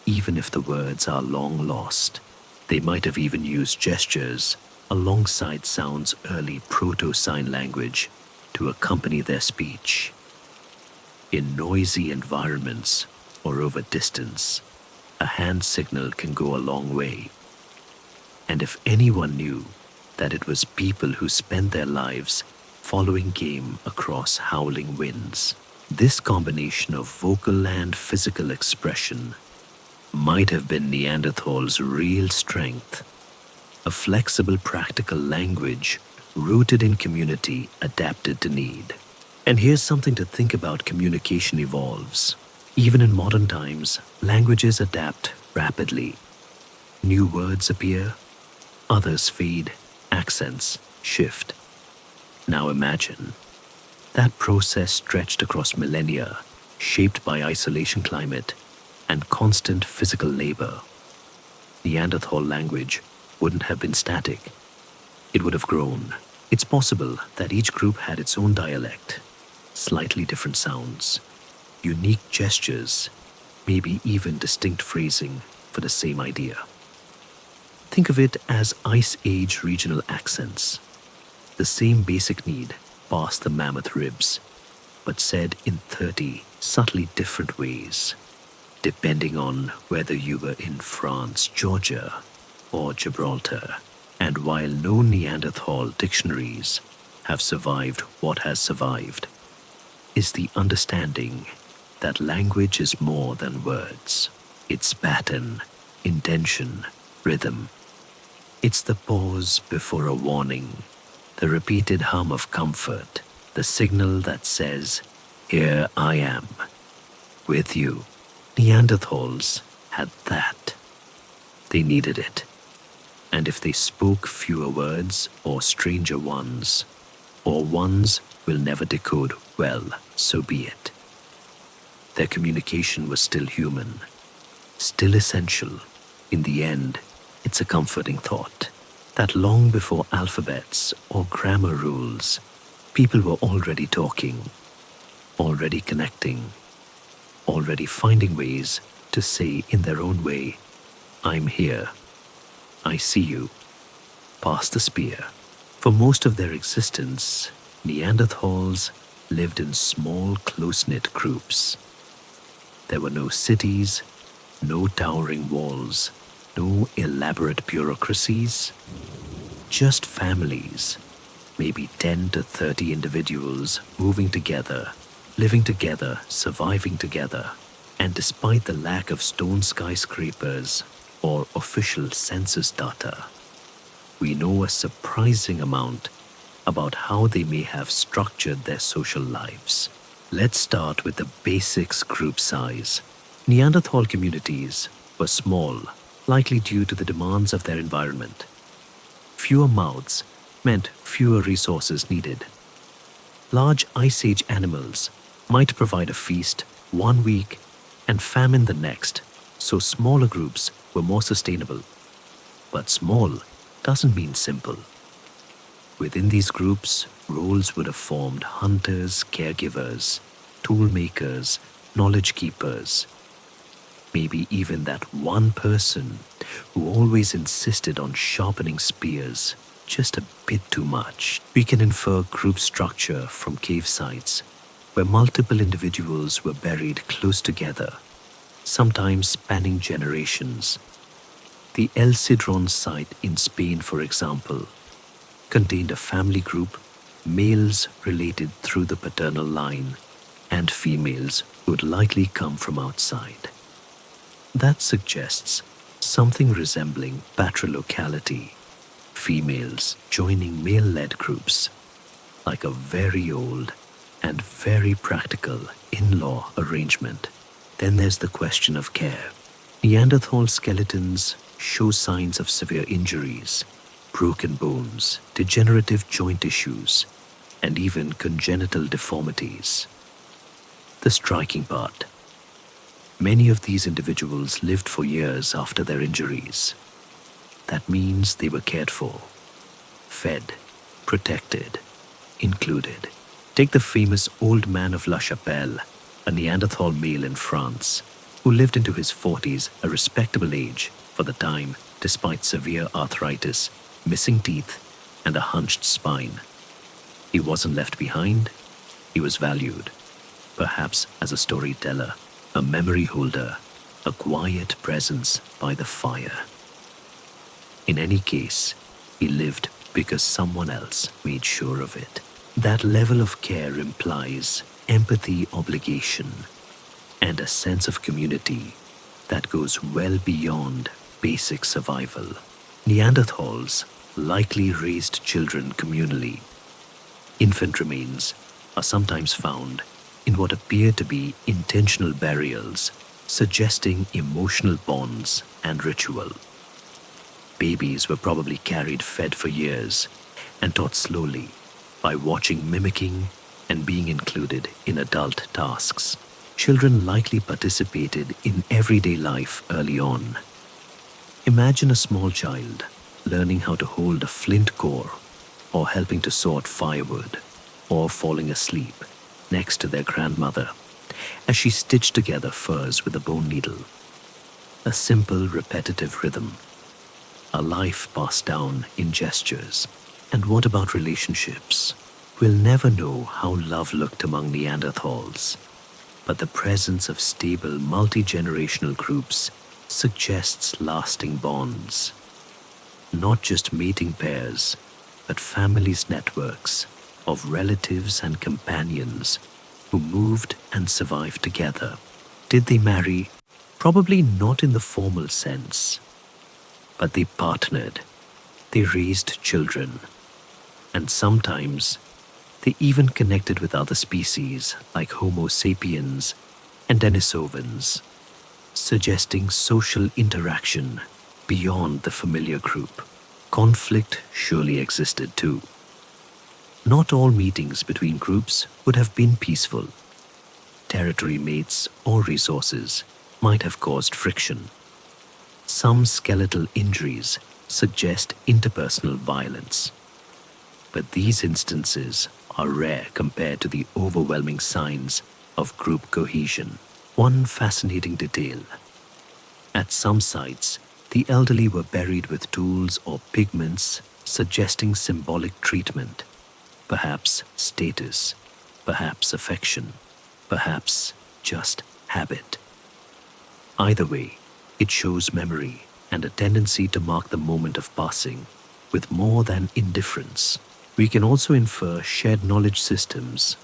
even if the words are long lost. They might have even used gestures alongside sounds early proto-sign language to accompany their speech. In noisy environments or over distance, a hand signal can go a long way. And if anyone knew that it was people who spent their lives following game across howling winds, this combination of vocal and physical expression might have been Neanderthals' real strength, a flexible, practical language rooted in community, adapted to need. And here's something to think about: communication evolves. Even in modern times, languages adapt rapidly. New words appear, others fade, accents shift. Now imagine that process stretched across millennia, shaped by isolation climate and constant physical labor. Neanderthal language wouldn't have been static. It would have grown. It's possible that each group had its own dialect, slightly different sounds, unique gestures, maybe even distinct phrasing for the same idea. Think of it as Ice Age regional accents. The same basic need past the mammoth ribs, but said in 30 subtly different ways, depending on whether you were in France, Georgia, or Gibraltar. And while no Neanderthal dictionaries have survived what has survived, is the understanding that language is more than words. It's pattern, intention, rhythm. It's the pause before a warning, the repeated hum of comfort, the signal that says, "Here I am, with you." Neanderthals had that. They needed it. And if they spoke fewer words or stranger ones, or ones we'll never decode well, so be it. Their communication was still human, still essential. In the end, it's a comforting thought that long before alphabets or grammar rules, people were already talking, already connecting, already finding ways to say in their own way, "I'm here, I see you," pass the spear. For most of their existence, Neanderthals lived in small, close-knit groups. There were no cities, no towering walls, no elaborate bureaucracies, just families, maybe 10 to 30 individuals moving together, living together, surviving together. And despite the lack of stone skyscrapers or official census data, we know a surprising amount about how they may have structured their social lives. Let's start with the basics: group size. Neanderthal communities were small, likely due to the demands of their environment. Fewer mouths meant fewer resources needed. Large Ice Age animals might provide a feast one week and famine the next, so smaller groups were more sustainable. But small doesn't mean simple. Within these groups, roles would have formed: hunters, caregivers, tool makers, knowledge keepers. Maybe even that one person who always insisted on sharpening spears just a bit too much. We can infer group structure from cave sites where multiple individuals were buried close together, sometimes spanning generations. The El Cidron site in Spain, for example, contained a family group, males related through the paternal line, and females who would likely come from outside. That suggests something resembling patrilocality, females joining male-led groups, like a very old and very practical in-law arrangement. Then there's the question of care. Neanderthal skeletons show signs of severe injuries, broken bones, degenerative joint issues, and even congenital deformities. The striking part: many of these individuals lived for years after their injuries. That means they were cared for, fed, protected, included. Take the famous Old Man of La Chapelle, a Neanderthal male in France, who lived into his 40s, a respectable age for the time, despite severe arthritis, missing teeth, and a hunched spine. He wasn't left behind. He was valued, perhaps as a storyteller, a memory holder, a quiet presence by the fire. In any case, he lived because someone else made sure of it. That level of care implies empathy, obligation, and a sense of community that goes well beyond basic survival. Neanderthals likely raised children communally. Infant remains are sometimes found in what appear to be intentional burials, suggesting emotional bonds and ritual. Babies were probably carried fed for years and taught slowly by watching, mimicking, and being included in adult tasks. Children likely participated in everyday life early on. Imagine a small child learning how to hold a flint core, or helping to sort firewood, or falling asleep next to their grandmother as she stitched together furs with a bone needle. A simple, repetitive rhythm, a life passed down in gestures. And what about relationships? We'll never know how love looked among Neanderthals, but the presence of stable, multi-generational groups suggests lasting bonds. Not just mating pairs, but families' networks of relatives and companions who moved and survived together. Did they marry? Probably not in the formal sense, but they partnered, they raised children, and sometimes they even connected with other species like Homo sapiens and Denisovans, suggesting social interaction beyond the familiar group. Conflict surely existed too. Not all meetings between groups would have been peaceful. Territory mates or resources might have caused friction. Some skeletal injuries suggest interpersonal violence, but these instances are rare compared to the overwhelming signs of group cohesion. One fascinating detail: at some sites, the elderly were buried with tools or pigments, suggesting symbolic treatment, perhaps status, perhaps affection, perhaps just habit. Either way, it shows memory and a tendency to mark the moment of passing with more than indifference. We can also infer shared knowledge systems,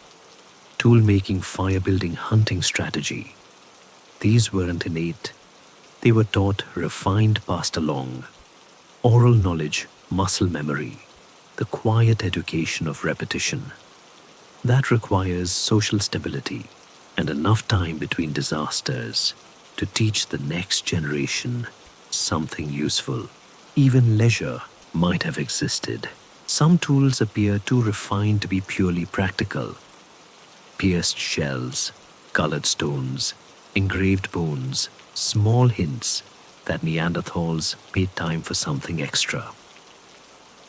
tool-making, fire-building, hunting strategy. These weren't innate. They were taught, refined, passed along. Oral knowledge, muscle memory, the quiet education of repetition. That requires social stability and enough time between disasters to teach the next generation something useful. Even leisure might have existed. Some tools appear too refined to be purely practical. Pierced shells, colored stones, engraved bones, small hints that Neanderthals made time for something extra.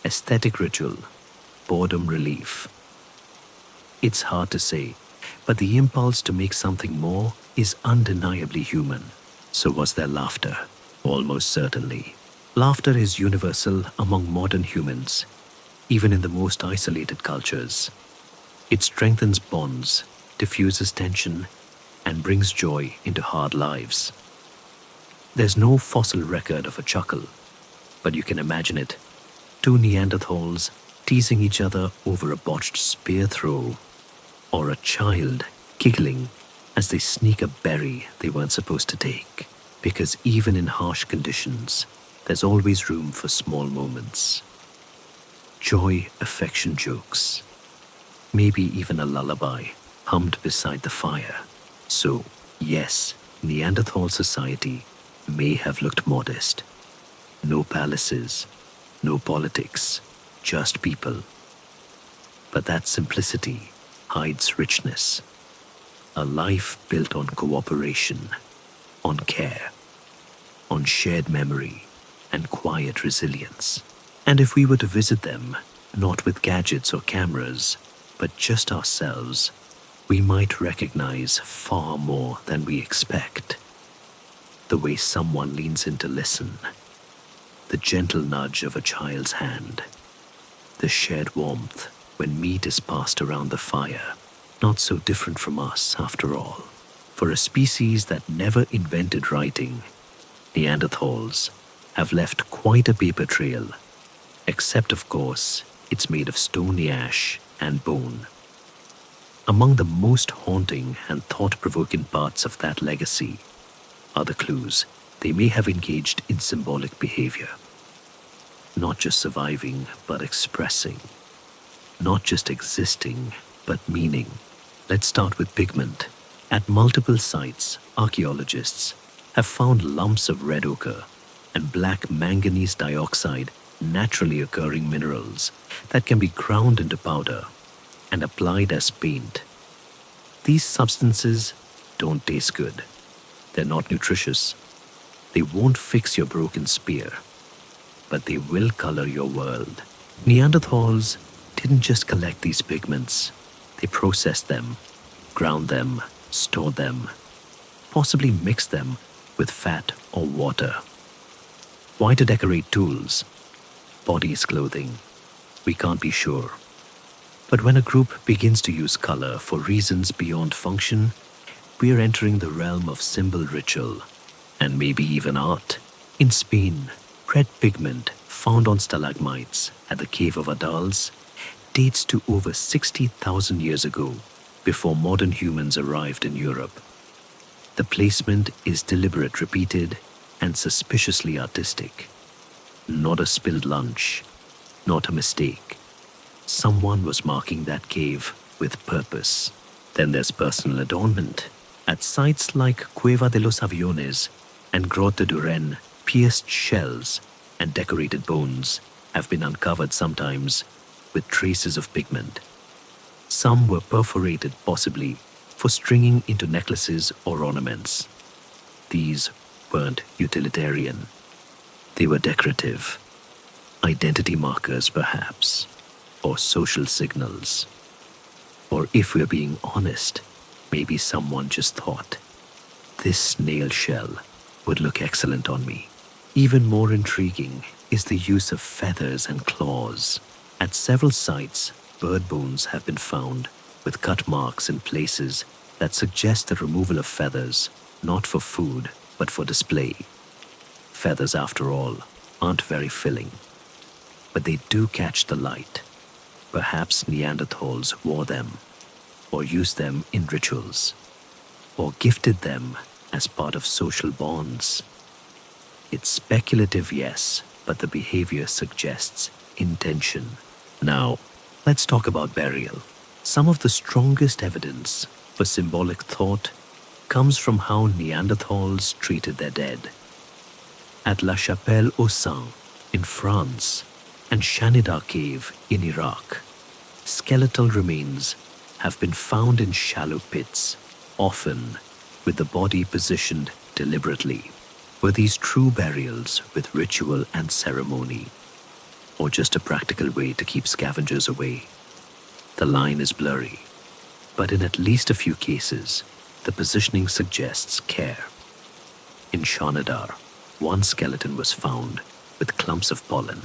Aesthetic ritual, boredom relief. It's hard to say, but the impulse to make something more is undeniably human. So was there laughter? Almost certainly. Laughter is universal among modern humans, even in the most isolated cultures. It strengthens bonds, diffuses tension, and brings joy into hard lives. There's no fossil record of a chuckle, but you can imagine it. Two Neanderthals teasing each other over a botched spear throw, or a child giggling as they sneak a berry they weren't supposed to take. Because even in harsh conditions, there's always room for small moments. joy, affection jokes, maybe even a lullaby hummed beside the fire. So, yes, Neanderthal society may have looked modest. No palaces, no politics, just people. But that simplicity hides richness. A life built on cooperation, on care, on shared memory, and quiet resilience. And if we were to visit them, not with gadgets or cameras, but just ourselves, we might recognize far more than we expect. The way someone leans in to listen, the gentle nudge of a child's hand, the shared warmth when meat is passed around the fire, not so different from us after all. For a species that never invented writing, Neanderthals have left quite a paper trail, except of course it's made of stony ash and bone. Among the most haunting and thought-provoking parts of that legacy are the clues they may have engaged in symbolic behavior. Not just surviving, but expressing. Not just existing, but meaning. Let's start with pigment. At multiple sites, archaeologists have found lumps of red ochre and black manganese dioxide, naturally occurring minerals that can be ground into powder and applied as paint. These substances don't taste good. They're not nutritious. They won't fix your broken spear, but they will color your world. Neanderthals didn't just collect these pigments. They processed them, ground them, stored them, possibly mixed them with fat or water. Why to decorate tools? Bodies, clothing? We can't be sure. But when a group begins to use color for reasons beyond function, we are entering the realm of symbol ritual and maybe even art. In Spain, red pigment found on stalagmites at the Cave of Adals dates to over 60,000 years ago, before modern humans arrived in Europe. The placement is deliberate, repeated, and suspiciously artistic. Not a spilled lunch, not a mistake. Someone was marking that cave with purpose. Then there's personal adornment. At sites like Cueva de los Aviones and Grotte de Rennes, pierced shells and decorated bones have been uncovered, sometimes with traces of pigment. Some were perforated, possibly for stringing into necklaces or ornaments. These weren't utilitarian. They were decorative. Identity markers, perhaps, or social signals. Or if we're being honest, maybe someone just thought, this snail shell would look excellent on me. Even more intriguing is the use of feathers and claws. At several sites, bird bones have been found with cut marks in places that suggest the removal of feathers, not for food, but for display. Feathers, after all, aren't very filling, but they do catch the light. Perhaps Neanderthals wore them, or used them in rituals, or gifted them as part of social bonds. It's speculative, yes, but the behavior suggests intention. Now, let's talk about burial. Some of the strongest evidence for symbolic thought comes from how Neanderthals treated their dead. At La Chapelle-aux-Saints in France and Shanidar Cave in Iraq, skeletal remains have been found in shallow pits, often with the body positioned deliberately. Were these true burials with ritual and ceremony, or just a practical way to keep scavengers away? The line is blurry, but in at least a few cases, the positioning suggests care. In Shanidar, one skeleton was found with clumps of pollen,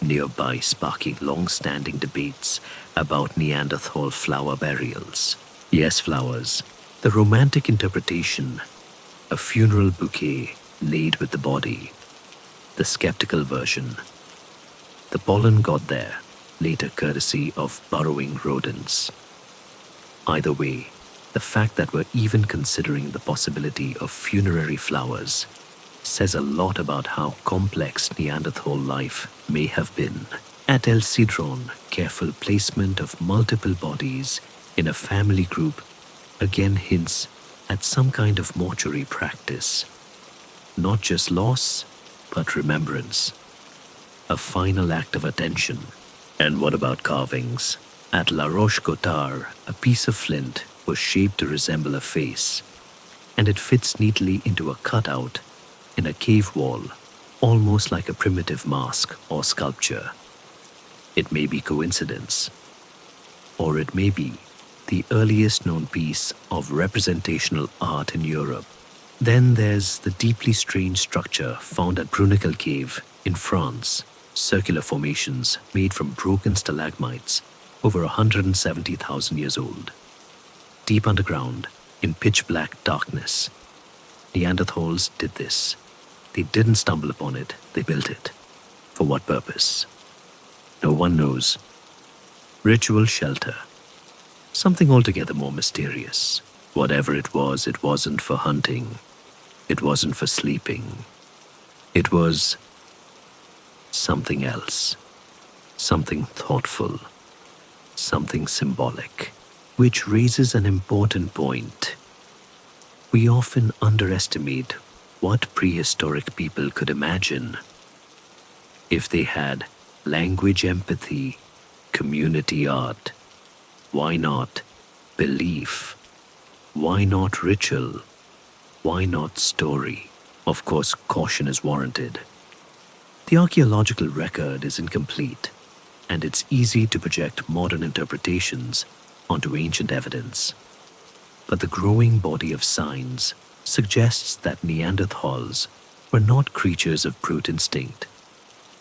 nearby sparking long-standing debates about Neanderthal flower burials. Yes, flowers. The romantic interpretation, a funeral bouquet laid with the body. The skeptical version, the pollen got there, later courtesy of burrowing rodents. Either way, the fact that we're even considering the possibility of funerary flowers says a lot about how complex Neanderthal life may have been. At El Cedron, careful placement of multiple bodies in a family group again hints at some kind of mortuary practice. Not just loss, but remembrance. A final act of attention. And what about carvings? At La Roche-Cotard, a piece of flint was shaped to resemble a face, and it fits neatly into a cutout in a cave wall, almost like a primitive mask or sculpture. It may be coincidence, or it may be the earliest known piece of representational art in Europe. Then there's the deeply strange structure found at Brunicle Cave in France, circular formations made from broken stalagmites over 170,000 years old. Deep underground, in pitch-black darkness, Neanderthals did this. They didn't stumble upon it, they built it. For what purpose? No one knows. Ritual shelter. Something altogether more mysterious. Whatever it wasn't for hunting. It wasn't for sleeping. It was something else. Something thoughtful. Something symbolic. Which raises an important point. We often underestimate what prehistoric people could imagine if they had language empathy, community art. Why not belief? Why not ritual? Why not story? Of course, caution is warranted. The archaeological record is incomplete, and it's easy to project modern interpretations onto ancient evidence. But the growing body of signs suggests that Neanderthals were not creatures of brute instinct.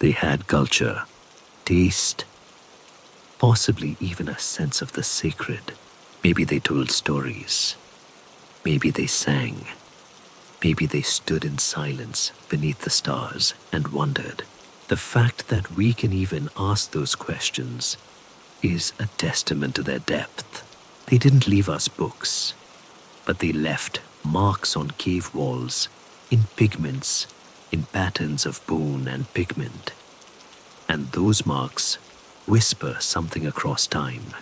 They had culture, taste, possibly even a sense of the sacred. Maybe they told stories. Maybe they sang. Maybe they stood in silence beneath the stars and wondered. The fact that we can even ask those questions is a testament to their depth. They didn't leave us books, but they left marks on cave walls, in pigments, in patterns of bone and pigment. And those marks whisper something across time,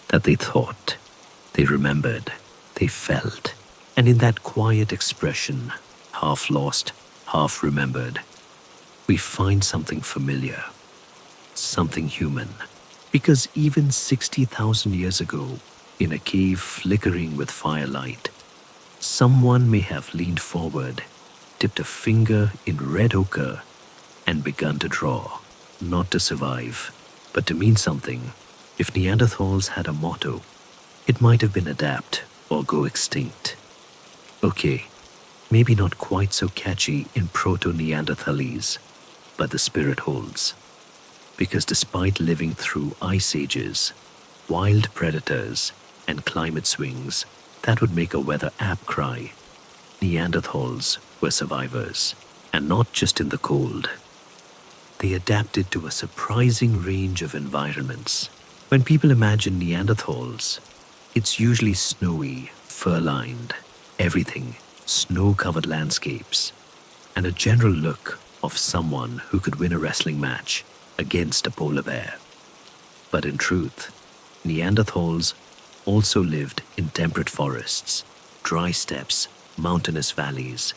that they thought, they remembered, they felt. And in that quiet expression, half lost, half remembered, we find something familiar, something human. Because even 60,000 years ago, in a cave flickering with firelight, someone may have leaned forward, dipped a finger in red ochre, and begun to draw, not to survive, but to mean something. If Neanderthals had a motto, it might have been adapt or go extinct. Okay, maybe not quite so catchy in Proto-Neanderthalese, but the spirit holds. Because despite living through ice ages, wild predators, and climate swings that would make a weather app cry, Neanderthals were survivors, and not just in the cold. They adapted to a surprising range of environments. When people imagine Neanderthals, it's usually snowy, fur-lined, everything, snow-covered landscapes, and a general look of someone who could win a wrestling match against a polar bear. But in truth, Neanderthals also lived in temperate forests, dry steppes, mountainous valleys,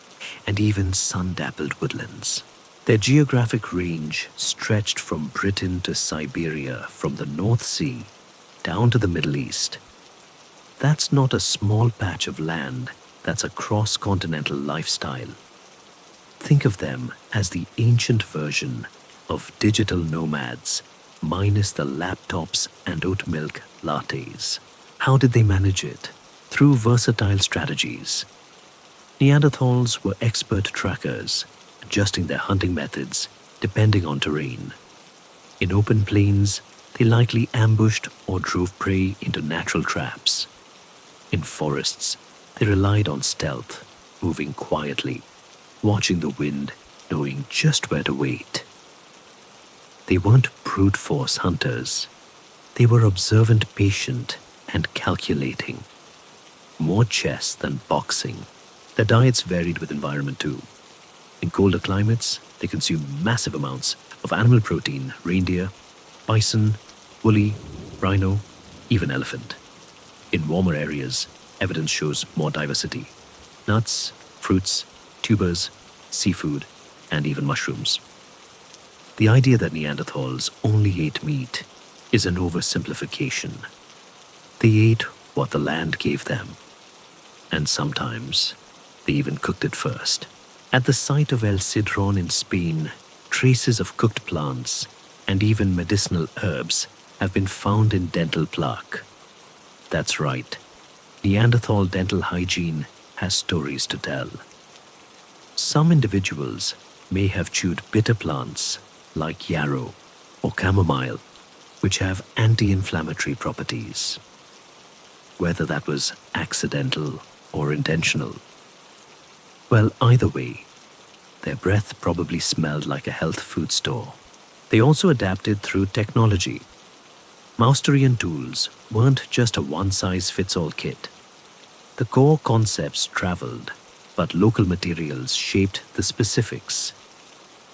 and even sun-dappled woodlands. Their geographic range stretched from Britain to Siberia, from the North Sea down to the Middle East. That's not a small patch of land, that's a cross-continental lifestyle. Think of them as the ancient version of digital nomads, minus the laptops and oat milk lattes. How did they manage it? Through versatile strategies. Neanderthals were expert trackers, adjusting their hunting methods depending on terrain. In open plains, they likely ambushed or drove prey into natural traps. In forests, they relied on stealth, moving quietly, watching the wind, knowing just where to wait. They weren't brute force hunters. They were observant, patient, and calculating. More chess than boxing. Their diets varied with environment too. In colder climates, they consumed massive amounts of animal protein, reindeer, bison, woolly, rhino, even elephant. In warmer areas, evidence shows more diversity: nuts, fruits, tubers, seafood, and even mushrooms. The idea that Neanderthals only ate meat is an oversimplification. They ate what the land gave them, and sometimes they even cooked it first. At the site of El Sidron in Spain, traces of cooked plants and even medicinal herbs have been found in dental plaque. That's right, Neanderthal dental hygiene has stories to tell. Some individuals may have chewed bitter plants like yarrow or chamomile, which have anti-inflammatory properties. Whether that was accidental or intentional, well, either way, their breath probably smelled like a health food store. They also adapted through technology. Mousterian tools weren't just a one-size-fits-all kit. The core concepts traveled, but local materials shaped the specifics.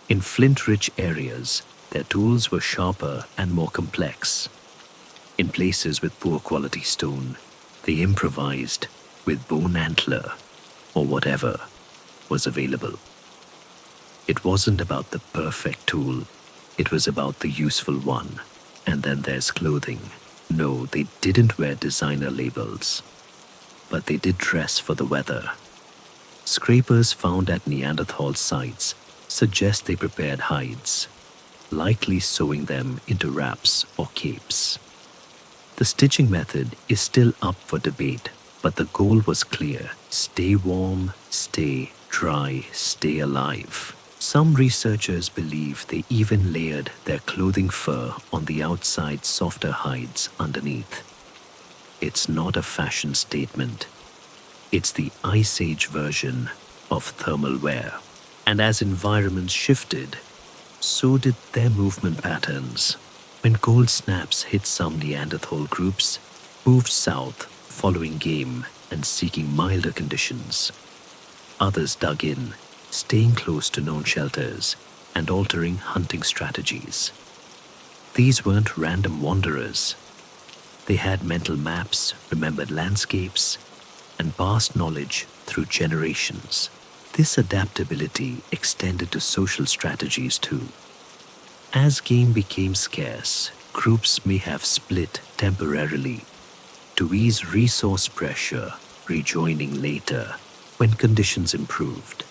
In flint-rich areas, their tools were sharper and more complex. In places with poor quality stone, they improvised with bone antler or whatever was available. It wasn't about the perfect tool, it was about the useful one. And then there's clothing. No, they didn't wear designer labels, but they did dress for the weather. Scrapers found at Neanderthal sites suggest they prepared hides, likely sewing them into wraps or capes. The stitching method is still up for debate, but the goal was clear: stay warm, stay dry, stay alive. Some researchers believe they even layered their clothing fur on the outside softer hides underneath. It's not a fashion statement. It's the Ice Age version of thermal wear. And as environments shifted, so did their movement patterns. When cold snaps hit, some Neanderthal groups moved south, following game and seeking milder conditions. Others dug in, staying close to known shelters and altering hunting strategies. These weren't random wanderers. They had mental maps, remembered landscapes, and passed knowledge through generations. This adaptability extended to social strategies too. As game became scarce, groups may have split temporarily to ease resource pressure, rejoining later when conditions improved.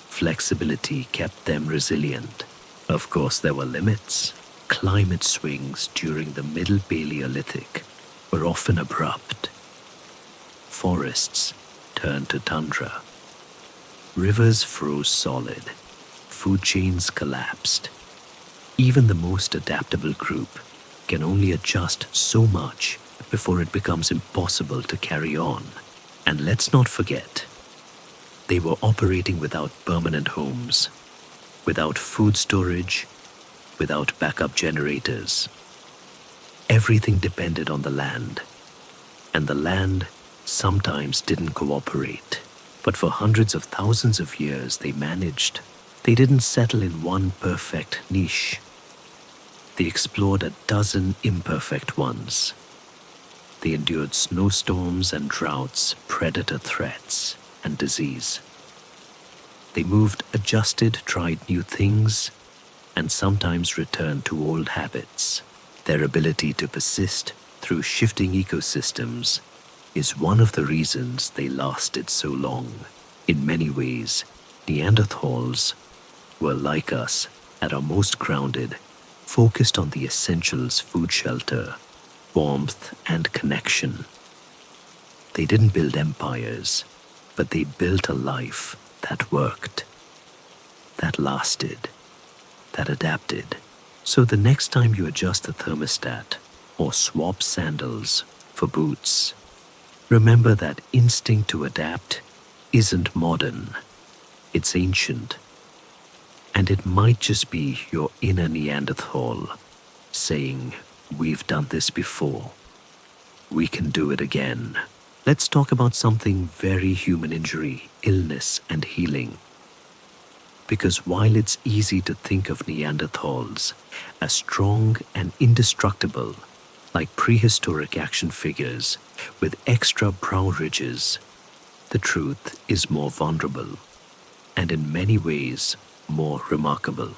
Flexibility kept them resilient. Of course, there were limits. Climate swings during the Middle Paleolithic were often abrupt. Forests turned to tundra. Rivers froze solid. Food chains collapsed. Even the most adaptable group can only adjust so much before it becomes impossible to carry on. And let's not forget, they were operating without permanent homes, without food storage, without backup generators. Everything depended on the land, and the land sometimes didn't cooperate. But for hundreds of thousands of years they managed. They didn't settle in one perfect niche. They explored a dozen imperfect ones. They endured snowstorms and droughts, predator threats, and disease. They moved, adjusted, tried new things, and sometimes returned to old habits. Their ability to persist through shifting ecosystems is one of the reasons they lasted so long. In many ways, Neanderthals were like us at our most grounded, focused on the essentials: food, shelter, warmth, and connection. They didn't build empires, but they built a life that worked, that lasted, that adapted. So the next time you adjust the thermostat or swap sandals for boots, remember that instinct to adapt isn't modern, it's ancient. And it might just be your inner Neanderthal saying, "We've done this before. We can do it again." Let's talk about something very human: injury, illness, and healing. Because while it's easy to think of Neanderthals as strong and indestructible, like prehistoric action figures with extra brow ridges, the truth is more vulnerable and in many ways more remarkable.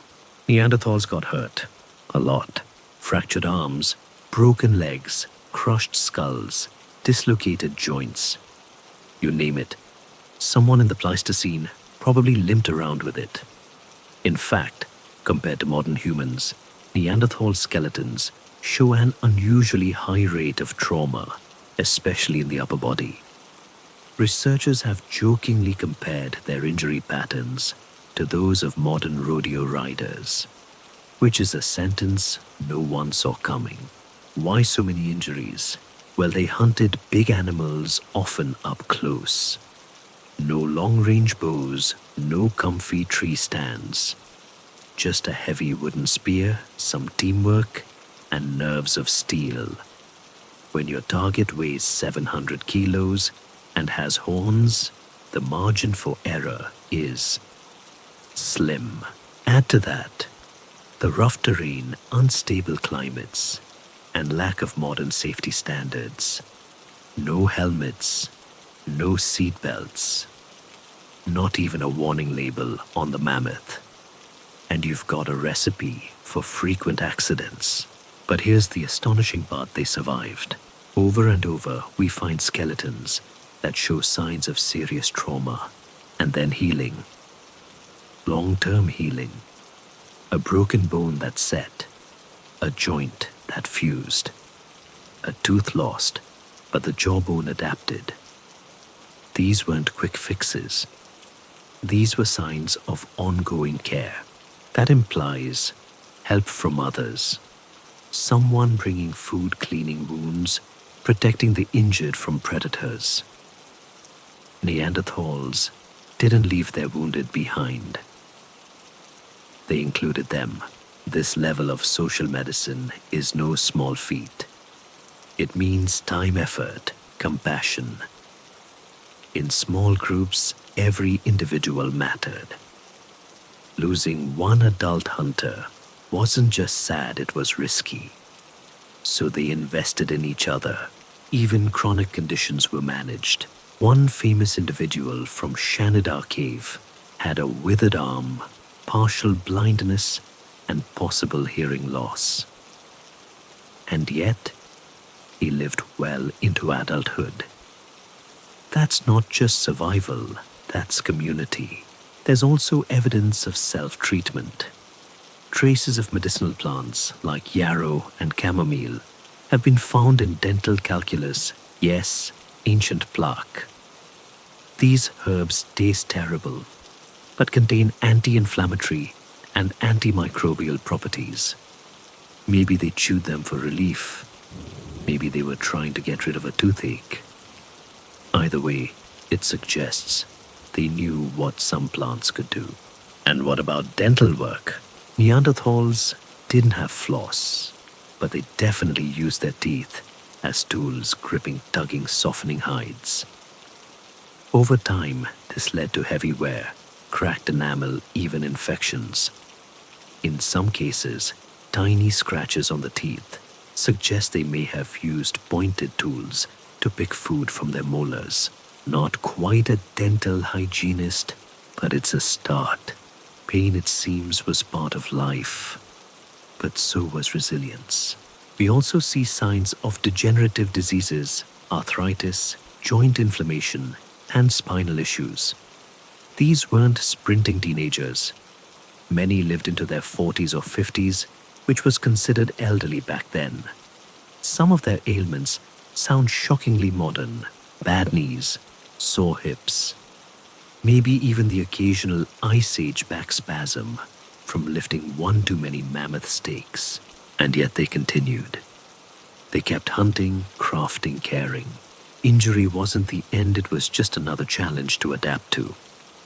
Neanderthals got hurt a lot. Fractured arms, broken legs, crushed skulls, dislocated joints. You name it. Someone in the Pleistocene probably limped around with it. In fact, compared to modern humans, Neanderthal skeletons show an unusually high rate of trauma, especially in the upper body. Researchers have jokingly compared their injury patterns to those of modern rodeo riders, which is a sentence no one saw coming. Why so many injuries? Well, they hunted big animals, often up close. No long-range bows, no comfy tree stands. Just a heavy wooden spear, some teamwork, and nerves of steel. When your target weighs 700 kilos and has horns, the margin for error is slim. Add to that the rough terrain, unstable climates, and lack of modern safety standards. No helmets, no seat belts, not even a warning label on the mammoth. And you've got a recipe for frequent accidents. But here's the astonishing part: they survived. Over and over, we find skeletons that show signs of serious trauma and then healing. Long-term healing. A broken bone that set, a joint that fused, a tooth lost, but the jawbone adapted. These weren't quick fixes. These were signs of ongoing care. That implies help from others. Someone bringing food, cleaning wounds, protecting the injured from predators. Neanderthals didn't leave their wounded behind. They included them. This level of social medicine is no small feat. It means time, effort, compassion. In small groups, every individual mattered. Losing one adult hunter wasn't just sad, it was risky. So they invested in each other. Even chronic conditions were managed. One famous individual from Shanidar Cave had a withered arm, partial blindness, and possible hearing loss. And yet, he lived well into adulthood. That's not just survival, that's community. There's also evidence of self-treatment. Traces of medicinal plants like yarrow and chamomile have been found in dental calculus, yes, ancient plaque. These herbs taste terrible, but contain anti-inflammatory and antimicrobial properties. Maybe they chewed them for relief. Maybe they were trying to get rid of a toothache. Either way, it suggests they knew what some plants could do. And what about dental work? Neanderthals didn't have floss, but they definitely used their teeth as tools, gripping, tugging, softening hides. Over time, this led to heavy wear, cracked enamel, even infections. In some cases, tiny scratches on the teeth suggest they may have used pointed tools to pick food from their molars. Not quite a dental hygienist, but it's a start. Pain, it seems, was part of life, but so was resilience. We also see signs of degenerative diseases, arthritis, joint inflammation, and spinal issues. These weren't sprinting teenagers. Many lived into their 40s or 50s, which was considered elderly back then. Some of their ailments sound shockingly modern: bad knees, sore hips, maybe even the occasional Ice Age back spasm from lifting one too many mammoth steaks. And yet they continued. They kept hunting, crafting, caring. Injury wasn't the end, it was just another challenge to adapt to.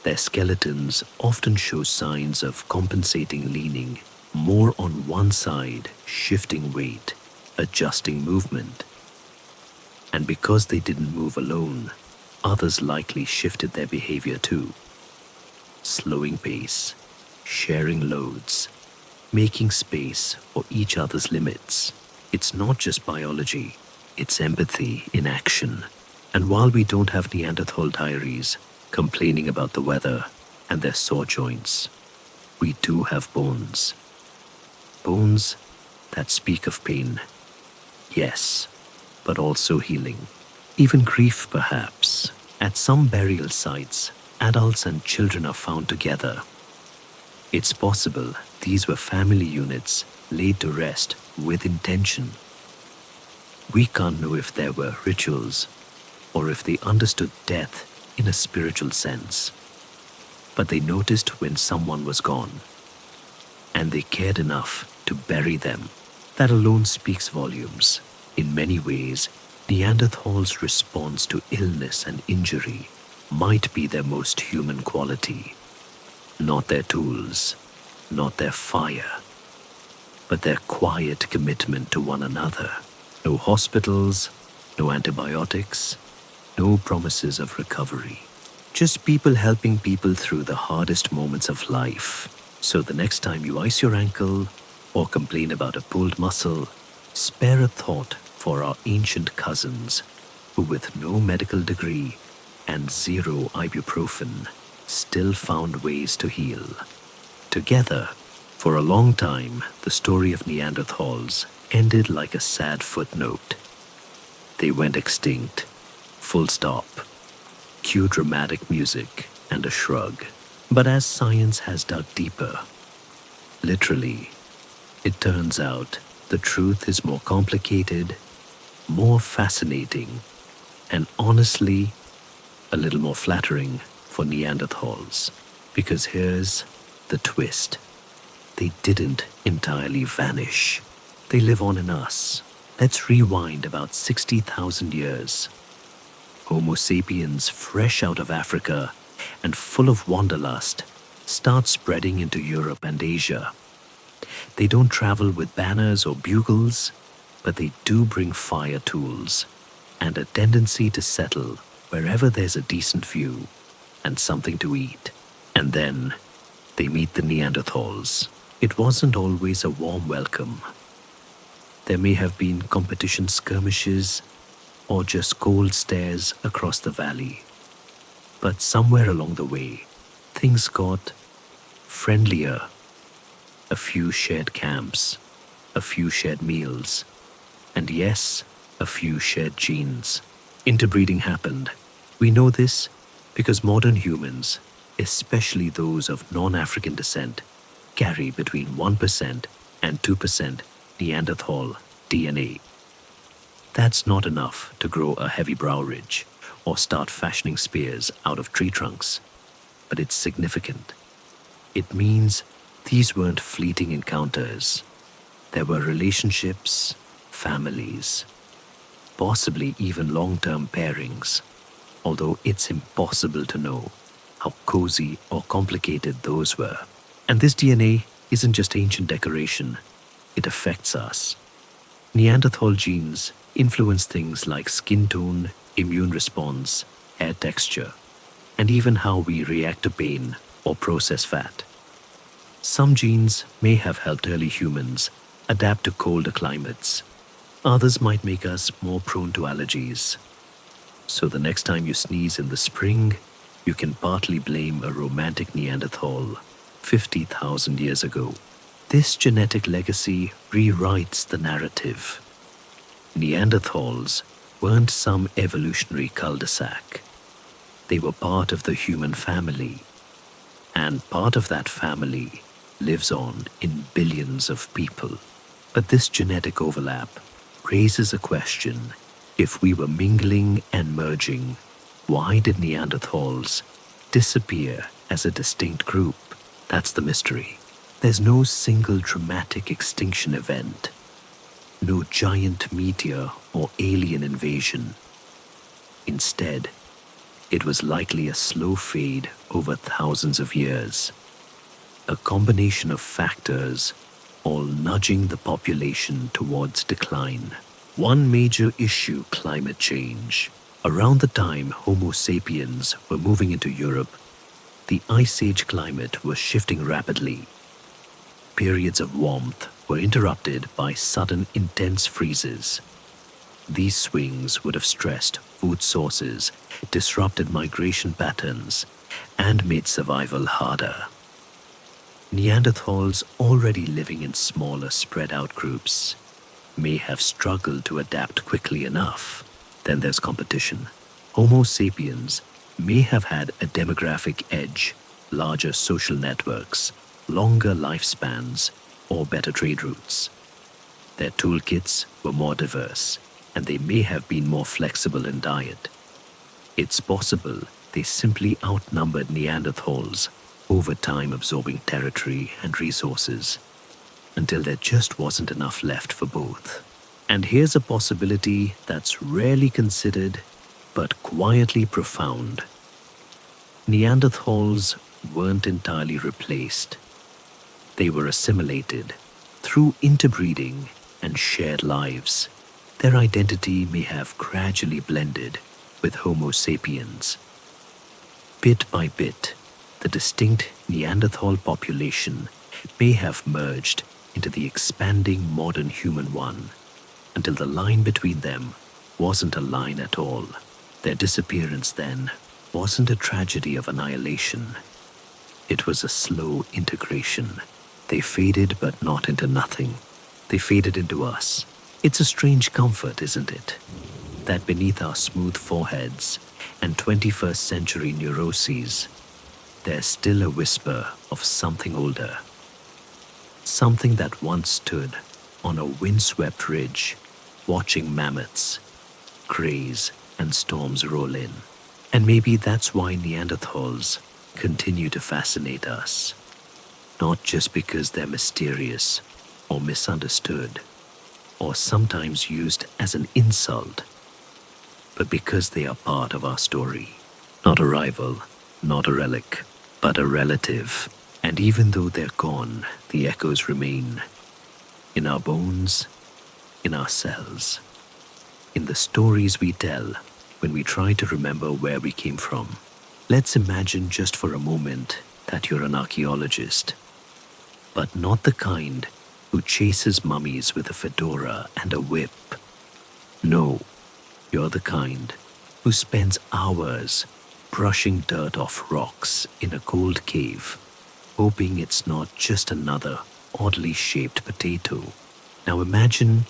Their skeletons often show signs of compensating, leaning more on one side, shifting weight, adjusting movement. And because they didn't move alone, others likely shifted their behavior too. Slowing pace, sharing loads, making space for each other's limits. It's not just biology, it's empathy in action. And while we don't have Neanderthal diaries complaining about the weather and their sore joints, we do have bones. Bones that speak of pain, yes, but also healing. Even grief, perhaps. At some burial sites, adults and children are found together. It's possible these were family units laid to rest with intention. We can't know if there were rituals or if they understood death in a spiritual sense. But they noticed when someone was gone, and they cared enough to bury them. That alone speaks volumes. In many ways, Neanderthals' response to illness and injury might be their most human quality. Not their tools, not their fire, but their quiet commitment to one another. No hospitals, no antibiotics, no promises of recovery. Just people helping people through the hardest moments of life. So the next time you ice your ankle or complain about a pulled muscle, spare a thought for our ancient cousins who, with no medical degree and zero ibuprofen, still found ways to heal. Together, for a long time, the story of Neanderthals ended like a sad footnote. They went extinct, full stop. Cue dramatic music and a shrug. But as science has dug deeper, literally, it turns out the truth is more complicated, more fascinating, and honestly, a little more flattering for Neanderthals. Because here's the twist. They didn't entirely vanish. They live on in us. Let's rewind about 60,000 years. Homo sapiens, fresh out of Africa and full of wanderlust, start spreading into Europe and Asia. They don't travel with banners or bugles, but they do bring fire tools and a tendency to settle wherever there's a decent view and something to eat. And then they meet the Neanderthals. It wasn't always a warm welcome. There may have been competition skirmishes or just cold stares across the valley. But somewhere along the way, things got friendlier. A few shared camps, a few shared meals, and yes, a few shared genes. Interbreeding happened. We know this because modern humans, especially those of non-African descent, carry between 1% and 2% Neanderthal DNA. That's not enough to grow a heavy brow ridge or start fashioning spears out of tree trunks, but it's significant. It means these weren't fleeting encounters. There were relationships, families, possibly even long-term pairings, although it's impossible to know how cozy or complicated those were. And this DNA isn't just ancient decoration, it affects us. Neanderthal genes influence things like skin tone, immune response, hair texture, and even how we react to pain or process fat. Some genes may have helped early humans adapt to colder climates. Others might make us more prone to allergies. So the next time you sneeze in the spring, you can partly blame a romantic Neanderthal 50,000 years ago. This genetic legacy rewrites the narrative. Neanderthals weren't some evolutionary cul-de-sac. They were part of the human family, and part of that family lives on in billions of people. But this genetic overlap raises a question. If we were mingling and merging, why did Neanderthals disappear as a distinct group? That's the mystery. There's no single dramatic extinction event, no giant meteor or alien invasion. Instead, it was likely a slow fade over thousands of years, a combination of factors all nudging the population towards decline. One major issue: climate change. Around the time Homo sapiens were moving into Europe, The Ice Age climate was shifting rapidly. Periods of warmth were interrupted by sudden intense freezes. These swings would have stressed food sources, disrupted migration patterns, and made survival harder. Neanderthals, already living in smaller, spread out groups, may have struggled to adapt quickly enough. Then there's competition. Homo sapiens may have had a demographic edge, larger social networks, longer lifespans, or better trade routes. Their toolkits were more diverse, and they may have been more flexible in diet. It's possible they simply outnumbered Neanderthals, over time absorbing territory and resources, until there just wasn't enough left for both. And here's a possibility that's rarely considered, but quietly profound. Neanderthals weren't entirely replaced. They were assimilated through interbreeding and shared lives. Their identity may have gradually blended with Homo sapiens. Bit by bit, the distinct Neanderthal population may have merged into the expanding modern human one, until the line between them wasn't a line at all. Their disappearance then wasn't a tragedy of annihilation. It was a slow integration. They faded, but not into nothing. They faded into us. It's a strange comfort, isn't it? That beneath our smooth foreheads and 21st century neuroses, there's still a whisper of something older. Something that once stood on a windswept ridge, watching mammoths graze and storms roll in. And maybe that's why Neanderthals continue to fascinate us. Not just because they're mysterious or misunderstood, or sometimes used as an insult, but because they are part of our story. Not a rival, not a relic, but a relative. And even though they're gone, the echoes remain. In our bones, in our cells, in the stories we tell when we try to remember where we came from. Let's imagine just for a moment that you're an archaeologist, but not the kind who chases mummies with a fedora and a whip. No, you're the kind who spends hours brushing dirt off rocks in a cold cave, hoping it's not just another oddly shaped potato. Now imagine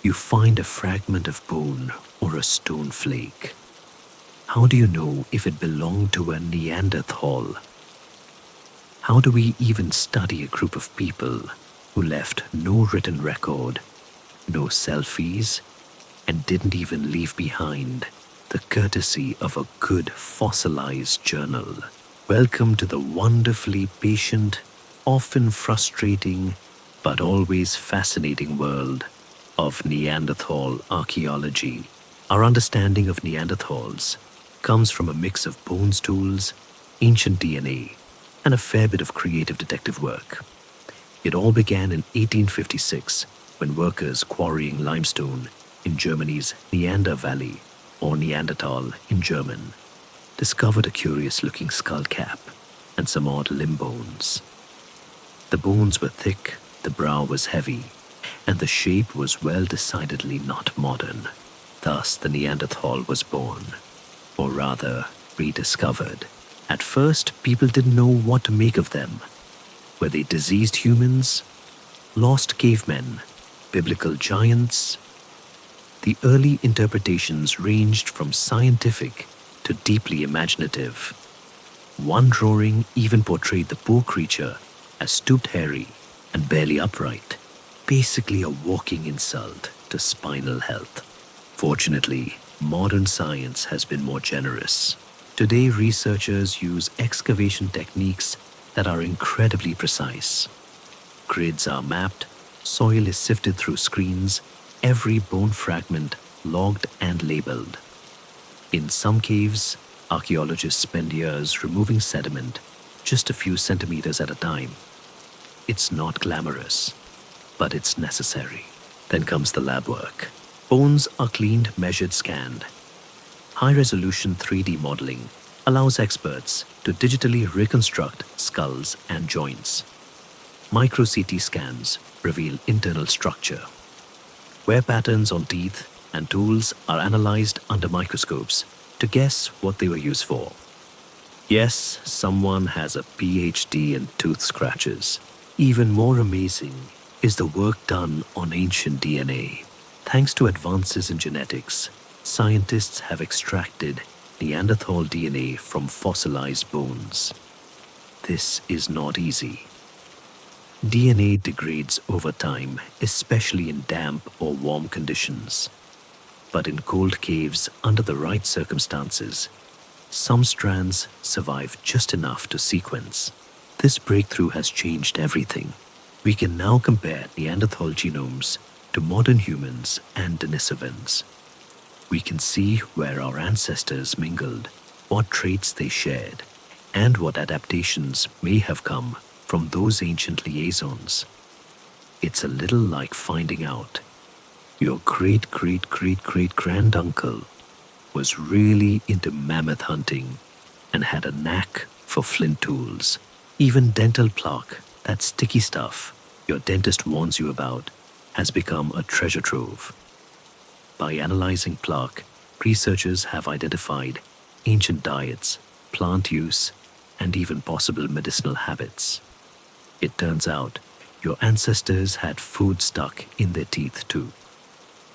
you find a fragment of bone or a stone flake. How do you know if it belonged to a Neanderthal? How do we even study a group of people who left no written record, no selfies, and didn't even leave behind the courtesy of a good fossilized journal? Welcome to the wonderfully patient, often frustrating, but always fascinating world of Neanderthal archaeology. Our understanding of Neanderthals comes from a mix of bones tools, ancient DNA, and a fair bit of creative detective work. It all began in 1856 when workers quarrying limestone in Germany's Neander Valley, or Neanderthal in German, discovered a curious-looking skull cap and some odd limb bones. The bones were thick, the brow was heavy, and the shape was well decidedly not modern. Thus the Neanderthal was born, or rather, rediscovered. At first, people didn't know what to make of them. Were they diseased humans? Lost cavemen? Biblical giants? The early interpretations ranged from scientific to deeply imaginative. One drawing even portrayed the poor creature as stooped, hairy, and barely upright, basically a walking insult to spinal health. Fortunately, modern science has been more generous. Today, researchers use excavation techniques that are incredibly precise. Grids are mapped, soil is sifted through screens, every bone fragment logged and labeled. In some caves, archaeologists spend years removing sediment just a few centimeters at a time. It's not glamorous, but it's necessary. Then comes the lab work. Bones are cleaned, measured, scanned. High-resolution 3D modeling allows experts to digitally reconstruct skulls and joints. Micro CT scans reveal internal structure. Wear patterns on teeth and tools are analyzed under microscopes to guess what they were used for. Yes, someone has a PhD in tooth scratches. Even more amazing is the work done on ancient DNA. Thanks to advances in genetics, scientists have extracted Neanderthal DNA from fossilized bones. This is not easy. DNA degrades over time, especially in damp or warm conditions. But in cold caves under the right circumstances, some strands survive just enough to sequence. This breakthrough has changed everything. We can now compare Neanderthal genomes to modern humans and Denisovans. We can see where our ancestors mingled, what traits they shared, and what adaptations may have come from those ancient liaisons. It's a little like finding out your great-great-great-great-granduncle was really into mammoth hunting and had a knack for flint tools. Even dental plaque, that sticky stuff your dentist warns you about, has become a treasure trove. By analyzing plaque, researchers have identified ancient diets, plant use, and even possible medicinal habits. It turns out your ancestors had food stuck in their teeth too.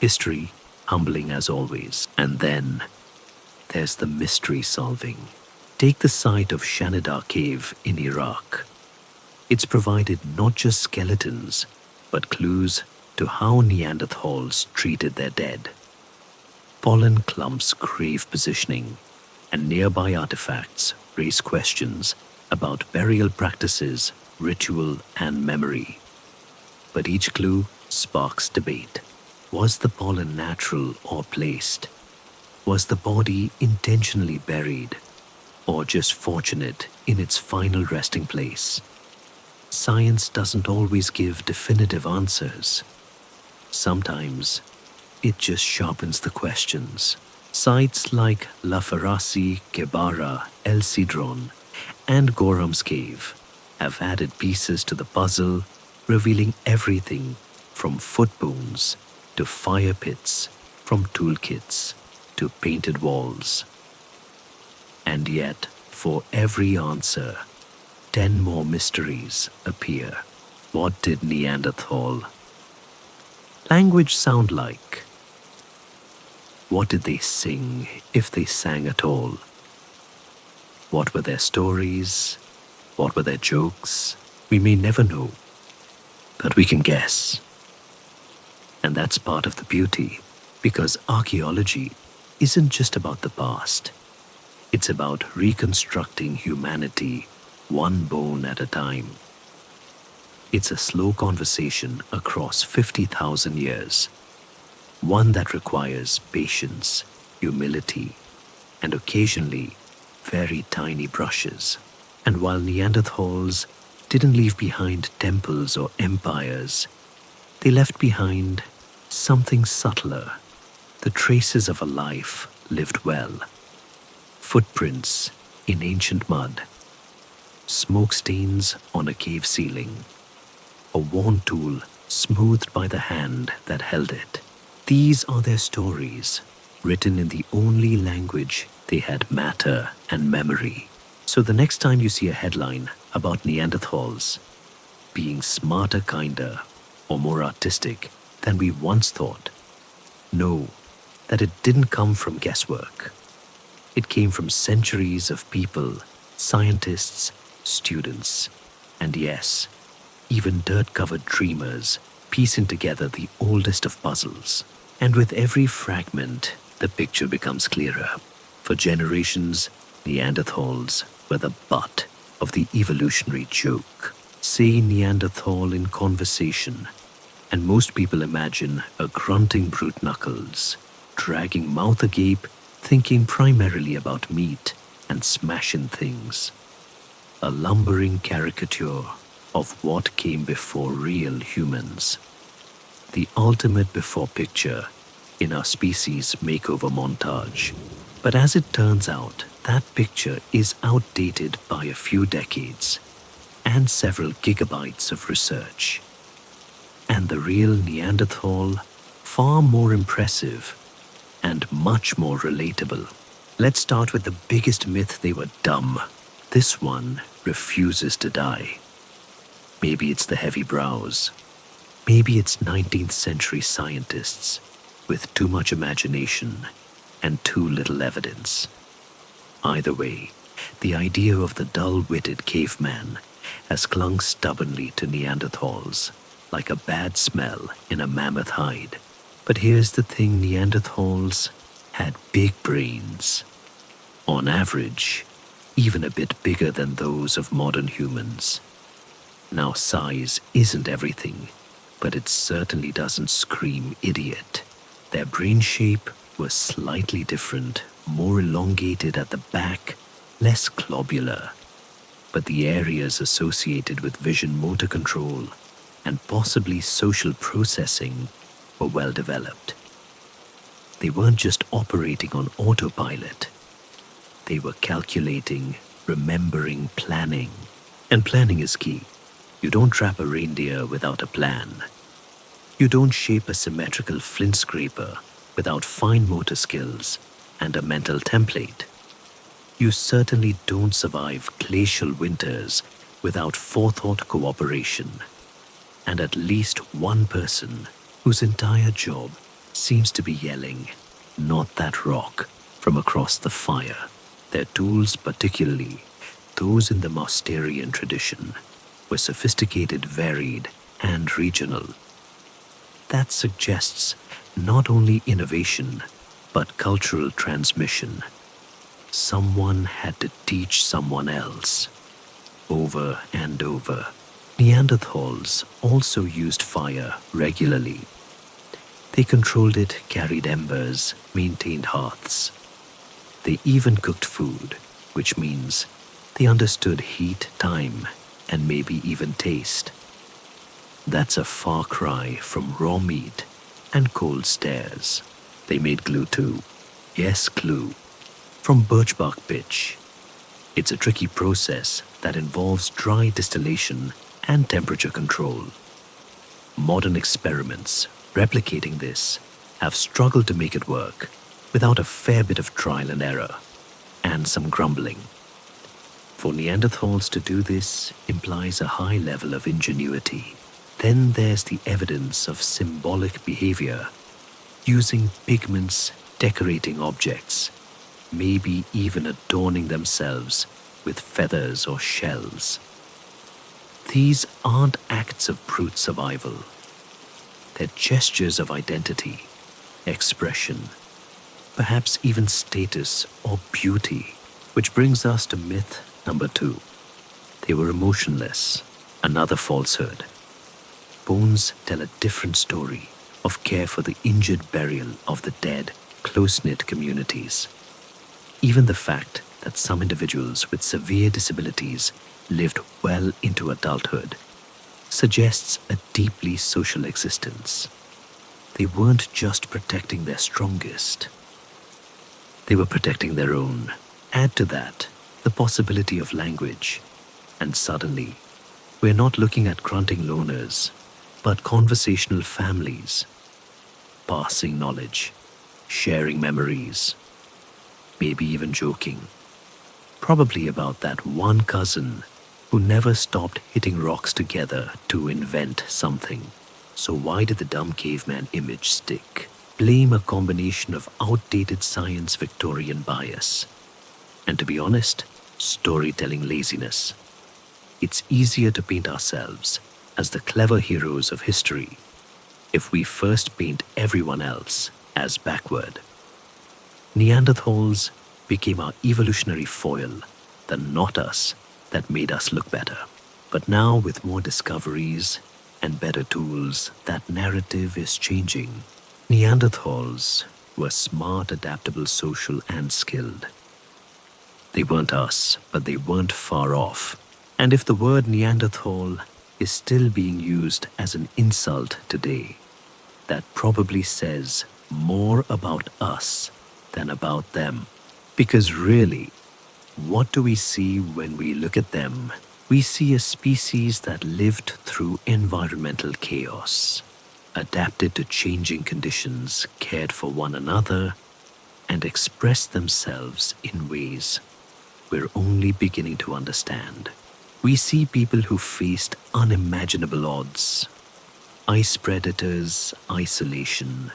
History, humbling as always. And then there's the mystery solving. Take the site of Shanidar Cave in Iraq. It's provided not just skeletons, but clues to how Neanderthals treated their dead. Pollen clumps' grave positioning and nearby artifacts raise questions about burial practices, ritual, and memory. But each clue sparks debate. Was the pollen natural or placed? Was the body intentionally buried, or just fortunate in its final resting place? Science doesn't always give definitive answers. Sometimes it just sharpens the questions. Sites like La Ferrasi, Kebara, El Sidron, and Gorham's Cave have added pieces to the puzzle, revealing everything from foot bones to fire pits, from toolkits to painted walls. And yet, for every answer, 10 more mysteries appear. What did Neanderthal language sound like? What did they sing, if they sang at all? What were their stories? What were their jokes? We may never know, but we can guess. And that's part of the beauty, because archaeology isn't just about the past. It's about reconstructing humanity one bone at a time. It's a slow conversation across 50,000 years, one that requires patience, humility, and occasionally very tiny brushes. And while Neanderthals didn't leave behind temples or empires, they left behind something subtler, the traces of a life lived well. Footprints in ancient mud, smoke stains on a cave ceiling, a worn tool smoothed by the hand that held it. These are their stories, written in the only language they had: matter and memory. So the next time you see a headline about Neanderthals being smarter, kinder, or more artistic than we once thought, know that it didn't come from guesswork. It came from centuries of people, scientists, students, and yes, even dirt-covered dreamers piecing together the oldest of puzzles. And with every fragment, the picture becomes clearer. For generations, Neanderthals were the butt of the evolutionary joke. Say Neanderthal in conversation, and most people imagine a grunting brute knuckles, dragging mouth agape, thinking primarily about meat and smashing things. A lumbering caricature of what came before real humans. The ultimate before picture in our species makeover montage. But as it turns out, that picture is outdated by a few decades and several gigabytes of research. And the real Neanderthal, far more impressive and much more relatable. Let's start with the biggest myth: they were dumb. This one refuses to die. Maybe it's the heavy brows. Maybe it's 19th century scientists with too much imagination and too little evidence. Either way, the idea of the dull-witted caveman has clung stubbornly to Neanderthals like a bad smell in a mammoth hide. But here's the thing: Neanderthals had big brains. On average, even a bit bigger than those of modern humans. Now, size isn't everything, but it certainly doesn't scream idiot. Their brain shape was slightly different, more elongated at the back, less globular. But the areas associated with vision, motor control, and possibly social processing were well developed. They weren't just operating on autopilot. They were calculating, remembering, planning. And planning is key. You don't trap a reindeer without a plan. You don't shape a symmetrical flint scraper without fine motor skills and a mental template. You certainly don't survive glacial winters without forethought, cooperation, and at least one person whose entire job seems to be yelling, "Not that rock," from across the fire. Their tools, particularly those in the Mousterian tradition, were sophisticated, varied, and regional. That suggests not only innovation, but cultural transmission. Someone had to teach someone else. Over and over. Neanderthals also used fire regularly. They controlled it, carried embers, maintained hearths. They even cooked food, which means they understood heat, time, and maybe even taste. That's a far cry from raw meat and cold stares. They made glue too. Yes, glue. From birchbark pitch. It's a tricky process that involves dry distillation and temperature control. Modern experiments replicating this have struggled to make it work without a fair bit of trial and error and some grumbling. For Neanderthals to do this implies a high level of ingenuity. Then there's the evidence of symbolic behavior, using pigments, decorating objects, maybe even adorning themselves with feathers or shells. These aren't acts of brute survival. They're gestures of identity, expression, perhaps even status or beauty. Which brings us to myth number 2. They were emotionless, another falsehood. Bones tell a different story of care for the injured, burial of the dead, close-knit communities. Even the fact that some individuals with severe disabilities lived well into adulthood suggests a deeply social existence. They weren't just protecting their strongest. They were protecting their own. Add to that the possibility of language, and suddenly, we're not looking at grunting loners, but conversational families, passing knowledge, sharing memories, maybe even joking. Probably about that one cousin who never stopped hitting rocks together to invent something. So why did the dumb caveman image stick? Blame a combination of outdated science, Victorian bias, and to be honest, storytelling laziness. It's easier to paint ourselves as the clever heroes of history if we first paint everyone else as backward. Neanderthals became our evolutionary foil, the not us that made us look better. But now, with more discoveries and better tools, that narrative is changing. Neanderthals were smart, adaptable, social, and skilled. They weren't us, but they weren't far off. And if the word Neanderthal is still being used as an insult today, that probably says more about us than about them. Because really, What do we see when we look at them? We see a species that lived through environmental chaos, adapted to changing conditions, cared for one another, and expressed themselves in ways we're only beginning to understand. We see people who faced unimaginable odds, ice predators, isolation,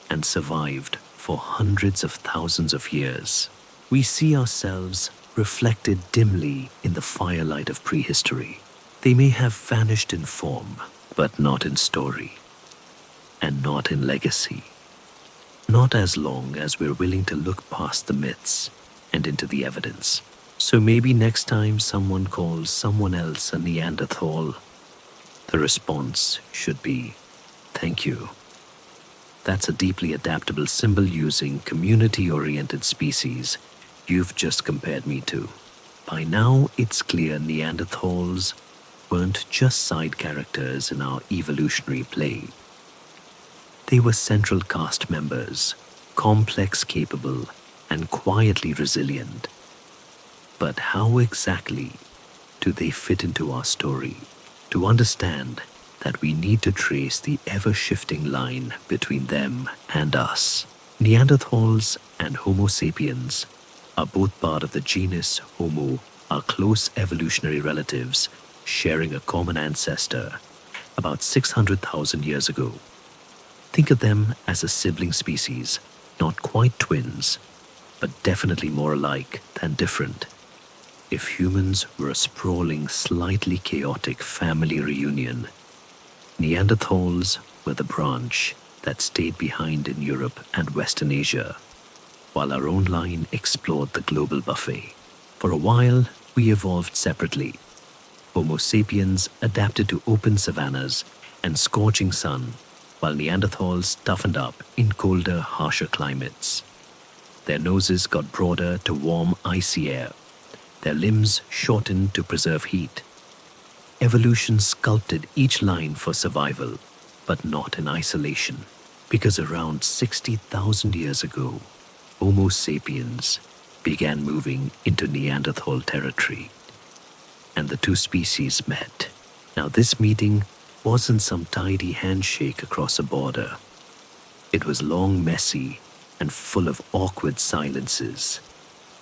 and survived for hundreds of thousands of years. We see ourselves reflected dimly in the firelight of prehistory. They may have vanished in form, but not in story, and not in legacy. Not as long as we're willing to look past the myths and into the evidence. So maybe next time someone calls someone else a Neanderthal, the response should be, "Thank you." That's a deeply adaptable symbol using community-oriented species you've just compared me to. By now, it's clear Neanderthals weren't just side characters in our evolutionary play. They were central cast members, complex, capable, and quietly resilient. But how exactly do they fit into our story? To understand that, we need to trace the ever-shifting line between them and us. Neanderthals and Homo sapiens are both part of the genus Homo, are close evolutionary relatives sharing a common ancestor about 600,000 years ago. Think of them as a sibling species, not quite twins, but definitely more alike than different. If humans were a sprawling, slightly chaotic family reunion, Neanderthals were the branch that stayed behind in Europe and Western Asia, while our own line explored the global buffet. For a while, we evolved separately. Homo sapiens adapted to open savannas and scorching sun, while Neanderthals toughened up in colder, harsher climates. Their noses got broader to warm, icy air. Their limbs shortened to preserve heat. Evolution sculpted each line for survival, but not in isolation, because around 60,000 years ago, Homo sapiens began moving into Neanderthal territory, and the two species met. Now, this meeting wasn't some tidy handshake across a border. It was long, messy, and full of awkward silences,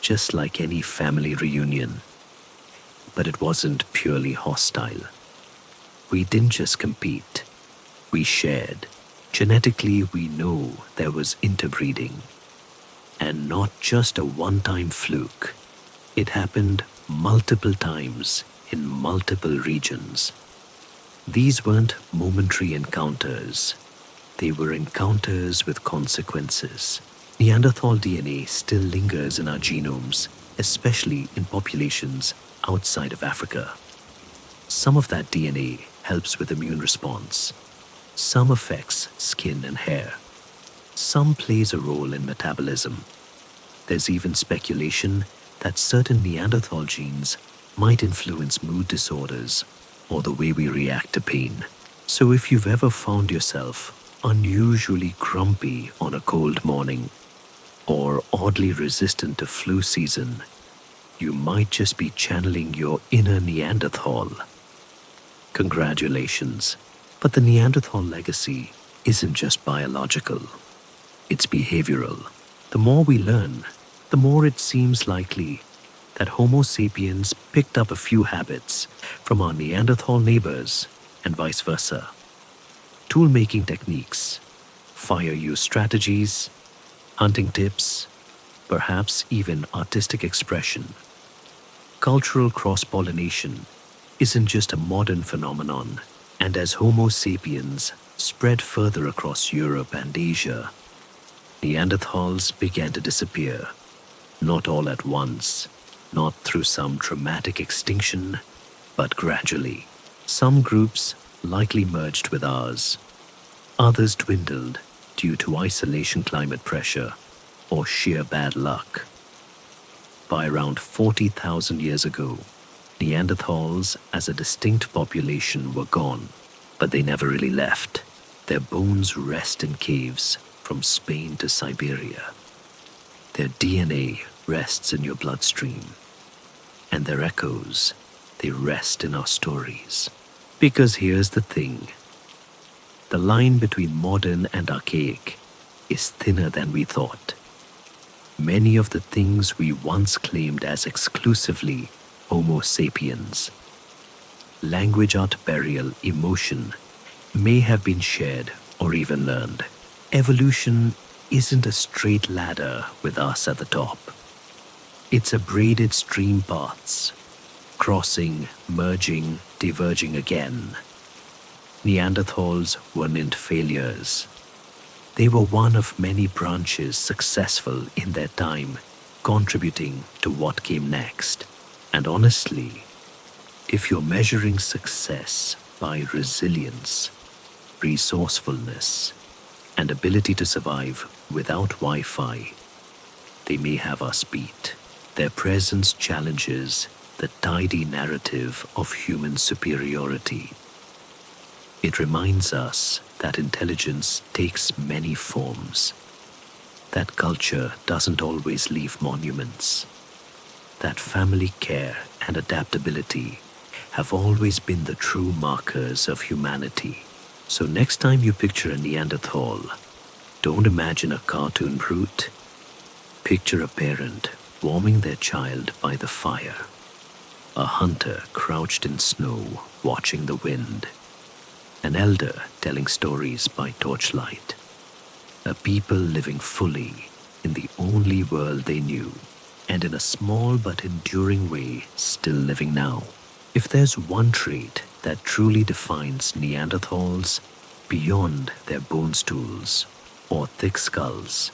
just like any family reunion. But it wasn't purely hostile. We didn't just compete, we shared. Genetically, we know there was interbreeding. And not just a one-time fluke. It happened multiple times in multiple regions. These weren't momentary encounters. They were encounters with consequences. Neanderthal DNA still lingers in our genomes, especially in populations outside of Africa. Some of that DNA helps with immune response. Some affects skin and hair. Some plays a role in metabolism. There's even speculation that certain Neanderthal genes might influence mood disorders or the way we react to pain. So if you've ever found yourself unusually grumpy on a cold morning or oddly resistant to flu season, you might just be channeling your inner Neanderthal. Congratulations. But the Neanderthal legacy isn't just biological. It's behavioral. The more we learn, the more it seems likely that Homo sapiens picked up a few habits from our Neanderthal neighbors and vice versa. Tool-making techniques, fire use strategies, hunting tips, perhaps even artistic expression. Cultural cross-pollination isn't just a modern phenomenon, and as Homo sapiens spread further across Europe and Asia, Neanderthals began to disappear, not all at once, not through some dramatic extinction, but gradually. Some groups likely merged with ours. Others dwindled due to isolation, climate pressure, or sheer bad luck. By around 40,000 years ago, Neanderthals as a distinct population were gone, but they never really left. Their bones rest in caves from Spain to Siberia. Their DNA rests in your bloodstream. and their echoes, they rest in our stories. Because here's the thing, the line between modern and archaic is thinner than we thought. Many of the things we once claimed as exclusively Homo sapiens, language, art, burial, emotion, may have been shared or even learned. Evolution isn't a straight ladder with us at the top. It's a braided stream paths, crossing, merging, diverging again. Neanderthals weren't failures. They were one of many branches successful in their time, contributing to what came next. And honestly, if you're measuring success by resilience, resourcefulness, and ability to survive without Wi-Fi, they may have us beat. Their presence challenges the tidy narrative of human superiority. It reminds us that intelligence takes many forms, that culture doesn't always leave monuments, that family care and adaptability have always been the true markers of humanity. So next time you picture a Neanderthal, don't imagine a cartoon brute. Picture a parent warming their child by the fire, a hunter crouched in snow watching the wind, an elder telling stories by torchlight, a people living fully in the only world they knew, and in a small but enduring way still living now. If there's one trait that truly defines Neanderthals beyond their bone stools or thick skulls,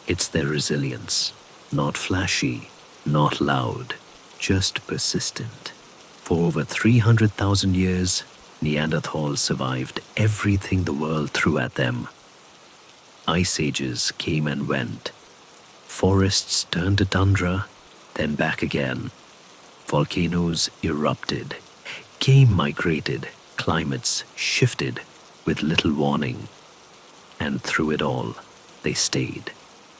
it's their resilience. Not flashy, not loud, just persistent. For over 300,000 years, Neanderthals survived everything the world threw at them. Ice ages came and went. Forests turned to tundra, then back again. Volcanoes erupted. Game migrated. Climates shifted with little warning. And through it all, they stayed.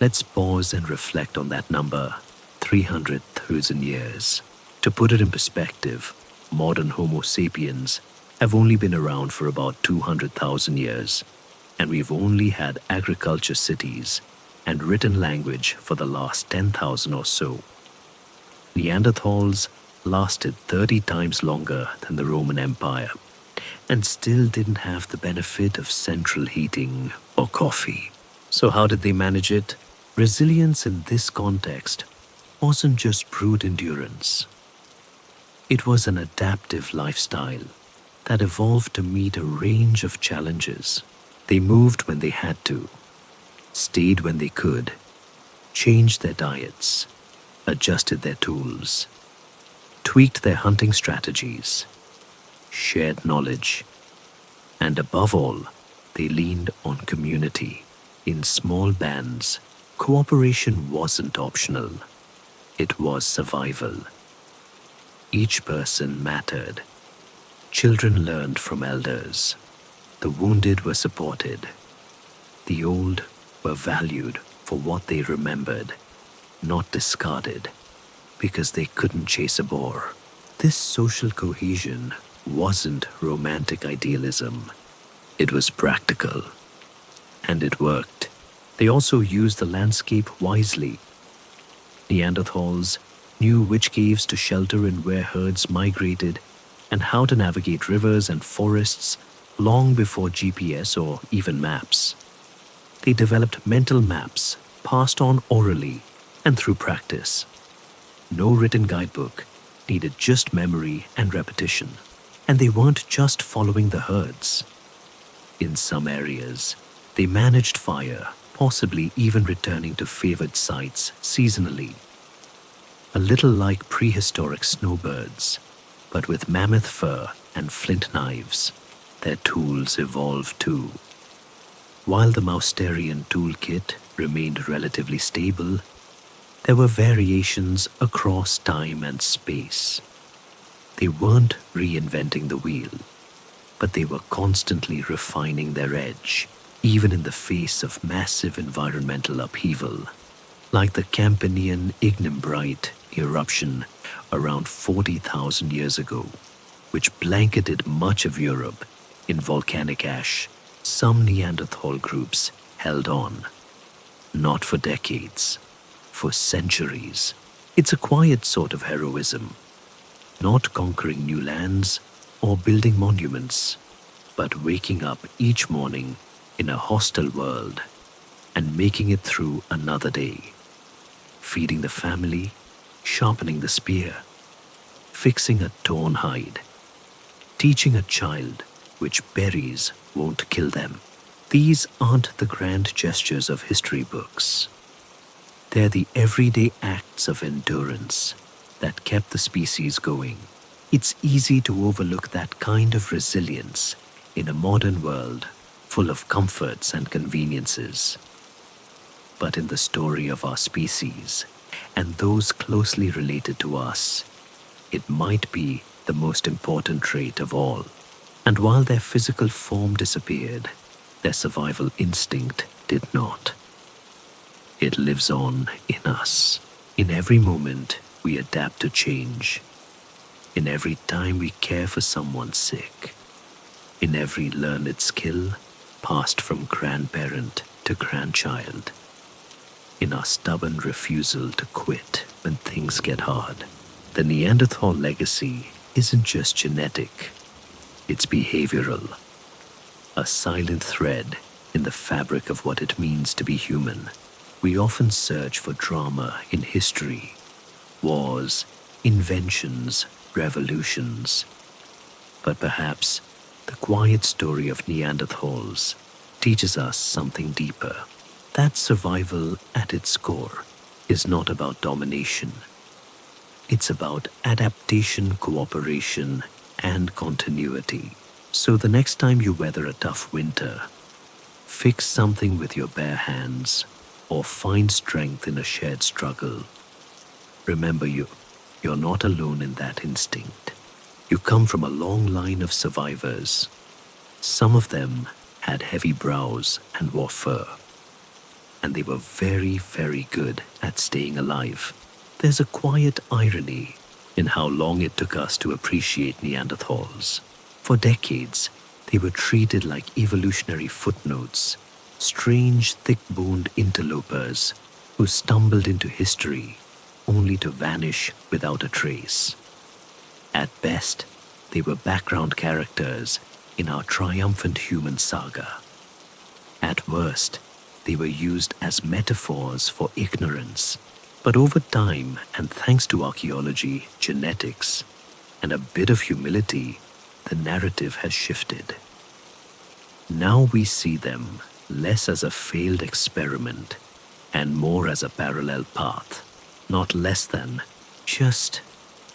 Let's pause and reflect on that number, 300,000 years. To put it in perspective, modern Homo sapiens have only been around for about 200,000 years, and we've only had agriculture cities and written language for the last 10,000 or so. Neanderthals lasted 30 times longer than the Roman Empire and still didn't have the benefit of central heating or coffee. So how did they manage it? Resilience in this context wasn't just brute endurance. It was an adaptive lifestyle that evolved to meet a range of challenges. They moved when they had to, stayed when they could, changed their diets, adjusted their tools, tweaked their hunting strategies, shared knowledge, and above all, they leaned on community. In small bands, cooperation wasn't optional. It was survival. Each person mattered. Children learned from elders. The wounded were supported. The old were valued for what they remembered, not discarded because they couldn't chase a boar. This social cohesion wasn't romantic idealism. It was practical. And it worked. They also used the landscape wisely. Neanderthals knew which caves to shelter in where herds migrated and how to navigate rivers and forests long before GPS or even maps. They developed mental maps passed on orally and through practice. No written guidebook, needed just memory and repetition. And they weren't just following the herds. In some areas, they managed fire, possibly even returning to favored sites seasonally. A little like prehistoric snowbirds, but with mammoth fur and flint knives, their tools evolved too. While the Mousterian toolkit remained relatively stable, there were variations across time and space. They weren't reinventing the wheel, but they were constantly refining their edge, even in the face of massive environmental upheaval, like the Campanian ignimbrite eruption around 40,000 years ago, which blanketed much of Europe in volcanic ash. Some Neanderthal groups held on, not for decades, for centuries. It's a quiet sort of heroism, not conquering new lands or building monuments, but waking up each morning in a hostile world and making it through another day, feeding the family, sharpening the spear, fixing a torn hide, teaching a child which berries won't kill them. These aren't the grand gestures of history books. They're the everyday acts of endurance that kept the species going. It's easy to overlook that kind of resilience in a modern world full of comforts and conveniences. But in the story of our species and those closely related to us, it might be the most important trait of all. And while their physical form disappeared, their survival instinct did not. It lives on in us. In every moment, we adapt to change. In every time we care for someone sick. In every learned skill passed from grandparent to grandchild. In our stubborn refusal to quit when things get hard. The Neanderthal legacy isn't just genetic, it's behavioral. A silent thread in the fabric of what it means to be human. We often search for drama in history, wars, inventions, revolutions. But perhaps the quiet story of Neanderthals teaches us something deeper. That survival at its core is not about domination. It's about adaptation, cooperation, and continuity. So the next time you weather a tough winter, fix something with your bare hands, or find strength in a shared struggle, remember you're not alone in that instinct. You come from a long line of survivors. Some of them had heavy brows and wore fur, and they were very, very good at staying alive. There's a quiet irony in how long it took us to appreciate Neanderthals. For decades, they were treated like evolutionary footnotes, strange, thick-boned interlopers who stumbled into history only to vanish without a trace. At best, they were background characters in our triumphant human saga. At worst, they were used as metaphors for ignorance. But over time, and thanks to archaeology, genetics, and a bit of humility, the narrative has shifted. Now we see them less as a failed experiment and more as a parallel path, not less than, just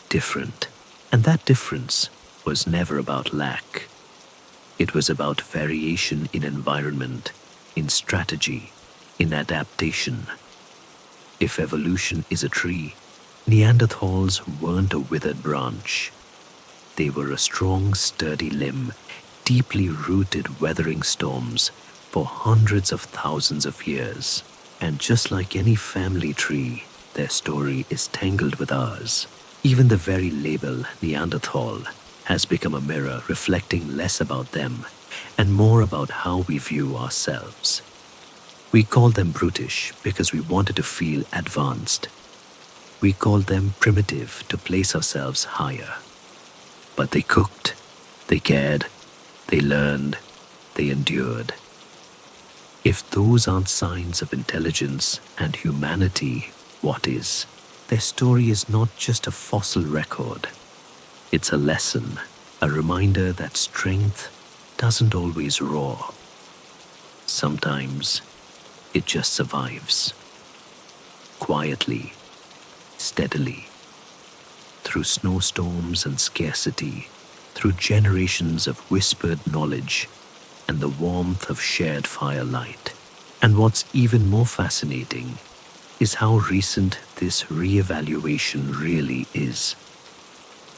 different. And that difference was never about lack. It was about variation in environment, in strategy, in adaptation. If evolution is a tree, Neanderthals weren't a withered branch. They were a strong, sturdy limb, deeply rooted, weathering storms for hundreds of thousands of years. And just like any family tree, their story is tangled with ours. Even the very label Neanderthal has become a mirror reflecting less about them and more about how we view ourselves. We called them brutish because we wanted to feel advanced. We called them primitive to place ourselves higher. But they cooked, they cared, they learned, they endured. If those aren't signs of intelligence and humanity, what is? Their story is not just a fossil record. It's a lesson, a reminder that strength doesn't always roar. Sometimes it just survives. Quietly, steadily, through snowstorms and scarcity, through generations of whispered knowledge and the warmth of shared firelight. And what's even more fascinating is how recent this re-evaluation really is.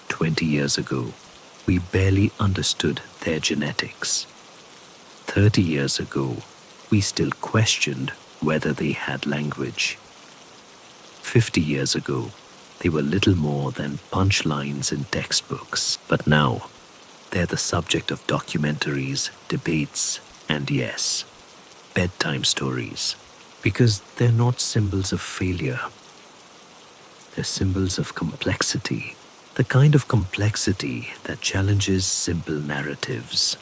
20 years ago, we barely understood their genetics. 30 years ago, we still questioned whether they had language. 50 years ago, They were little more than punchlines in textbooks, but now they're the subject of documentaries, debates, and yes, bedtime stories. Because they're not symbols of failure, they're symbols of complexity. The kind of complexity that challenges simple narratives,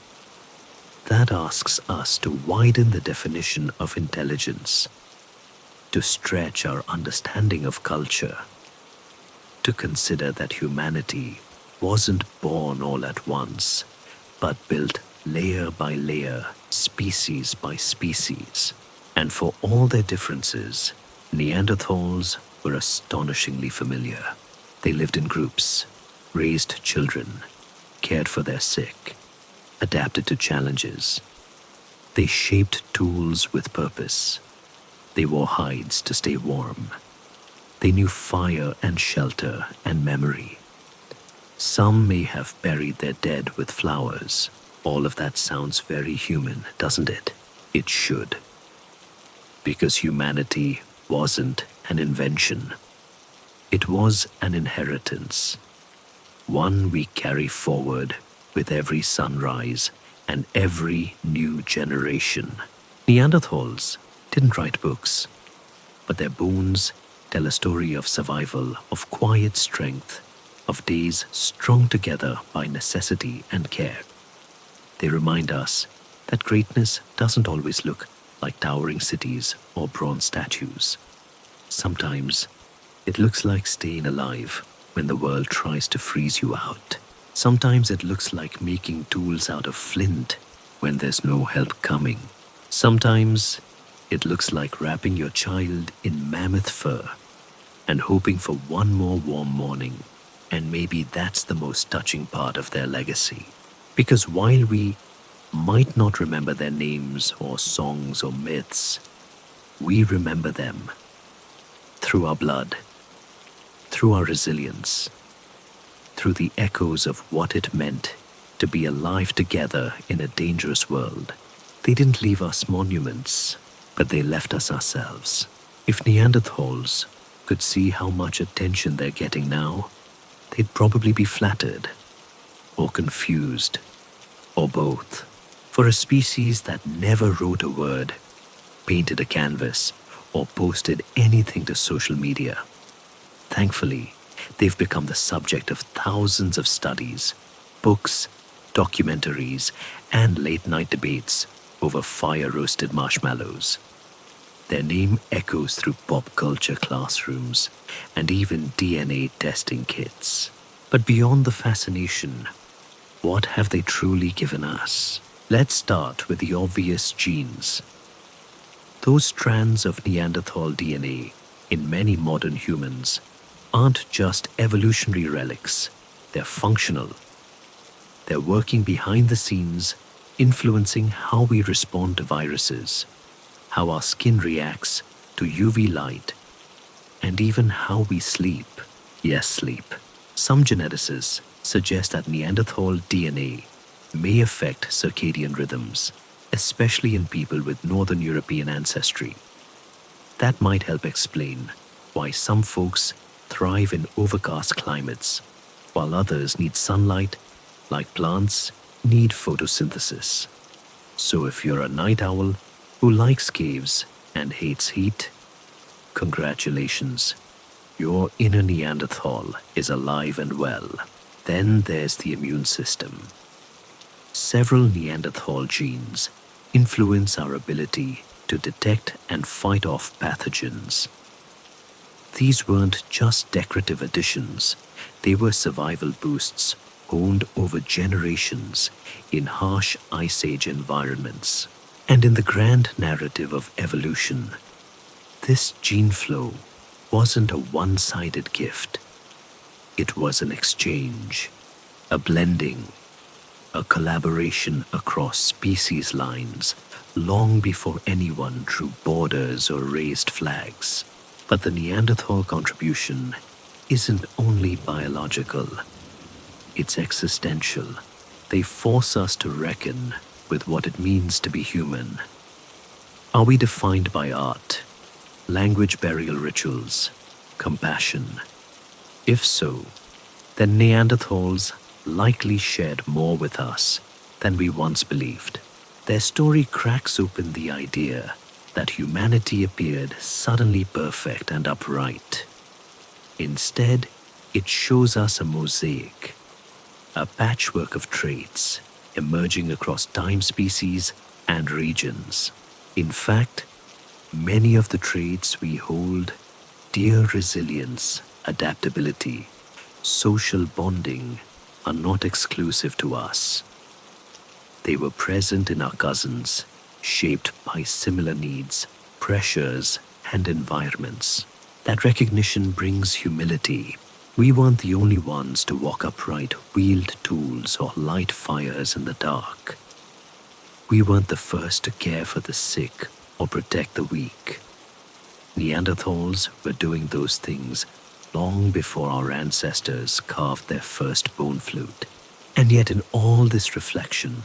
that asks us to widen the definition of intelligence, to stretch our understanding of culture, to consider that humanity wasn't born all at once, but built layer by layer, species by species. And for all their differences, Neanderthals were astonishingly familiar. They lived in groups, raised children, cared for their sick, adapted to challenges. They shaped tools with purpose. They wore hides to stay warm. They knew fire and shelter and memory. Some may have buried their dead with flowers. All of that sounds very human, doesn't it? It should. Because humanity wasn't an invention. It was an inheritance, one we carry forward with every sunrise and every new generation. Neanderthals didn't write books, but their bones tell a story of survival, of quiet strength, of days strung together by necessity and care. They remind us that greatness doesn't always look like towering cities or bronze statues. Sometimes it looks like staying alive when the world tries to freeze you out. Sometimes it looks like making tools out of flint when there's no help coming. Sometimes it looks like wrapping your child in mammoth fur and hoping for one more warm morning. And maybe that's the most touching part of their legacy. Because while we might not remember their names or songs or myths, we remember them through our blood, through our resilience, through the echoes of what it meant to be alive together in a dangerous world. They didn't leave us monuments, but they left us ourselves. If Neanderthals could see how much attention they're getting now, they'd probably be flattered, or confused, or both. For a species that never wrote a word, painted a canvas, or posted anything to social media, thankfully, they've become the subject of thousands of studies, books, documentaries, and late-night debates over fire-roasted marshmallows. Their name echoes through pop culture classrooms and even DNA testing kits. But beyond the fascination, what have they truly given us? Let's start with the obvious genes. Those strands of Neanderthal DNA in many modern humans aren't just evolutionary relics, they're functional. They're working behind the scenes, influencing how we respond to viruses, how our skin reacts to UV light, and even how we sleep. Yes, sleep. Some geneticists suggest that Neanderthal DNA may affect circadian rhythms, especially in people with Northern European ancestry. That might help explain why some folks thrive in overcast climates, while others need sunlight, like plants need photosynthesis. So if you're a night owl who likes caves and hates heat, congratulations, your inner Neanderthal is alive and well. Then there's the immune system. Several Neanderthal genes influence our ability to detect and fight off pathogens. These weren't just decorative additions, they were survival boosts honed over generations in harsh Ice Age environments. And in the grand narrative of evolution, this gene flow wasn't a one-sided gift. It was an exchange, a blending, a collaboration across species lines long before anyone drew borders or raised flags. But the Neanderthal contribution isn't only biological, it's existential. They force us to reckon with what it means to be human. Are we defined by art, language burial rituals, compassion, If so, then Neanderthals likely shared more with us than we once believed. Their story cracks open the idea that humanity appeared suddenly perfect and upright. Instead, it shows us a mosaic, a patchwork of traits emerging across time, species, and regions. In fact, many of the traits we hold dear, resilience, adaptability, social bonding, are not exclusive to us. They were present in our cousins, shaped by similar needs, pressures, and environments. That recognition brings humility. We weren't the only ones to walk upright, wield tools, or light fires in the dark. We weren't the first to care for the sick or protect the weak. Neanderthals were doing those things long before our ancestors carved their first bone flute. And yet, in all this reflection,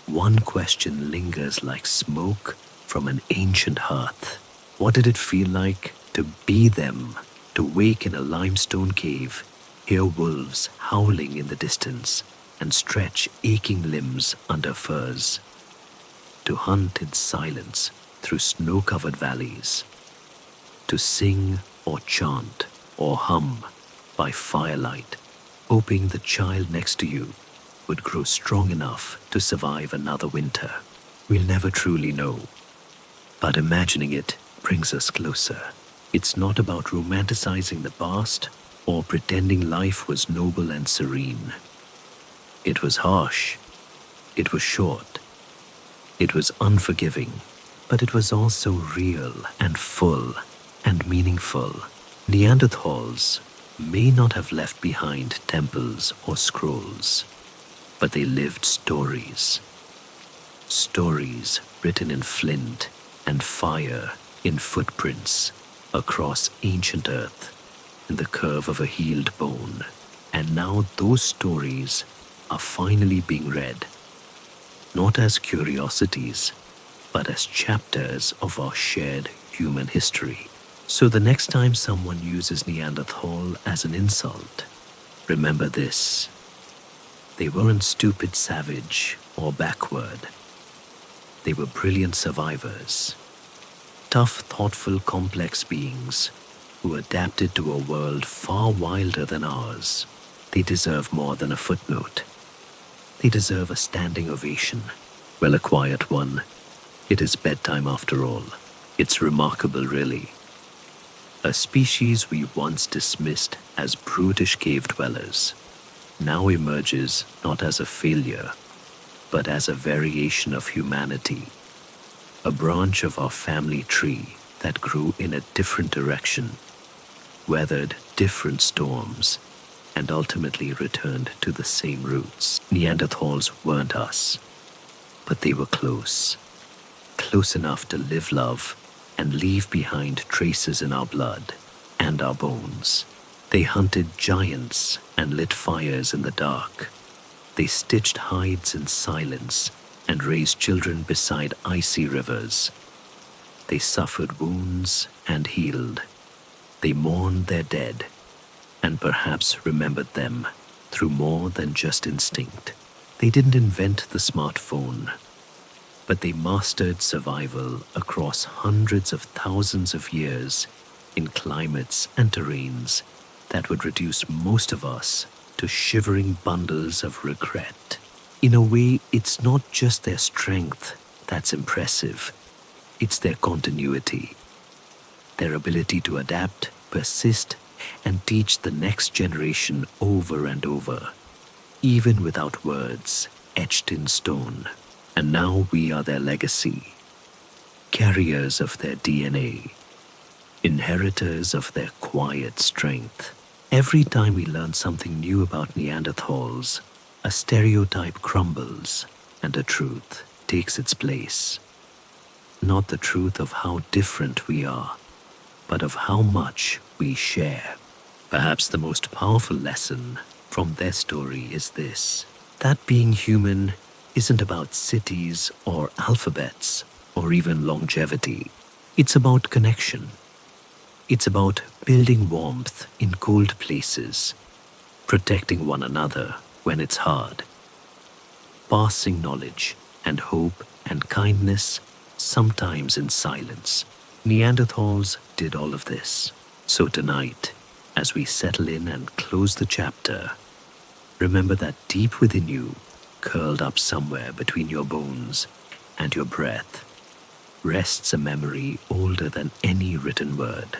one question lingers like smoke from an ancient hearth. What did it feel like to be them, to wake in a limestone cave, hear wolves howling in the distance, and stretch aching limbs under furs? To hunt in silence through snow-covered valleys, to sing or chant or hum by firelight, hoping the child next to you would grow strong enough to survive another winter. We'll never truly know, but imagining it brings us closer. It's not about romanticizing the past or pretending life was noble and serene. It was harsh, it was short, it was unforgiving, but it was also real and full and meaningful. Neanderthals may not have left behind temples or scrolls, but they lived stories. Stories written in flint and fire, in footprints across ancient earth, in the curve of a healed bone. And now those stories are finally being read, not as curiosities, but as chapters of our shared human history. So the next time someone uses Neanderthal as an insult, remember this: they weren't stupid, savage, or backward. They were brilliant survivors, tough, thoughtful, complex beings who adapted to a world far wilder than ours. They deserve more than a footnote. They deserve a standing ovation. Well, a quiet one. It is bedtime after all. It's remarkable, really. A species we once dismissed as brutish cave dwellers now emerges not as a failure, but as a variation of humanity, a branch of our family tree that grew in a different direction, weathered different storms, and ultimately returned to the same roots. Neanderthals weren't us, but they were close, close enough to live, love, and leave behind traces in our blood and our bones. They hunted giants and lit fires in the dark. They stitched hides in silence and raised children beside icy rivers. They suffered wounds and healed. They mourned their dead and perhaps remembered them through more than just instinct. They didn't invent the smartphone, but they mastered survival across hundreds of thousands of years in climates and terrains that would reduce most of us to shivering bundles of regret. In a way, it's not just their strength that's impressive, it's their continuity, their ability to adapt, persist, and teach the next generation over and over, even without words etched in stone. And now we are their legacy, carriers of their DNA, inheritors of their quiet strength. Every time we learn something new about Neanderthals, a stereotype crumbles and a truth takes its place. Not the truth of how different we are, but of how much we share. Perhaps the most powerful lesson from their story is this: that being human isn't about cities or alphabets or even longevity. It's about connection. It's about building warmth in cold places, protecting one another when it's hard, passing knowledge and hope and kindness, sometimes in silence. Neanderthals did all of this. So tonight, as we settle in and close the chapter, remember that deep within you, curled up somewhere between your bones and your breath, rests a memory older than any written word.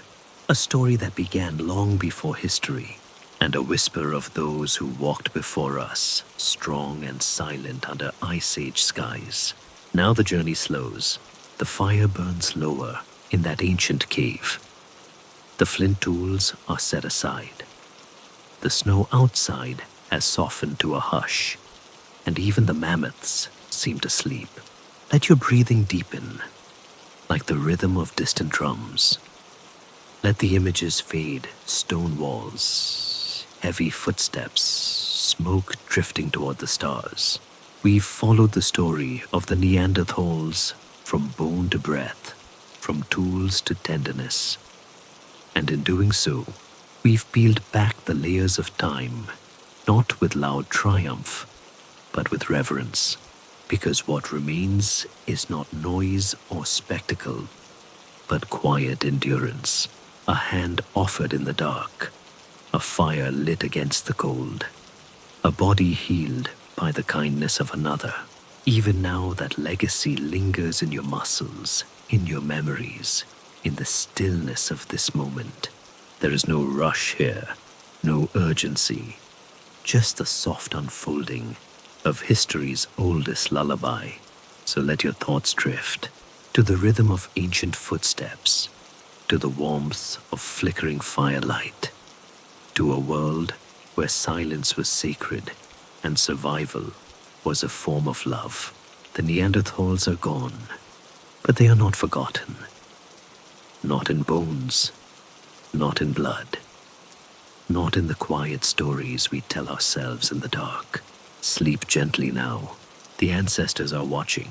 A story that began long before history, and a whisper of those who walked before us, strong and silent under Ice Age skies. Now the journey slows. The fire burns lower in that ancient cave. The flint tools are set aside. The snow outside has softened to a hush, and even the mammoths seem to sleep. Let your breathing deepen, like the rhythm of distant drums. Let the images fade, stone walls, heavy footsteps, smoke drifting toward the stars. We've followed the story of the Neanderthals from bone to breath, from tools to tenderness. And in doing so, we've peeled back the layers of time, not with loud triumph, but with reverence. Because what remains is not noise or spectacle, but quiet endurance. A hand offered in the dark, a fire lit against the cold, a body healed by the kindness of another. Even now, that legacy lingers in your muscles, in your memories, in the stillness of this moment. There is no rush here, no urgency, just the soft unfolding of history's oldest lullaby. So let your thoughts drift to the rhythm of ancient footsteps, to the warmth of flickering firelight, to a world where silence was sacred and survival was a form of love. The Neanderthals are gone, but they are not forgotten. Not in bones, not in blood, not in the quiet stories we tell ourselves in the dark. Sleep gently now. The ancestors are watching.